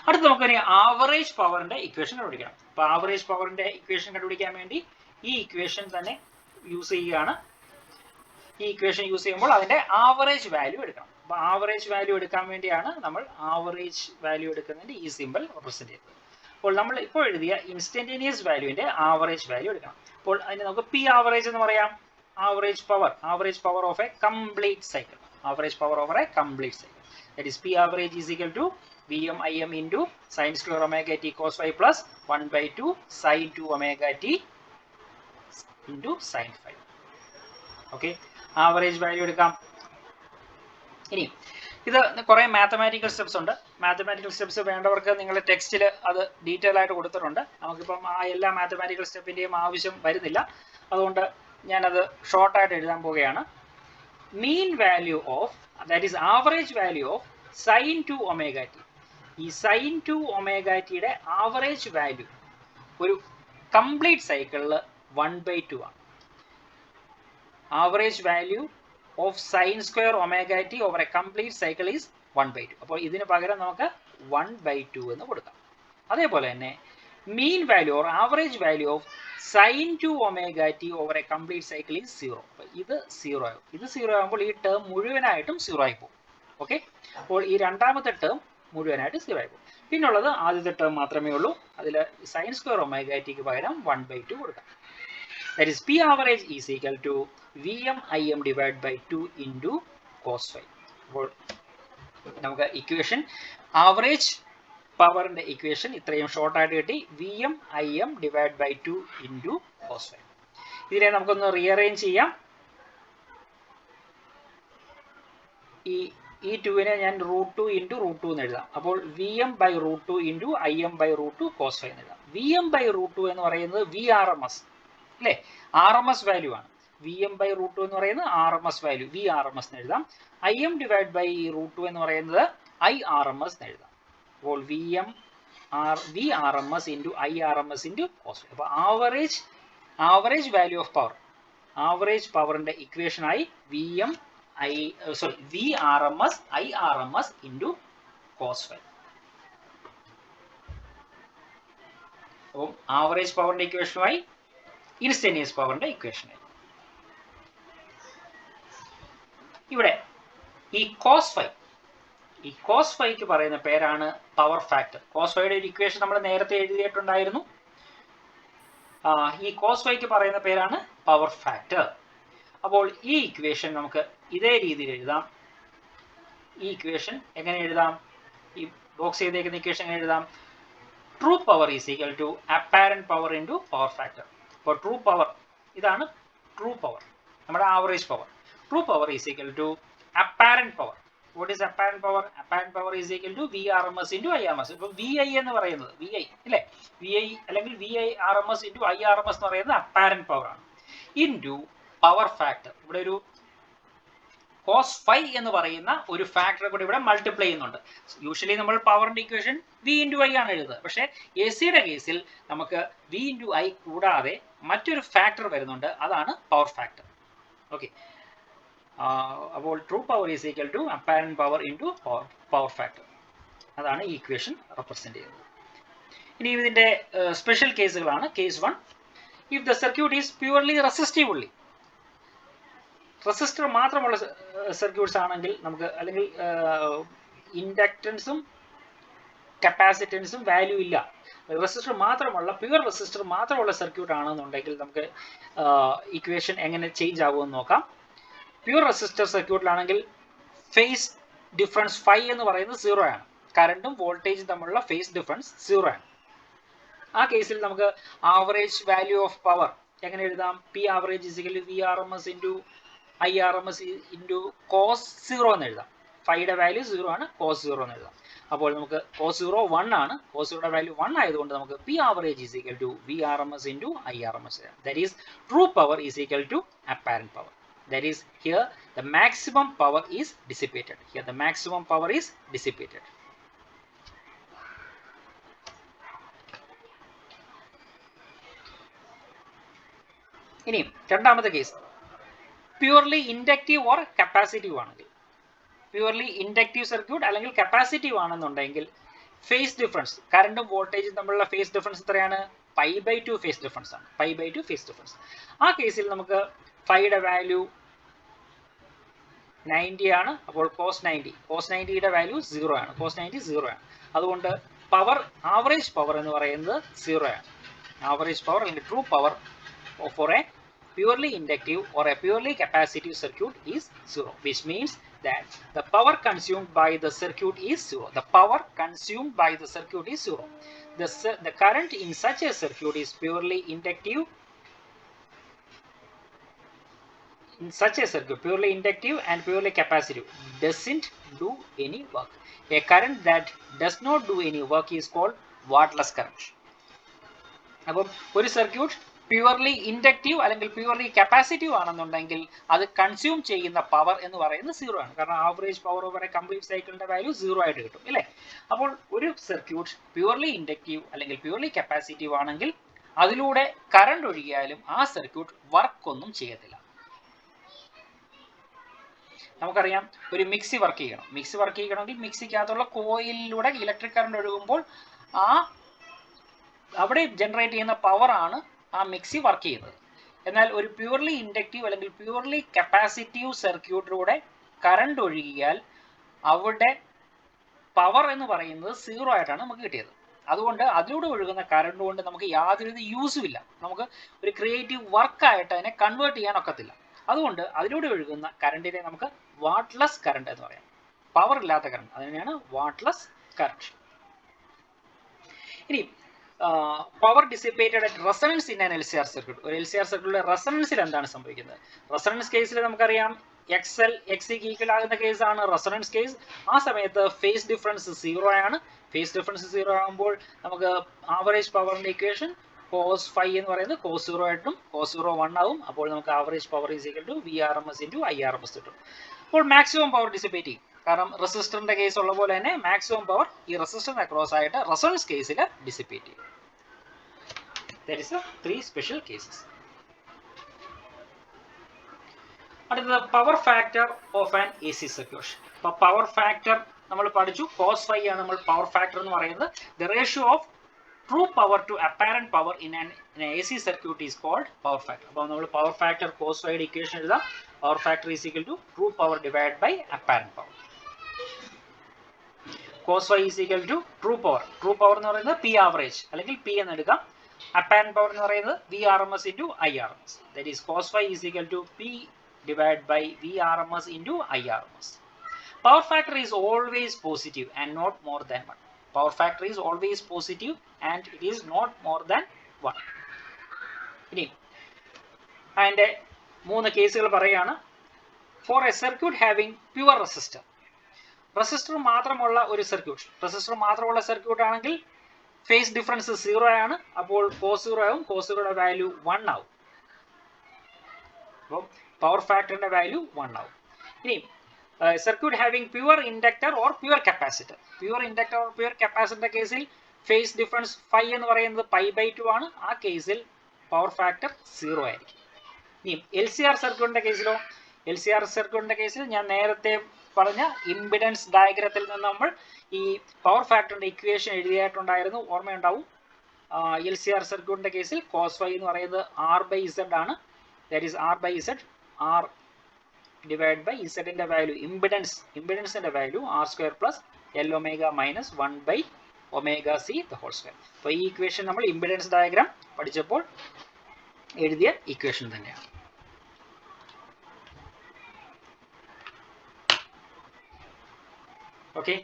അടുത്ത നമുക്കൊരു ആവറേജ് പവറിന്റെ ഇക്വേഷൻ കണ്ടുപിടിക്കണം. അപ്പൊ ആവറേജ് പവറിന്റെ ഇക്വേഷൻ കണ്ടുപിടിക്കാൻ വേണ്ടി ഈ ഇക്വേഷൻ തന്നെ യൂസ് ചെയ്യുകയാണ്. ഈ ഇക്വേഷൻ യൂസ് ചെയ്യുമ്പോൾ അതിന്റെ ആവറേജ് വാല്യൂ എടുക്കണം. അപ്പൊ ആവറേജ് വാല്യൂ എടുക്കാൻ വേണ്ടിയാണ് നമ്മൾ ആവറേജ് വാല്യൂ എടുക്കുന്നതിന്റെ ഈ സിമ്പിൾ റെപ്രസെന്റ് ചെയ്തത്. അപ്പോൾ നമ്മൾ ഇപ്പോൾ എഴുതിയ ഇൻസ്റ്റന്റേനിയസ് വാല്യൂവിന്റെ ആവറേജ് വാല്യൂ എടുക്കണം. അപ്പോൾ അതിന് നമുക്ക് പി ആവറേജ് എന്ന് പറയാം. Average power of a complete cycle. Average power over a complete cycle. That is P average is equal to Vm Im into sin square omega t cos phi plus 1/2 sin 2 omega t into sin phi. Okay, average value എടുക്കാം. ഇനി ഇത് കുറെ mathematical steps ഉണ്ട്. Mathematical steps വേണ്ടവർക്ക് നിങ്ങളുടെ ടെക്സ്റ്റിൽ അത് detail ആയിട്ട് കൊടുത്തിട്ടുണ്ട്. നമുക്കിപ്പം ആ എല്ലാ മാത്തമാറ്റിക്കൽ സ്റ്റെപ്പിന്റെയും ആവശ്യം വരുന്നില്ല. അതുകൊണ്ട് ഞാനത് ഷോർട്ടായിട്ട് എഴുതാൻ പോവുകയാണ്. Mean value of, that is average value of sin 2 omega t. ഈ sin 2 omega ടിയുടെ ആവറേജ് വാല്യൂ ഒരു കംപ്ലീറ്റ് സൈക്കിളിൽ 1/2 ആണ്. Average value of sine square omega T over a complete cycle is 1/2. അപ്പോൾ ഇതിന് പകരം നമുക്ക് 1/2 എന്ന് കൊടുക്കാം. അതേപോലെ തന്നെ mean value or average value of sine 2 omega T over a complete cycle is 0. അപ്പോൾ ഇത് 0 ആകും. ഇത് 0 ആകുമ്പോൾ ഈ ടേം മുഴുവനായിട്ടും 0 ആയി പോകും. ഓക്കെ, അപ്പോൾ ഈ രണ്ടാമത്തെ ടേം മുഴുവനായിട്ട് 0 ആയി പോകും. പിന്നുള്ളത് ആദ്യത്തെ ടേം മാത്രമേ ഉള്ളൂ. അതിൽ സൈൻ സ്ക്വയർ ഒമേഗ ടിക്ക് പകരം 1/2 കൊടുക്കാം. That is P average is equal to Vm Im divide by 2 into cos five. അപ്പോൾ നമുക്ക് ഇക്വേഷൻ ആവറേജ് പവറിന്റെ ഇക്വേഷൻ ഇത്രയും ഷോർട്ടായിട്ട് കിട്ടി. Vm Im divide by 2 into cos five. ഇതിനെ നമുക്കൊന്ന് റീഅറേഞ്ച് ചെയ്യാം. ഈ 2നെ ഞാൻ √2 ഇൻറ്റു √2 എന്ന് എഴുതാം. അപ്പോൾ Vm by √2 into Im by √2 cos five എന്ന് എഴുതാം. Vm ബൈ √2 എന്ന് പറയുന്നത് VRMS അല്ലേ, RMS വാല്യൂ ആണ്. Vm ബൈ √2 എന്ന് പറയുന്നത് RMS വാല്യൂ, VRMS എന്ന് എഴുതാം. Im ഡിവൈഡ് ബൈ √2 എന്ന് പറയുന്നത് IRMS എന്ന് എഴുതാം. അപ്പോൾ VRMS into IRMS into cos five. അപ്പോൾ average value of power, average പവറിന്റെ ഇക്വേഷനായി VRMS IRMS into cos phi. അപ്പോൾ ആവറേജ് പവറിന്റെ ഇക്വേഷനുമായി ഇൻസ്റ്റന്റേനിയസ് പവറിന്റെ ഇക്വേഷനായി. ഇവിടെ ഈ cos ഫൈക്ക് പറയുന്ന പേരാണ് പവർ ഫാക്ടർ. cos ഫൈയുടെ ഒരു ഇക്വേഷൻ നമ്മൾ നേരത്തെ എഴുതിയിട്ടുണ്ടായിരുന്നു. ഈ cos ഫൈക്ക് പറയുന്ന പേരാണ് പവർ ഫാക്ടർ. അപ്പോൾ ഈ ഇക്വേഷൻ നമുക്ക് ഇതേ രീതിയിൽ എഴുതാം. ഈ ഇക്വേഷൻ എങ്ങനെ എഴുതാം? ഈ ബോക്സ് ചെയ്തേക്കുന്ന ഇക്വേഷൻ എങ്ങനെ എഴുതാം? True power is equal to apparent power into power factor. അപ്പോൾ ട്രൂ പവർ, ഇതാണ് ട്രൂ പവർ, നമ്മുടെ average power. True power is equal to apparent power. What is apparent power? Apparent power is equal to VRMS into IRMS. ഇപ്പോൾ VI എന്ന് പറയുന്നത് VI അല്ലേ, VI അല്ലെങ്കിൽ VIRMS into IRMS എന്ന് പറയുന്നത് apparent power ആണ്. Into power factor, ഇവിടെ ഒരു cos phi എന്ന് പറയുന്ന ഒരു ഫാക്ടർ കൂടി ഇവിടെ മൾട്ടിപ്ലൈ ചെയ്യുന്നുണ്ട്. യൂഷ്വലി നമ്മൾ പവറിന്റെ ഇക്വേഷൻ V ഇൻറ്റു I ആണ് എഴുതുന്നത്. പക്ഷേ AC-യുടെ കേസിൽ നമുക്ക് V ഇൻറ്റു I കൂടാതെ മറ്റൊരു ഫാക്ടർ വരുന്നുണ്ട്, അതാണ് പവർ ഫാക്ടർ. ഓക്കെ, അപ്പോൾ true power is equal to apparent power into power factor. അതാണ് ഈ ഇക്വേഷൻ റെപ്രസെന്റ് ചെയ്യുന്നത്. ഇനി ഇതിന്റെ സ്പെഷ്യൽ കേസുകളാണ്. Case 1, if the circuit is purely resistive only. Resistor മാത്രമുള്ള സർക്യൂട്ട്സ് ആണെങ്കിൽ നമുക്ക്, അല്ലെങ്കിൽ ഇൻഡക്റ്റൻസും കപ്പാസിറ്റൻസും വാല്യൂ ഇല്ല, റെസിസ്റ്റർ മാത്രമുള്ള പ്യുവർ റെസിസ്റ്റർ മാത്രമുള്ള സർക്യൂട്ട് ആണെന്നുണ്ടെങ്കിൽ നമുക്ക് ഇക്വേഷൻ എങ്ങനെ ചേഞ്ച് ആകുമെന്ന് നോക്കാം. പ്യുവർ റെസിസ്റ്റർ സർക്യൂട്ടിലാണെങ്കിൽ ഫേസ് ഡിഫറൻസ് ഫൈ എന്ന് പറയുന്നത് 0 ആണ്. കറണ്ടും വോൾട്ടേജും തമ്മിലുള്ള ഫേസ് ഡിഫറൻസ് 0 ആണ്. ആ കേസിൽ നമുക്ക് ആവറേജ് വാല്യൂ ഓഫ് പവർ എങ്ങനെ എഴുതാം? P average is equal to V R M S into I R M S into cos 0 എന്ന് എഴുതാം. ഫൈയുടെ വാല്യൂ 0 ആണ്, കോസ് 0 എന്ന് എഴുതാം. അപ്പോൾ നമുക്ക് കോസ് 0 1 ആണ്, കോസ് 0യുടെ വാല്യൂ 1 ആയതുകൊണ്ട് നമുക്ക് P average is equal to V R M S into I R M S. That is true power is equal to apparent power. That is, here the maximum power is dissipated. Here the maximum power is dissipated. ഇനി രണ്ടാമത്തെ case purely inductive or capacitive ആണെങ്കിൽ, purely inductive circuit അല്ലെങ്കിൽ capacitive ആണെന്നുണ്ടെങ്കിൽ phase difference, കറണ്ടും വോൾട്ടേജും തമ്മിലുള്ള phase difference എത്രയാണ്? π/2 phase difference ആണ്. π/2 ഫേസ് ഡിഫറൻസ്. ആ കേസിൽ നമുക്ക് ഫൈയുടെ വാല്യൂ 90 ആണ്. അപ്പോൾ കോസ് 90യുടെ വാല്യൂ 0 ആണ്. കോസ് 90 0 ആണ്. അതുകൊണ്ട് പവർ, ആവറേജ് പവർ എന്ന് പറയുന്നത് 0 ആണ്. ആവറേജ് പവർ അല്ലെങ്കിൽ true power for a purely inductive or a purely capacitive circuit is 0, which means that the power consumed by the circuit is 0. The power consumed by the circuit is 0. The current in such a circuit is purely inductive. In such a circuit, purely inductive and purely capacitive, doesn't do any work. A current that does not do any work is called wattless current. അപ്പോൾ ഒരു circuit purely inductive അല്ലെങ്കിൽ purely capacitive ആണെന്നുണ്ടെങ്കിൽ അത് consume ചെയ്യുന്ന power എന്ന് പറയുന്നത് 0 ആണ്. കാരണം average power over a complete സൈക്കിളിന്റെ വാല്യൂ 0 ആയിട്ട് കിട്ടും, അല്ലേ? അപ്പോൾ ഒരു സർക്യൂട്ട് പ്യുവർലി ഇൻഡക്റ്റീവ് അല്ലെങ്കിൽ പ്യുവർലി കപ്പാസിറ്റീവ് ആണെങ്കിൽ അതിലൂടെ കറണ്ട് ഒഴുകിയാലും ആ സർക്യൂട്ട് വർക്ക് ഒന്നും ചെയ്യത്തില്ല. നമുക്കറിയാം, ഒരു മിക്സി വർക്ക് ചെയ്യണം. മിക്സി വർക്ക് ചെയ്യണമെങ്കിൽ മിക്സിക്കകത്തുള്ള കോയിലിലൂടെ ഇലക്ട്രിക് കറണ്ട് ഒഴുകുമ്പോൾ അവിടെ ജനറേറ്റ് ചെയ്യുന്ന പവറാണ് ആ മിക്സി വർക്ക് ചെയ്യുന്നത്. എന്നാൽ ഒരു പ്യൂർലി ഇൻഡക്റ്റീവ് അല്ലെങ്കിൽ പ്യൂർലി കപ്പാസിറ്റീവ് സർക്യൂട്ടിലൂടെ കറണ്ട് ഒഴുകിയാൽ അവിടെ പവർ എന്ന് പറയുന്നത് 0 ആയിട്ടാണ് നമുക്ക് കിട്ടിയത്. അതുകൊണ്ട് അതിലൂടെ ഒഴുകുന്ന കറണ്ട് കൊണ്ട് നമുക്ക് യാതൊരു യൂസും ഇല്ല. നമുക്ക് ഒരു ക്രിയേറ്റീവ് വർക്കായിട്ട് അതിനെ കൺവേർട്ട് ചെയ്യാൻ ഒക്കത്തില്ല. അതുകൊണ്ട് അതിലൂടെ ഒഴുകുന്ന കറണ്ടിനെ നമുക്ക് വാട്ട്ലെസ് കറണ്ട് എന്ന് പറയാം. പവർ ഇല്ലാത്ത കറണ്ട്, അതിനെയാണ് വാട്ട്ലെസ് കറണ്ട്. ഇനി power dissipated at resonance in an LCR circuit. ഒരു LCR സർക്യൂട്ടിലെ റെസണൻസിൽ എന്താണ് സംഭവിക്കുന്നത്? റെസണൻസ് കേസിൽ നമുക്കറിയാം XL XCക്ക് ഈക്വൽ ആകുന്ന കേസാണ് റെസണൻസ് കേസ്. ആ സമയത്ത് ഫേസ് ഡിഫറൻസ് 0 ആണ്. ഫേസ് ഡിഫറൻസ് 0 ആകുമ്പോൾ നമുക്ക് ആവറേജ് പവറിന്റെ ഇക്വേഷൻ കോസ് ഫൈ എന്ന് പറയുന്നത് കോസ് 0 ആയിട്ടും കോസ് 0 1 ആവും. അപ്പോൾ നമുക്ക് average power is equal to VRMS into IRMS കിട്ടും. അപ്പോൾ മാക്സിമം പവർ ഡിസിപ്പേറ്റ് ചെയ്യും. കാരണം റെസിസ്റ്ററിന്റെ കേസ് ഉള്ള പോലെ തന്നെ മാക്സിമം പവർ ഈ റെസിസ്റ്ററിന് അക്രോസ് ആയിട്ട് റെസണൻസ് കേസിൽ ഡിസിപ്പേറ്റ് ചെയ്യും. That is the 3 special cases. അടുത്തത് power factor of an AC circuit. അപ്പോൾ പവർ ഫാക്ടർ നമ്മൾ പഠിച്ചു, കോസ് ഫൈ ആണ് നമ്മൾ പവർ ഫാക്ടർ എന്ന് പറയുന്നത്. The ratio of true power to apparent power in an AC circuit is called power factor. അപ്പോൾ നമ്മൾ പവർ ഫാക്ടർ കോസ് ഫൈയുടെ ഇക്വേഷൻ എഴുതാം. Power factor is equal to true power divide by apparent power. Cos phi is equal to true power. True power എന്ന് പറയുന്നത് P average അല്ലെങ്കിൽ P എന്ന് എടുക്കാം. Apparent power എന്ന് പറയുന്നത് VRMS into IRMS. That is cos phi is equal to P divided by VRMS into IRMS. Power factor is always positive and not more than 1. Power factor is always positive and it is not more than 1. ഇനി അതിൻ്റെ 3 കേസുകൾ പറയുകയാണ്. For a circuit having pure resistor. Resistor മാത്രമുള്ള ഒരു circuit, resistor മാത്രമുള്ള circuit ആണെങ്കിൽ phase difference 0 ആണ്. അപ്പോൾ കോസ് 0 ആവും. കോസ് 0യുടെ വാല്യൂ 1 ആവും. അപ്പോൾ പവർ ഫാക്ടറിന്റെ വാല്യൂ 1 ആവും. ഇനി circuit having pure inductor or pure capacitor. Pure inductor or pure കപ്പാസിറ്ററിന്റെ കേസിൽ ഫേസ് ഡിഫറൻസ് ഫൈ എന്ന് പറയുന്നത് π/2 ആണ്. ആ കേസിൽ പവർ ഫാക്ടർ 0 ആയിരിക്കും. ഇനി LCR സർക്യൂട്ടിന്റെ കേസിലോ? LCR സർക്യൂട്ടിന്റെ കേസിൽ ഞാൻ നേരത്തെ പറഞ്ഞ ഇംപിഡൻസ് ഡയഗ്രത്തിൽ നിന്ന് നമ്മൾ ഈ പവർ ഫാക്ടറിന്റെ ഇക്വേഷൻ എഴുതിയിട്ടുണ്ടായിരുന്നു, ഓർമ്മയുണ്ടാവും. LCR സർക്യൂട്ടിന്റെ കേസിൽ കോസ് ഫൈ എന്ന് പറയുന്നത് R/Z ആണ്. That is R/Z, R divided by Z in the value, impedance in the value R² plus L omega minus 1 by omega C the whole square. അപ്പോൾ ഈ equation നമ്മൾ impedance diagram പഠിച്ചപ്പോൾ എഴുതിയ equation തന്നെയാണ്. Okay,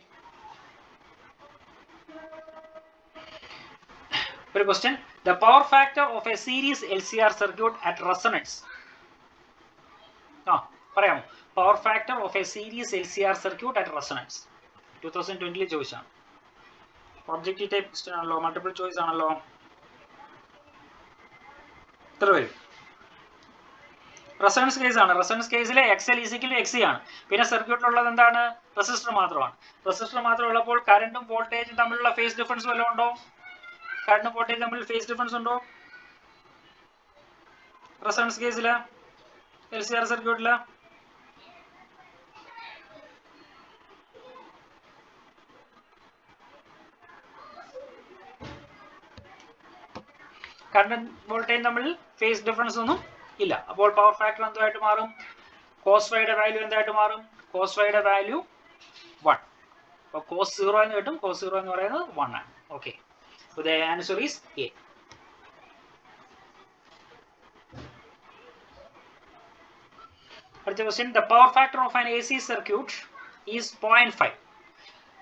ഒരു question, the power factor of a series LCR circuit at resonance. പറയാമോ? Power factor of a series LCR circuit at resonance. 2020 ചോദിച്ചാണ്. Objective type question ആണല്ലോ, മൾട്ടിപ്പിൾ ചോയ്സ് ആണല്ലോ. എത്ര വരും? റെസൊണൻസ് കേസ് ആണ്. റെസൊണൻസ് കേസിൽ XL = XC ആണ്. പിന്നെ സർക്യൂട്ടിലുള്ളത് എന്താണ്? റെസിസ്റ്റർ മാത്രമാണ്. റെസിസ്റ്റർ മാത്രം ഉള്ളപ്പോൾ കറണ്ടും വോൾട്ടേജും തമ്മിലുള്ള ഫേസ് ഡിഫറൻസ് വല്ലതും ഉണ്ടോ? കറണ്ടും വോൾട്ടേജും തമ്മിൽ ഫേസ് ഡിഫറൻസ് ഉണ്ടോ റെസൊണൻസ് കേസിൽ, LCR സർക്യൂട്ടിൽ? കറണ്ടും വോൾട്ടേജും തമ്മിൽ ഫേസ് ഡിഫറൻസ് ഒന്നും ഇല്ല. അപ്പോൾ പവർ ഫാക്ടർ എന്തായിട്ട് മാറും? cos ഫൈയുടെ വാല്യൂ എന്തായിട്ട് മാറും? cos ഫൈയുടെ വാല്യൂ 1. അപ്പോൾ cos 0 എന്ന് കിട്ടും. cos 0 എന്ന് പറയുന്നത് 1 ആണ്. Okay, so the answer is A. അടുത്ത question, the power factor of an AC circuit is 0.5.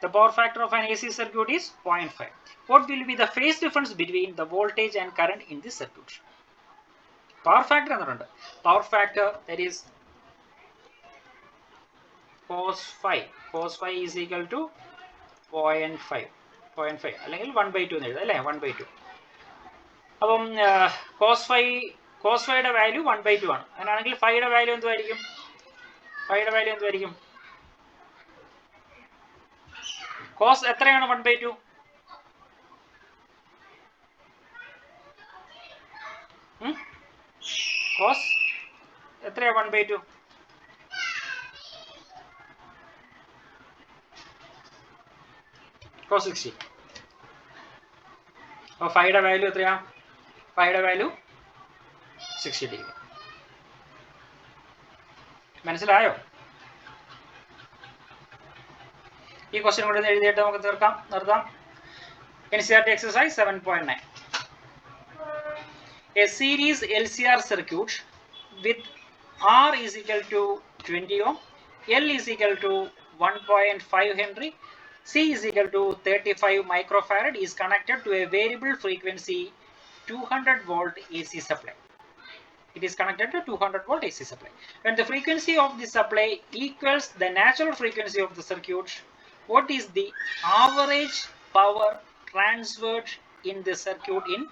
The power factor of an AC circuit is 0.5. What will be the phase difference between the voltage and current in this circuit? Power factor എന്നുണ്ട്. Power factor, that is cos phi. Cos phi is equal to 0.5. 0.5 അല്ലെങ്കിൽ 1/2 എന്ന് എഴുതാം അല്ലേ? 1/2. അപ്പം cos ഫൈയുടെ value 1/2 ആണ്. അങ്ങനെയാണെങ്കിൽ ഫൈയുടെ വാല്യൂ എന്തുമായിരിക്കും? ഫൈയുടെ വാല്യൂ എന്തുമായിരിക്കും? cos എത്രയാണ് 1/2? cos എത്രയാണ് 1/2? cos 60. അപ്പോൾ ഫൈയുടെ വാല്യൂ എത്രയാ? ഫൈയുടെ വാല്യൂ 60 ഡിഗ്രി. മനസ്സിലായോ? ഈ ക്വസ്റ്റ്യൻ കൂടെ എഴുതിയിട്ട് നമുക്ക് നിർത്താം. NCERT exercise 7.9. A series LCR circuit with R is equal to 20 ohm, L is equal to 1.5 Henry, C is equal to 35 microfarad is connected to a variable frequency 200 volt AC supply. It is connected to 200 volt AC supply. When the frequency of the supply equals the natural frequency of the circuit, what is the average power transferred in the circuit in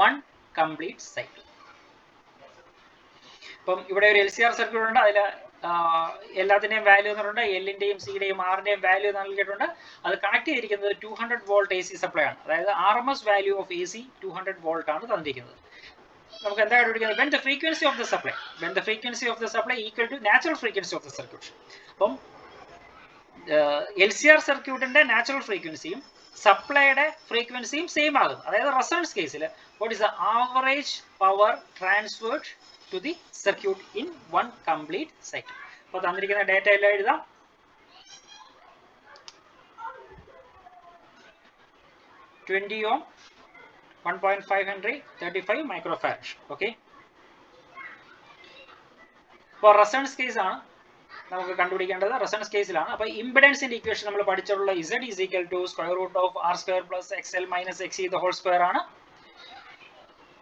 one complete cycle? അപ്പം ഇവിടെ ഒരു LCR circuit ഉണ്ട്. അതിൽ എല്ലാത്തിൻ്റെയും value തന്നിട്ടുണ്ട്. എല്ലിൻ്റെയും സിയുടെയും ആറിൻ്റെയും value നൽകിയിട്ടുണ്ട്. അത് connect ചെയ്തിരിക്കുന്നത് 200 വോൾട്ട് AC സപ്ലൈ ആണ്. അതായത് RMS value of AC 200 volt ആണ് തന്നിരിക്കുന്നത്. നമുക്ക് എന്താ കണ്ടുപിടിക്കുന്നത്? when the frequency of the supply equal to natural frequency of the circuit. അപ്പം LCR സർക്യൂട്ടിന്റെ നാച്ചുറൽ ഫ്രീക്വൻസിയും സപ്ലൈയുടെ ഫ്രീക്വൻസിയും സെയിം ആകും. അതായത് റെസൊണൻസ് കേസിൽ what is the average power transferred to the circuit in one complete cycle? അപ്പോൾ തന്നിരിക്കുന്ന ഡേറ്റ എല്ലാം എഴുതാം. $20 ohm, 1.5 Henry, 35 microfarad. ഓക്കെ, അപ്പോൾ റെസൊണൻസ് കേസ് ആണ് നമുക്ക് കണ്ടുപിടിക്കേണ്ടത്. റെസൊണൻസ് കേസിലാണ്. അപ്പോൾ ഇംപെഡൻസിന്റെ ഇക്വേഷൻ നമ്മൾ പഠിച്ചിട്ടുള്ള Z is equal to √R² plus XL minus XC the whole square ആണ്.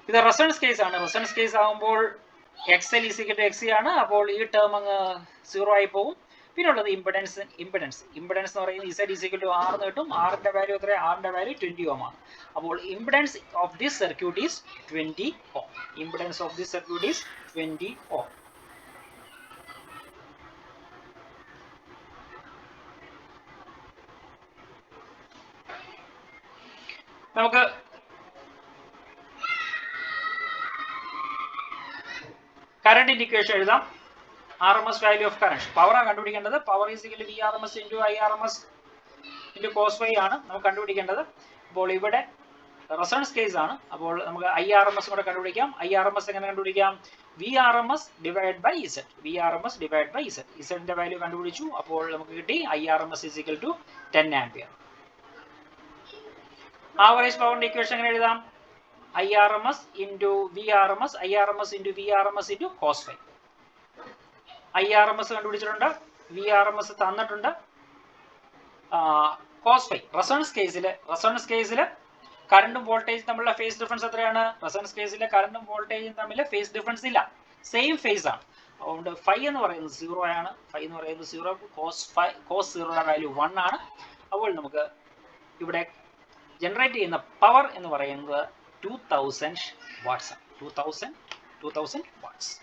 ഇത് റെസൊണൻസ് കേസ് ആണ്. റെസൊണൻസ് കേസ് ആകുമ്പോൾ XL is equal to XC ആണ്. അപ്പോൾ ഈ ടേം അങ്ങ് 0 ആയി പോകും. പിന്നെ ഉള്ളത് ഇംപെഡൻസ് എന്ന് പറയുന്നത് Z is equal to R എന്ന് കിട്ടും. ആറിന്റെ വാല്യൂ എത്ര? ആറിന്റെ വാല്യൂ 20 ohm ആണ്. അപ്പോൾ impedance of this circuit is 20 ohm. Impedance of this circuit is 20 ohm. നമുക്ക് കറണ്ടിന്റെ ഇക്വേഷൻ എഴുതാം. RMS value of current. പവറാണ് കണ്ടുപിടിക്കേണ്ടത്. Power is equal to VRMS into IRMS into cos phi ആണ് നമുക്ക് കണ്ടുപിടിക്കേണ്ടത്. അപ്പോൾ ഇവിടെ റെസൊണൻസ് കേസ് ആണ്. അപ്പോൾ നമുക്ക് IRMS കൂടെ കണ്ടുപിടിക്കാം. IRMS എങ്ങനെ കണ്ടുപിടിക്കാം? VRMS divide by Z. VRMS divide by Z. ന്റെ വാല്യൂ കണ്ടുപിടിച്ചു. അപ്പോൾ നമുക്ക് കിട്ടി IRMS is equal to 10 ampere. Average പവറിന്റെ ഇക്വേഷൻ എങ്ങനെ എഴുതാം? IRMS into VRMS, IRMS into VRMS into cos phi. IRMS കണ്ടുപിടിച്ചിട്ടുണ്ട്, VRMS തന്നിട്ടുണ്ട്. cos phi റെസൊണൻസ് കേസിൽ കറണ്ടും വോൾട്ടേജും തമ്മിലുള്ള ഫേസ് ഡിഫറൻസ് എത്രയാണ്? റെസൊണൻസ് കേസിലെ കറണ്ടും വോൾട്ടേജും തമ്മിൽ ഫേസ് ഡിഫറൻസ് ഇല്ല, സെയിം ഫേസ് ആണ്. അതുകൊണ്ട് ഫൈ എന്ന് പറയുന്നത് 0 ആണ്. ഫൈ എന്ന് പറയുന്നത് 0, കോസ് 0യുടെ വാല്യൂ 1 ആണ്. അപ്പോൾ നമുക്ക് ഇവിടെ ജനറേറ്റ് ചെയ്യുന്ന പവർ എന്ന് പറയുന്നത് 2000 വാട്ട്സ് ആണ്. 2000 വാട്ട്സ്.